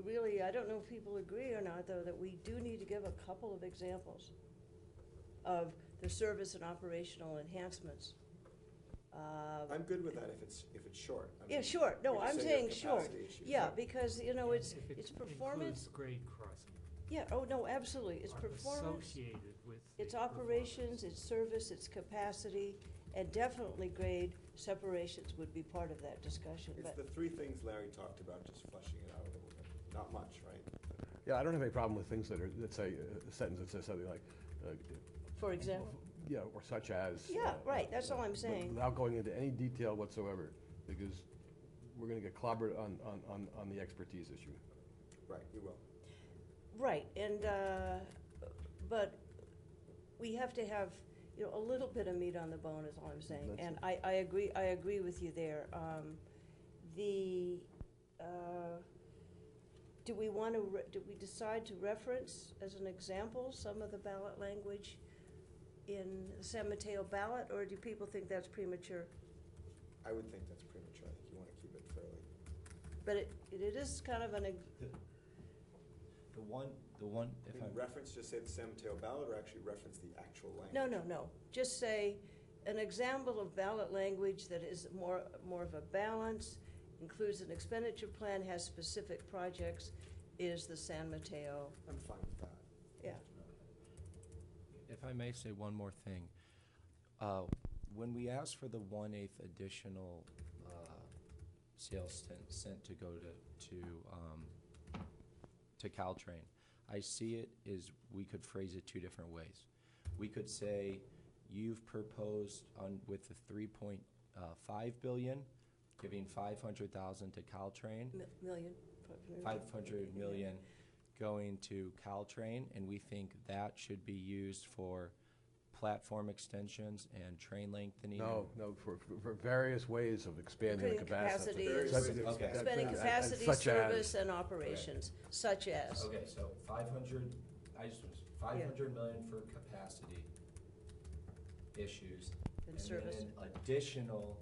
really, I don't know if people agree or not, though, that we do need to give a couple of examples of the service and operational enhancements. I'm good with that if it's short. I Yeah, mean, sure. No, we just I'm say saying there's short. capacity issues. Yeah, because, it's If it performance. includes grade crossing. Yeah, oh, no, absolutely. It's are performance, associated with it's the operations, performance. it's service, it's capacity, and definitely grade separations would be part of that discussion. It's But the 3 things Larry talked about, just fleshing it out a little bit. Not much, right? Yeah, I don't have any problem with things that say, a sentence that says something like, for example, or such as. Yeah, right, that's all I'm but saying. Without going into any detail whatsoever, because we're gonna get clobbered on the expertise issue. Right, you will. right, and, but we have to have, a little bit of meat on the bone is all I'm saying. That's And it. I agree with you there. Do we decide to reference, as an example, some of the ballot language in the San Mateo ballot, or do people think that's premature? I would think that's premature. I think you want to keep it fairly. But it is kind of an, The one, if I'm. Reference, just say the San Mateo ballot, or actually reference the actual language? no. Just say, an example of ballot language that is more of a balance, includes an expenditure plan, has specific projects, is the San Mateo. I'm fine with that. Yeah. If I may say one more thing, when we asked for the 1/8 additional sales cent to go to Caltrain, I see it as we could phrase it 2 different ways. We could say you've proposed with the 3.5 billion, giving 500,000 to Caltrain. Million. 500 million going to Caltrain, and we think that should be used for platform extensions and train lengthening. No, for various ways of expanding the Creating capacity. capacity, Such- and- Okay. expanding and capacity, such as- service, and operations, such as. Okay, so 500 million for capacity issues. And service. then an additional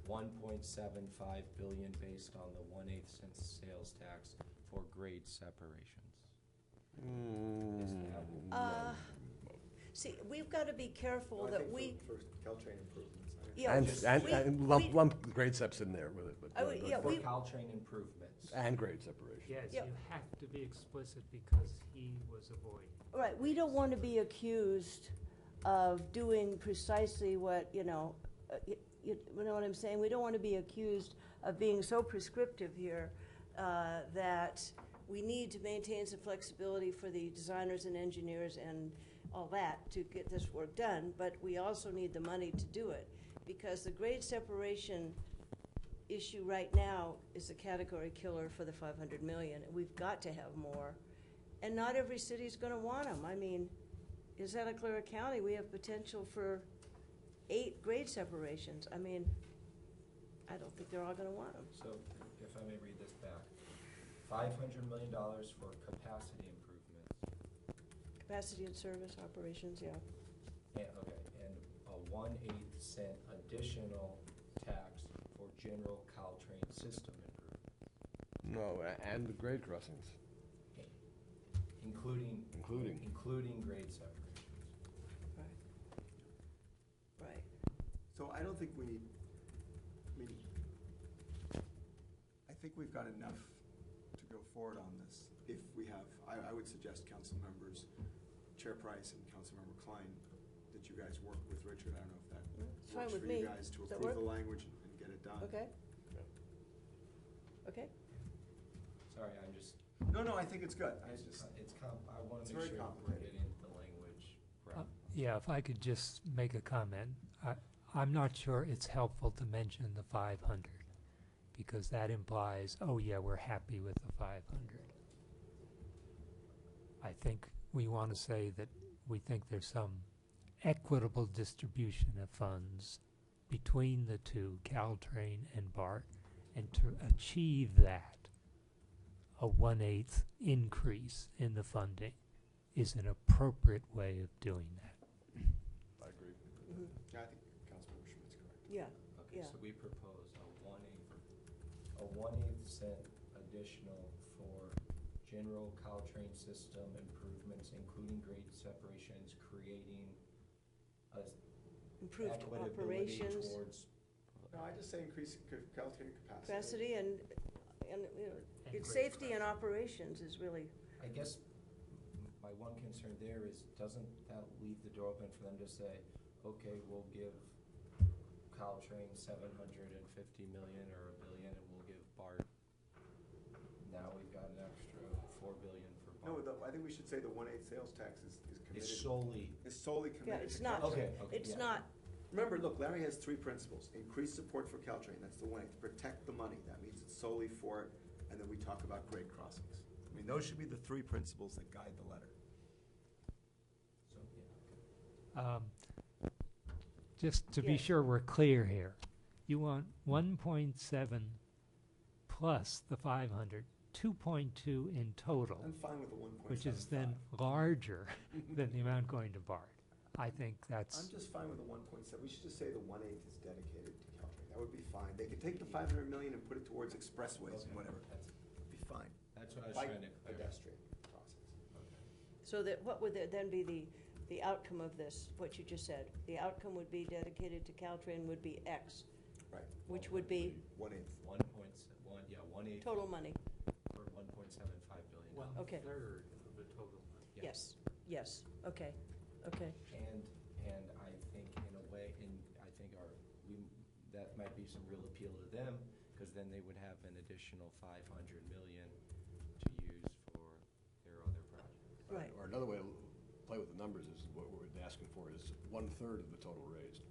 1.75 billion based on the 1/8 cent sales tax for grade separations. Is that- See, we've got to be careful No, I that think we, for Caltrain improvements. I think- yeah, And we- lump grade steps in there with it, but. I would- yeah, For we- Caltrain improvements. And grade separation. Yes, Yep. you have to be explicit because he was avoiding. right, we don't want to be accused of doing precisely what, you know what I'm saying? We don't want to be accused of being so prescriptive here that we need to maintain some flexibility for the designers and engineers and all that to get this work done, but we also need the money to do it, because the grade separation issue right now is a category killer for the 500 million, and we've got to have more. And not every city's gonna want them. I mean, in Santa Clara County, we have potential for 8 grade separations. I mean, I don't think they're all gonna want them. So, if I may read this back, $500 million for capacity improvements. Capacity and service operations, yeah. And, okay, and a 1/8 cent additional tax for general Caltrain system improvements. No, and the grade crossings. Including grade separations. Right. So I don't think we need, I mean, I think we've got enough to go forward on this. If we have, I would suggest council members, Chair Price and Councilmember Klein, that you guys work with Richard. I don't know if that It's fine works with for me. you guys to Does that approve the work? language and get it done. Okay. Okay. Sorry, I'm just, No, I think it's good. I want It's to make very sure we're complicated. getting the language right. Yeah, if I could just make a comment. I'm not sure it's helpful to mention the 500, because that implies, oh yeah, we're happy with the 500. I think we want to say that we think there's some equitable distribution of funds between the two, Caltrain and BART, and to achieve that, a 1/8 increase in the funding is an appropriate way of doing that. I agree. Mhm. Yeah, I think Councilmember Schmidt's correct. Yeah. Okay, Yeah. so we propose a 1/8 cent additional for general Caltrain system improvements, including grade separations, creating a Improved equitability operations, towards. No, I just say increase Caltrain capacity. capacity, and, you know, And it's grade safety and operations is really, I guess my one concern there is, doesn't that leave the door open for them to say, okay, we'll give Caltrain 750 million or $1 billion, and we'll give BART, now we've got an extra $4 billion for No, BART. I think we should say the 1/8 sales tax is committed. It's solely, Is solely yeah, committed it's to not, Caltrain. Okay, it's yeah. not, Remember, look, Larry has 3 principles. Increase support for Caltrain, that's the 1/8. Protect the money, that means it's solely for it. And then we talk about grade crossings. I mean, those should be the 3 principles that guide the letter. so, yeah, okay. Just to be Yes. sure we're clear here, you want 1.7 plus the 500, 2.2 in total, I'm fine with the 1.75. which is then larger than the amount going to BART. I think I'm that's, just fine with the 1.7. We should just say the 1/8 is dedicated to Caltrain. That would be fine. They could take the 500 million and put it towards expressways and Okay, whatever. that's- It'd be fine. That's what I was Bike trying to clarify. pedestrian crossings. so that, what would then be the outcome of this, what you just said? The outcome would be dedicated to Caltrain would be X, Right. which would be 1/8. 1/8 total money. for $1.75 billion. Okay. third of the total money. Yeah. Yes, okay, okay. And I think in a way, I think that might be some real appeal to them, because then they would have an additional 500 million to use for their other projects. Right. Or another way to play with the numbers is what we're asking for is 1/3 of the total raised.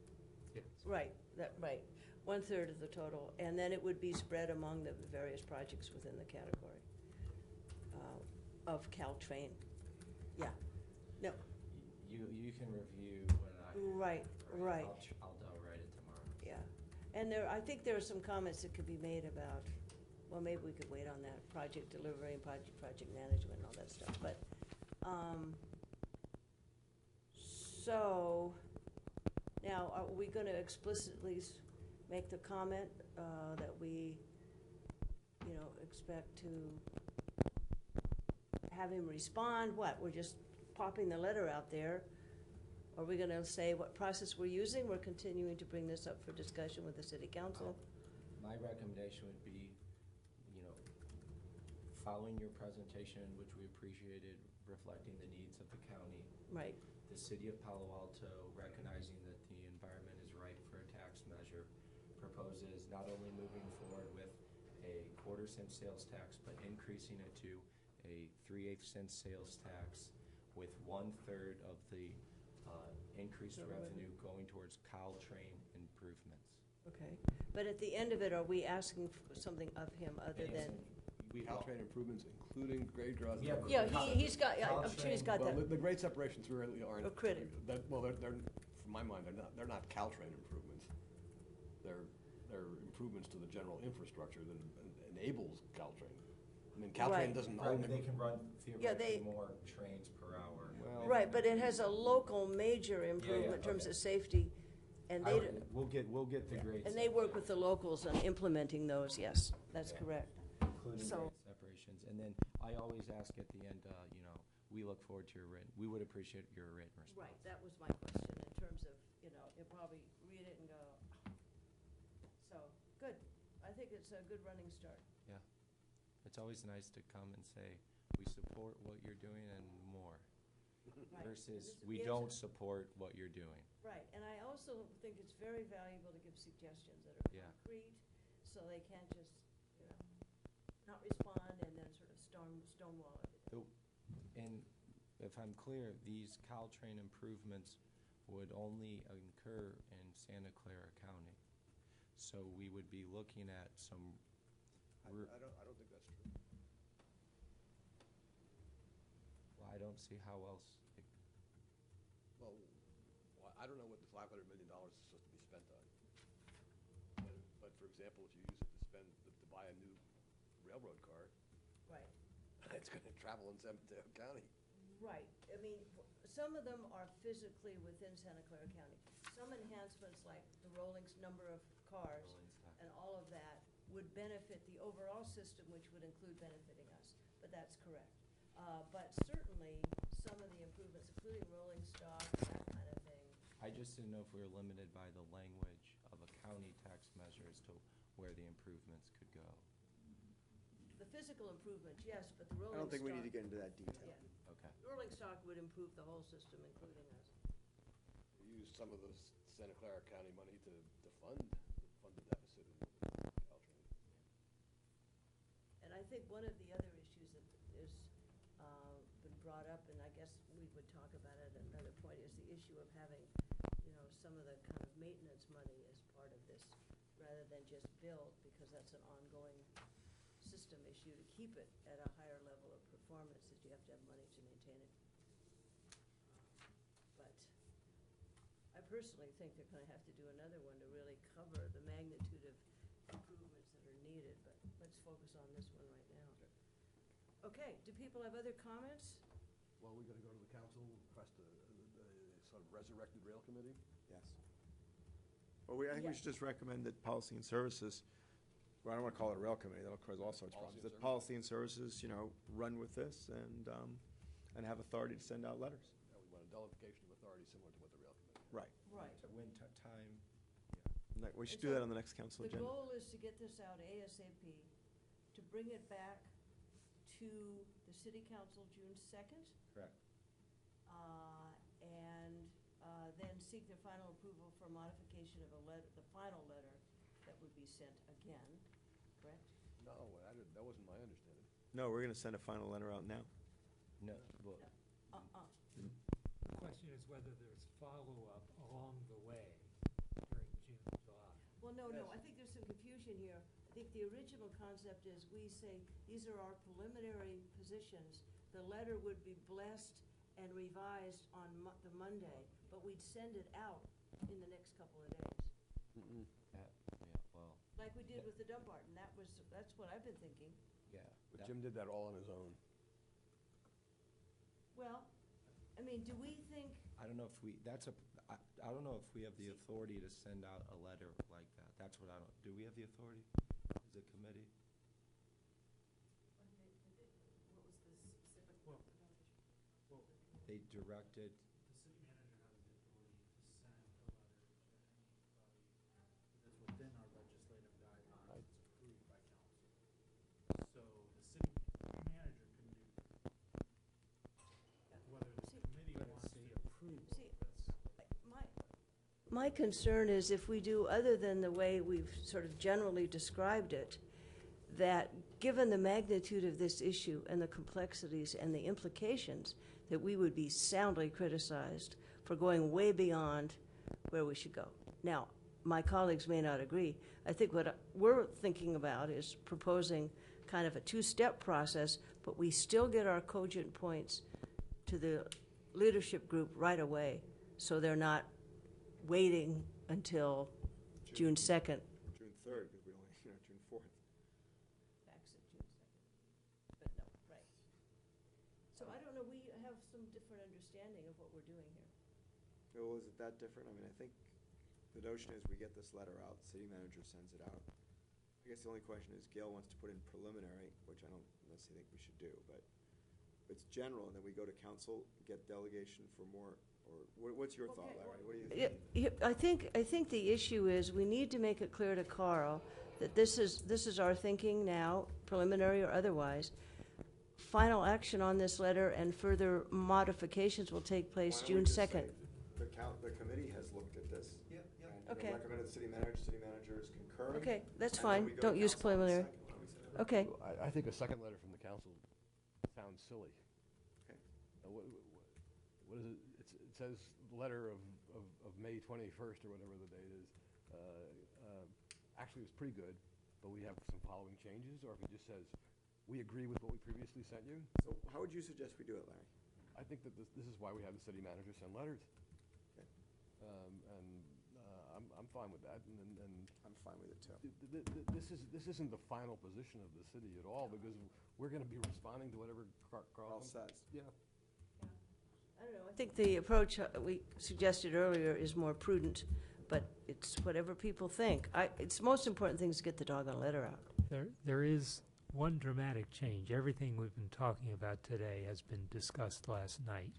Right, right. 1/3 of the total, and then it would be spread among the various projects within the category of Caltrain. Yeah, no, You can review when I. right. I'll write it tomorrow. Yeah, and I think there are some comments that could be made about, well, maybe we could wait on that, project delivery and project management and all that stuff, but, so, now, are we gonna explicitly make the comment, that we, expect to have him respond? What, we're just popping the letter out there? Are we gonna say what process we're using? We're continuing to bring this up for discussion with the city council? My recommendation would be, following your presentation, which we appreciated, reflecting the needs of the county, Right, the city of Palo Alto, recognizing that the environment is ripe for a tax measure, proposes not only moving forward with a 1/4 cent sales tax, but increasing it to a 3/8 cent sales tax with 1/3 of the increased revenue going towards Caltrain improvements. Okay, but at the end of it, are we asking for something of him other than? Caltrain improvements, including grade crossing. Yeah, he's got, yeah, I'm sure he's got Well, that. the grade separations really aren't. Or credit. Well, they're, from my mind, they're not Caltrain improvements. They're improvements to the general infrastructure that enables Caltrain. I mean, Caltrain Right. doesn't Right, own. but they can run Yeah, theoretically more trains per hour. Well- Right, but it has a local major improvement in terms okay. of safety, and I they, would- We'll get the grades. and they work with the locals on implementing those, yes, that's Yeah. correct. Including So- grade separations. And then I always ask at the end, we look forward to your written, we would appreciate your written response. Right, that was my question, in terms of, you'll probably read it and go, so, good. I think it's a good running start. Yeah. It's always nice to come and say, we support what you're doing and more, Right. versus And this we gives- don't support what you're doing. Right, and I also think it's very valuable to give suggestions that are Yeah. concrete, so they can't just, not respond and then sort of stonewall everything. And if I'm clear, these Caltrain improvements would only occur in Santa Clara County. So we would be looking at some, I don't think that's true. well, I don't see how else, Well, I don't know what the $500 million is supposed to be spent on. But for example, if you use it to buy a new railroad car, Right, it's going to travel in San Mateo County. right. I mean, some of them are physically within Santa Clara County. Some enhancements, like the number of cars rolling stock. and all of that, would benefit the overall system, which would include benefiting us, but that's correct. But certainly, some of the improvements, including rolling stock, that kind of thing. I just didn't know if we were limited by the language of a county tax measure as to where the improvements could go. The physical improvements, yes, but the rolling stock. I don't think we need to get into that detail. Yeah. Okay. Rolling stock would improve the whole system, including us. We use some of the Santa Clara County money to fund the deficit in Caltrain. And I think one of the other issues that is, been brought up, and I guess we would talk about it at another point, is the issue of having, some of the kind of maintenance money as part of this, rather than just build, because that's an ongoing system issue. To keep it at a higher level of performance, that you have to have money to maintain it. But I personally think they're gonna have to do another one to really cover the magnitude of improvements that are needed, but let's focus on this one right now. Okay, do people have other comments? Well, we got to go to the council, request a sort of resurrected rail committee? Yes. Well, I think we Yeah. should just recommend that Policy and Services, well, I don't want to call it a rail committee, that'll cause all sorts of Policy problems. and That Policy and Services, run with this and have authority to send out letters. Yeah, we want a delegation of authority similar to what the rail committee. Right. Right. To win time, We should And do so that on the next council The agenda. goal is to get this out ASAP, to bring it back to the city council June 2nd, correct. and then seek their final approval for modification of the final letter that would be sent again, correct? No, that wasn't my understanding. No, we're going to send a final letter out now. No, well, The question is whether there's follow-up along the way during June, July. Well, no, I think there's some confusion here. I think the original concept is we say, these are our preliminary positions. The letter would be blessed and revised on the Monday, but we'd send it out in the next couple of days, well, like we did with the Dumbarton. That's what I've been thinking. yeah. But that- Jim did that all on his own. Well, I mean, do we think, I don't know if we, I don't know if we have the authority to send out a letter like that. That's what I don't, do we have the authority as a committee? They directed, The city manager has the authority to send a letter to anybody that's within our legislative guidelines that's approved by council. So the city manager can do, whether the committee wants to approve See, this. my concern is if we do other than the way we've sort of generally described it, that given the magnitude of this issue and the complexities and the implications, that we would be soundly criticized for going way beyond where we should go. Now, my colleagues may not agree. I think what we're thinking about is proposing kind of a two-step process, but we still get our cogent points to the leadership group right away, so they're not waiting until June 2nd. June 3rd, because we only, June 4th. Facts at June 2nd. But no, right. So I don't know, we have some different understanding of what we're doing here. Well, is it that different? I mean, I think the notion is we get this letter out, the city manager sends it out. I guess the only question is Gail wants to put in preliminary, which I don't necessarily think we should do, but it's general, and then we go to council, get delegation for more, or what's your thought, Larry? What do you think? I think the issue is we need to make it clear to Carl that this is our thinking now, preliminary or otherwise. Final action on this letter and further modifications will take place Why don't we June just 2nd. say The committee has looked at this. Yep, yep. And Okay. recommended the city manager is concurring. Okay, that's and then fine. we go to Don't use council on the preliminary. 2nd. Why don't we say that? Okay. I think a second letter from the council sounds silly. Okay. What is it? It says letter of May 21st or whatever the date is. Actually, it's pretty good, but we have some following changes, or if it just says, we agree with what we previously sent you. So how would you suggest we do it, Larry? I think that this is why we have the city manager send letters. Okay. I'm fine with that, and I'm fine with it too. this isn't the final position of the city at all, because we're gonna be responding to whatever Carl Carl says. Yeah. I don't know. I think the approach we suggested earlier is more prudent, but it's whatever people think. It's the most important thing is to get the doggone letter out. There is one dramatic change. Everything we've been talking about today has been discussed last night,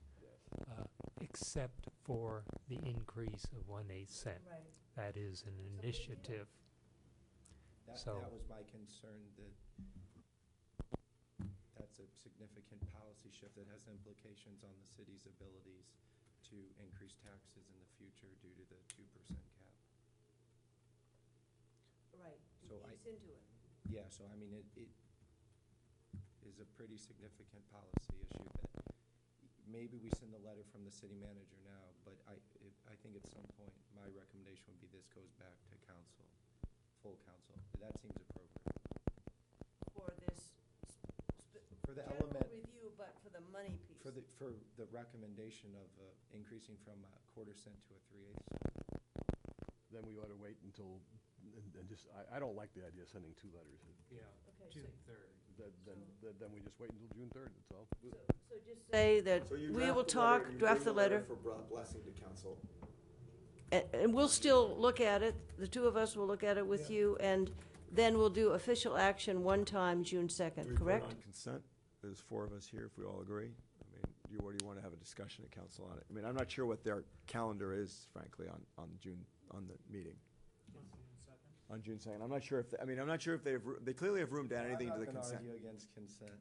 except for the increase of 1/8 cent. Right. That is an initiative. So- That was my concern, that that's a significant policy shift that has implications on the city's abilities to increase taxes in the future due to the 2% cap. Right. So It's into it. Yeah, so I mean, it is a pretty significant policy issue that maybe we send a letter from the city manager now, but I think at some point, my recommendation would be this goes back to council, full council. That seems appropriate. For this For the general element, review, but for the money piece. for the recommendation of increasing from a 1/4 cent to a 3/8. Then we ought to wait until, and just, I don't like the idea of sending two letters. Yeah, Okay, June so- 3rd. Then we just wait until June 3rd, that's all. So just say that So you we draft will the letter, talk, you draft bring the letter, For blessing to council. and we'll still look at it. The two of us will look at it with you, and then we'll do official action one time, June 2nd, correct? On consent, there's 4 of us here, if we all agree. I mean, or do you want to have a discussion at council on it? I mean, I'm not sure what their calendar is, frankly, on the meeting. On June 2nd. I'm not sure if, they clearly have room to add anything to the I'm not consent. gonna argue against consent.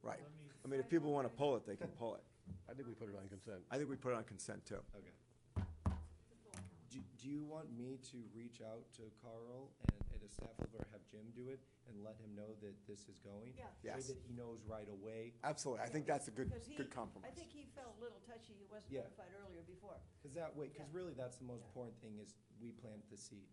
Right. I mean, if people want to pull it, they can pull it. I think we put it on consent. I think we put it on consent, too. Okay. Do you want me to reach out to Carl and at a staff level, or have Jim do it and let him know that this is going? Yeah. Yes. So that he knows right away? Absolutely. I think that's a good Because good compromise. I think he felt a little touchy. He wasn't Yeah. notified earlier before. Because really that's the most important thing, is we plant the seed.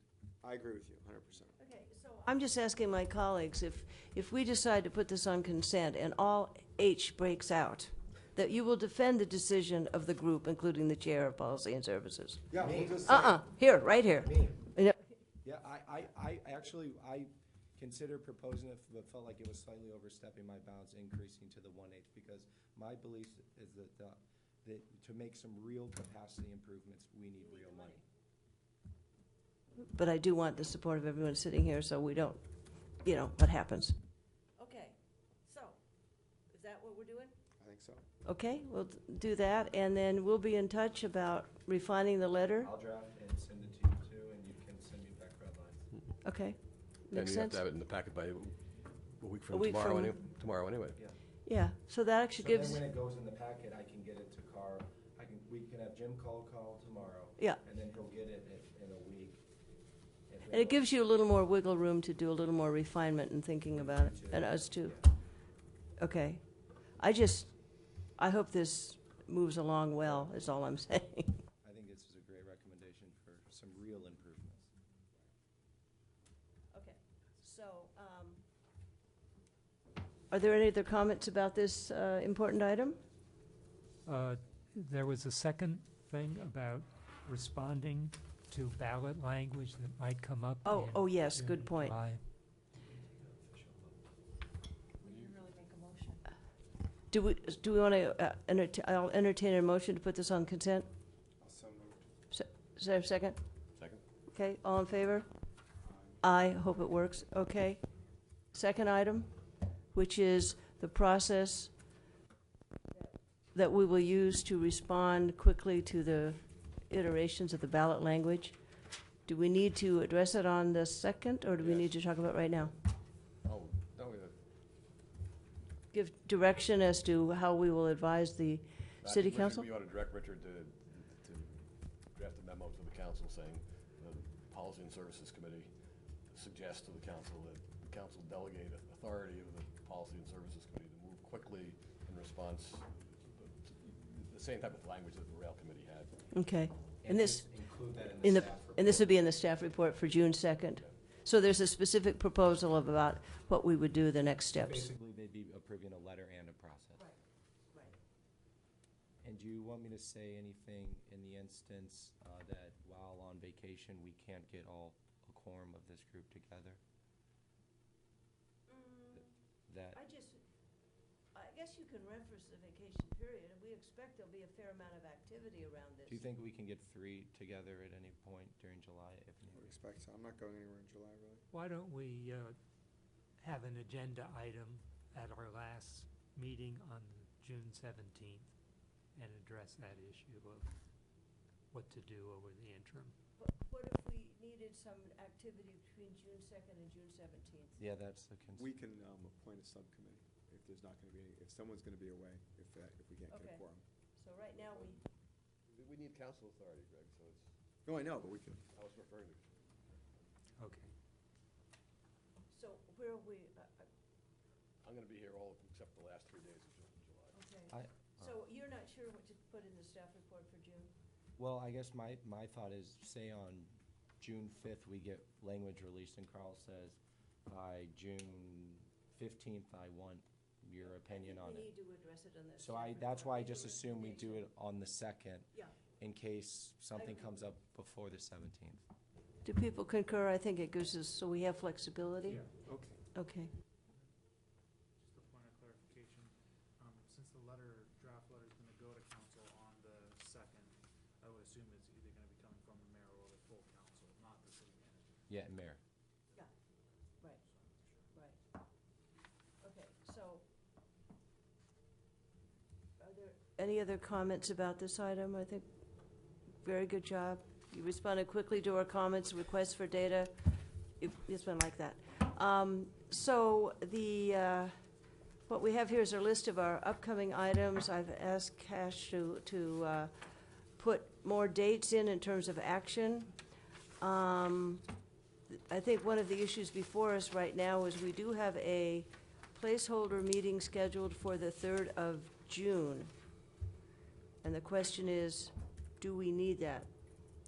I agree with you, 100%. Okay, so I'm just asking my colleagues, if we decide to put this on consent and all H breaks out, that you will defend the decision of the group, including the chair of policy and services. Yeah, we'll just say. Here, right here. Me? Yeah. Yeah, I actually considered proposing it, but felt like it was slightly overstepping my bounds, increasing to the 1/8, because my belief is that to make some real capacity improvements, we need real money. But I do want the support of everyone sitting here, so we don't, what happens. Okay, so, is that what we're doing? I think so. Okay, we'll do that, and then we'll be in touch about refining the letter. I'll draft and send it to you too, and you can send me back red lines. Okay, And makes we have sense? to have it in the packet by a week from week tomorrow, from- tomorrow anyway. Yeah. Yeah, so that actually So then gives, when it goes in the packet, I can get it to Carl. We can have Jim call tomorrow. Yeah. And then he'll get it in a week and And it gives you a little more wiggle room to do a little more refinement and thinking about it, and us too. Okay. I hope this moves along well, is all I'm saying. I think this is a great recommendation for some real improvements. Okay, so, are there any other comments about this important item? There was a second thing about responding to ballot language that might come up. Oh, in yes, June good and point. July. We didn't really make a motion. Do we want to, I'll entertain a motion to put this on consent? Also moved. Is there a second? Second? Okay, all in favor? I hope it works. Okay. Second item, which is the process that we will use to respond quickly to the iterations of the ballot language. Do we need to address it on the second, or do we need to talk about it right now? Oh, no, Give direction as to how we will advise the city council? We ought to direct Richard to draft a memo to the council saying the Policy and Services Committee suggests to the council that the council delegate authority of the Policy and Services Committee to move quickly in response to the same type of language that the Rail Committee had. Okay. And this, just include that in the, staff and this would report. be in the staff report for June 2nd. So there's a specific proposal of about what we would do the next steps. Basically, they'd be approving a letter and a process. Right. And do you want me to say anything in the instance that while on vacation, we can't get a quorum of this group together? That, I guess you can reference the vacation period, and we expect there'll be a fair amount of activity around this. do you think we can get 3 together at any point during July if I would needed? expect so. I'm not going anywhere in July, really. Why don't we have an agenda item at our last meeting on June 17th and address that issue of what to do over the interim? What if we needed some activity between June 2nd and June 17th? Yeah, that's the concern. We can appoint a subcommittee if there's not going to be any, if someone's going to be away, if we can't get Okay. a quorum. So right now, We need council authority, Greg, so it's, No, I know, but we can. I was referring to. Okay. so where are we, I'm going to be here all except the last 3 days of July. okay. So you're not sure what to put in the staff report for June? Well, I guess my thought is, say on June 5th, we get language released, and Carl says, by June 15th, I want your opinion on We it. need to address it on the So staff that's report. why I just assume we do it on the 2nd, Yeah. in case something agree. comes up before the 17th. Do people concur? I think it gives us, so we have flexibility? Okay. Okay. Just a point of clarification, since the draft letter is gonna go to council on the 2nd, I would assume it's either gonna be coming from the mayor or the full council, not the city manager. Yeah, Mayor. Right, right. Okay, so, are there any other comments about this item? I think, very good job. You responded quickly to our comments, requests for data. It's been like that. So what we have here is a list of our upcoming items. I've asked Cash to put more dates in terms of action. I think one of the issues before us right now is we do have a placeholder meeting scheduled for the 3rd of June. And the question is, do we need that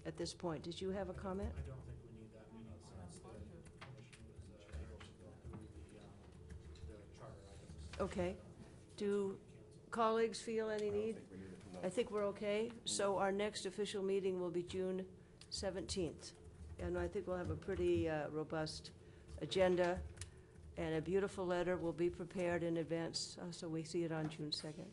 at this point? Did you have a comment? I don't think we need that meeting since the commission was able to go through the charter items. Okay. Do colleagues feel any need? I think we're okay. So our next official meeting will be June 17th. And I think we'll have a pretty robust agenda, and a beautiful letter will be prepared in advance, so we see it on June 2nd.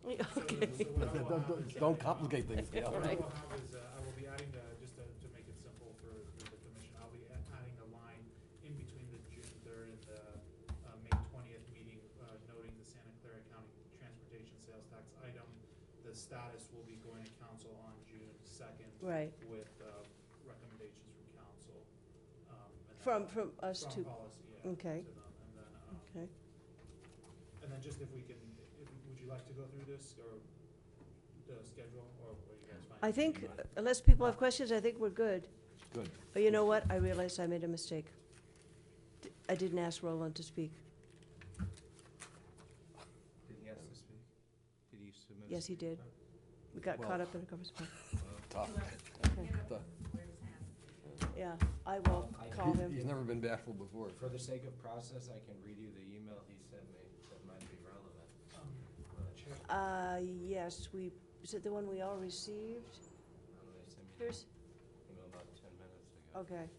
Yes. Okay. So what I will have is, Don't complicate things. Yeah. what I Right. will have is, I will be adding, just to make it simple for the commission, I'll be adding a line in between the June 3rd and the May 20th meeting, noting the Santa Clara County Transportation Sales Tax item. The status will be going to council on June 2nd. Right. With recommendations from council. And From us to, From policy, yeah. okay. To them, and then, okay. and then just if we can, would you like to go through this, or the schedule, or are you guys fine? I think, unless people have questions, I think we're good. Good. But you know what? I realized I made a mistake. I didn't ask Roland to speak. Did he ask to speak? Did he submit? Yes, he did. We got Well- caught up in a conversation. Tough. Yeah, I will call him. He's never been bashful before. For the sake of process, I can read you the email he sent me that might be relevant. Yes, is it the one we all received? They sent me Here's, the email about 10 minutes ago. okay,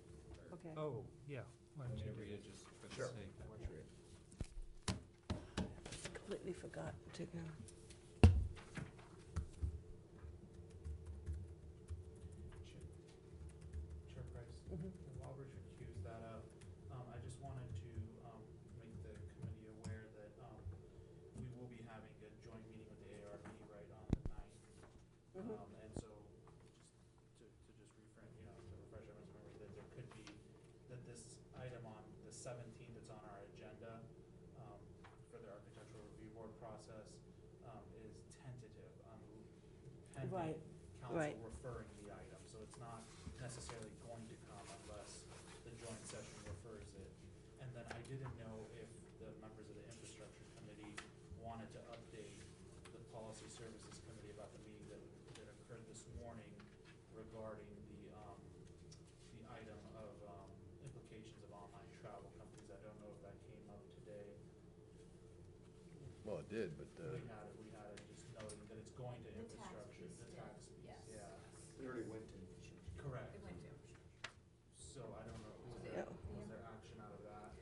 okay. Oh, yeah. Why I'm don't you going to do read it? it just for the sake. Completely forgot to go. Chair Price, Mhm. while Richard cues that up, I just wanted to make the committee aware that we will be having a joint meeting with the ARB right on the 9th. Mhm. And so, just to just refresh, to refresh everyone's memory, that there could be, that this item on the 17th that's on our agenda for the architectural review board process is tentative, Right, pending right. council referring the item. So it's not necessarily going to come unless the joint session refers it. And then I didn't know if the members of the infrastructure committee wanted to update the policy services committee about the meeting that occurred this morning regarding the item of implications of online travel companies. I don't know if that came up today. Well, it did, but, We had it just noting that it's going to infrastructure, the tax piece, yeah. It already went to infrastructure. Correct. So I don't know, was there action out of that?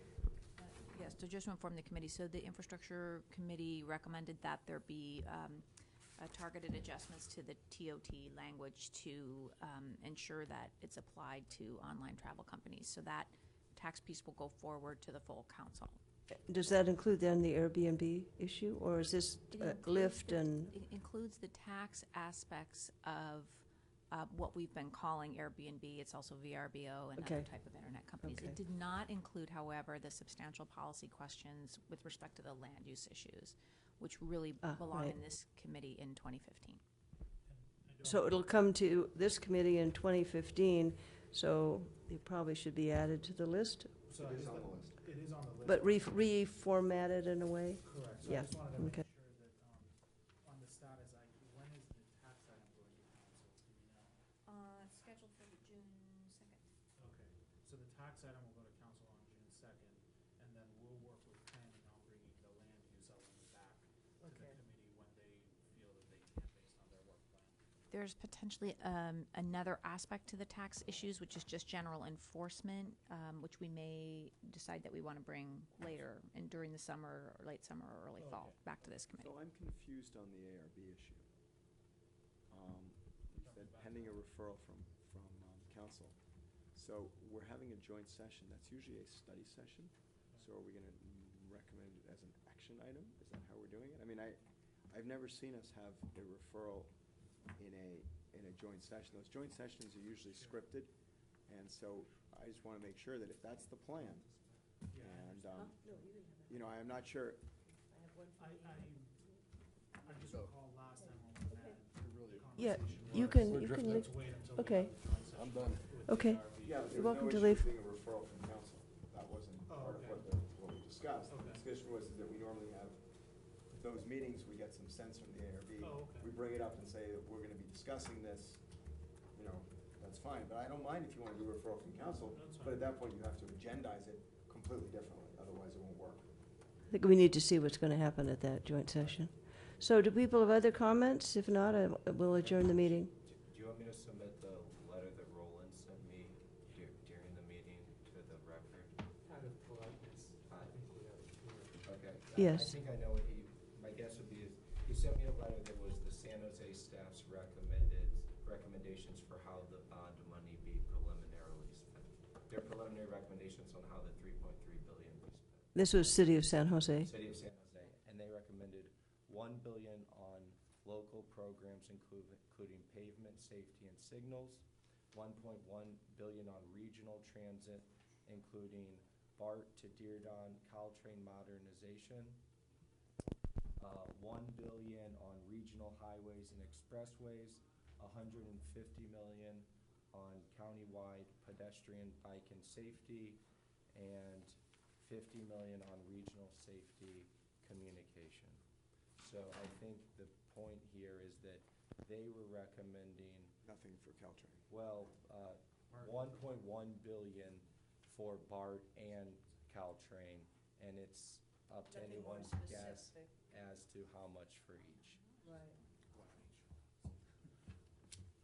Yes, so just to inform the committee, so the infrastructure committee recommended that there be targeted adjustments to the TOT language to ensure that it's applied to online travel companies. So that tax piece will go forward to the full council. Does that include then the Airbnb issue, or is this Lyft and? It includes the tax aspects of what we've been calling Airbnb. It's also VRBO and other Okay. type of internet companies. Okay. It did not include, however, the substantial policy questions with respect to the land use issues, which really belong right. in this committee in 2015. So it'll come to this committee in 2015, so it probably should be added to the list, So It is on the list. It is on the list. but reformatted in a way? Correct. So Yeah, I just wanted to make okay. sure that on the status, when is the tax item going to council? Do you know? Scheduled for June 2nd. Okay, so the tax item will go to council on June 2nd, and then we'll work with planning on bringing the land use element back to the committee when they feel that they can based on their work plan. There's potentially another aspect to the tax issues, which is just general enforcement, which we may decide that we want to bring later and during the summer or late summer or early fall back to this committee. So I'm confused on the ARB issue. You said pending a referral from council. So we're having a joint session. That's usually a study session. So are we going to recommend it as an action item? Is that how we're doing it? I mean, I've never seen us have a referral in a joint session. Those joint sessions are usually scripted, and so I just want to make sure that if that's the plan, and, I'm not sure, I just recall last time when we met, the Yeah, conversation you was, can, We're you can drifting. leave. let's wait until we Okay. have the joint session I'm done. with the Okay. ARB. yeah, but You're there was welcome no to issue leave. being a referral from council. That wasn't part of okay. what we discussed. Okay. The discussion was that we normally have those meetings, we get some sense from the ARB. Oh, okay. We bring it up and say that we're gonna be discussing this, that's fine. But I don't mind if you wanna do a referral from council, That's but fine. at that point, you have to agendize it completely differently, otherwise it won't work. I think we need to see what's going to happen at that joint session. So do people have other comments? If not, we'll adjourn the meeting. Do you want me to submit the letter that Roland sent me during the meeting to the record? Out of politeness, I think we have to clear it. Okay. Yes. I think I know what my guess would be is, he sent me a letter that was the San Jose staff's recommendations for how the bond money be preliminarily spent. Their preliminary recommendations on how the $3.3 billion be spent. This was City of San Jose. City of San Jose, and they recommended $1 billion on local programs including pavement, safety, and signals, $1.1 billion on regional transit, including BART to Dearborn Caltrain modernization, $1 billion on regional highways and expressways, $150 million on countywide pedestrian, bike, and safety, and 50 million on regional safety communication. So I think the point here is that they were recommending, Nothing for Caltrain. well, 1.1 billion for BART and Caltrain, and it's up to Nothing more anyone's guess specific. as to how much for each. Right.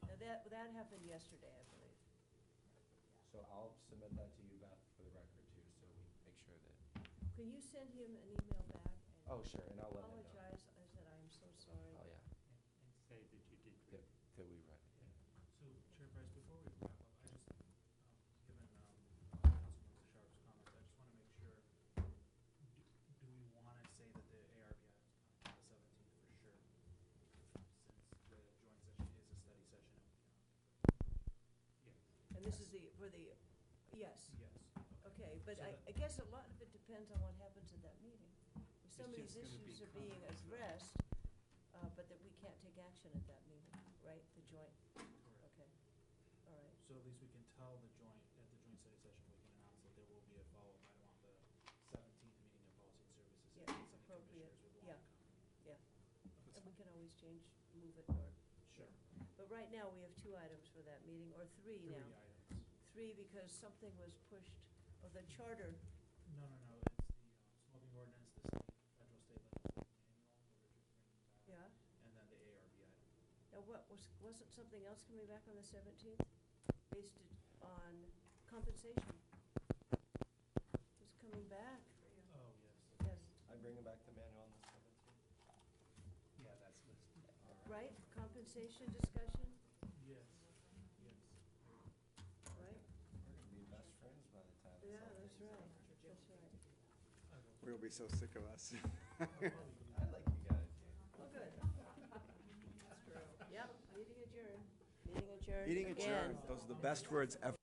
Now, that happened yesterday, I believe. So I'll submit that to you, Beth, for the record too, so we make sure that, Can you send him an email back? And oh, sure, and I'll let him know. apologize. I said, I'm so sorry. Oh, yeah, And say that you did. that we read it. So, Chair Price, before we wrap up, I just, given Councilmember Sharp's comments, I just want to make sure, do we want to say that the ARB item is coming on the 17th for sure? Since the joint session is a study session and we cannot. Yeah. And this is for the, yes. Yes. Okay, but So I guess a lot of it depends on what happens at that meeting. If some of these just gonna be issues are being comments, right? addressed, but that we can't take action at that meeting, right? The joint, Correct. okay, all right. So at least we can tell at the joint study session, we can announce that there will be a follow-up item on the 17th meeting of Policy and Services. Yeah, in case any appropriate. commissioners would want Yeah. to come. And we can always move it, or, Sure. but right now, we have 2 items for that meeting, or 3 Three now. items. 3 because something was pushed, or the charter, No, it's the smoking ordinance, the federal state legislative manual, that we're just bringing back. yeah? And then the ARB item. Now, wasn't something else coming back on the 17th, based on compensation? It's coming back, Oh, yes. yes, I'm bringing back the manual on the 17th. Yeah, that's listed. right? Compensation discussion, Yes. right? We're gonna be best friends by the time it's Yeah, all that's over. right, that's right. We'll be so sick of us. I like you guys. Oh, good. That's true. Yep, meeting adjourned. Meeting adjourned. Meeting again. adjourned. Those are the best words ever.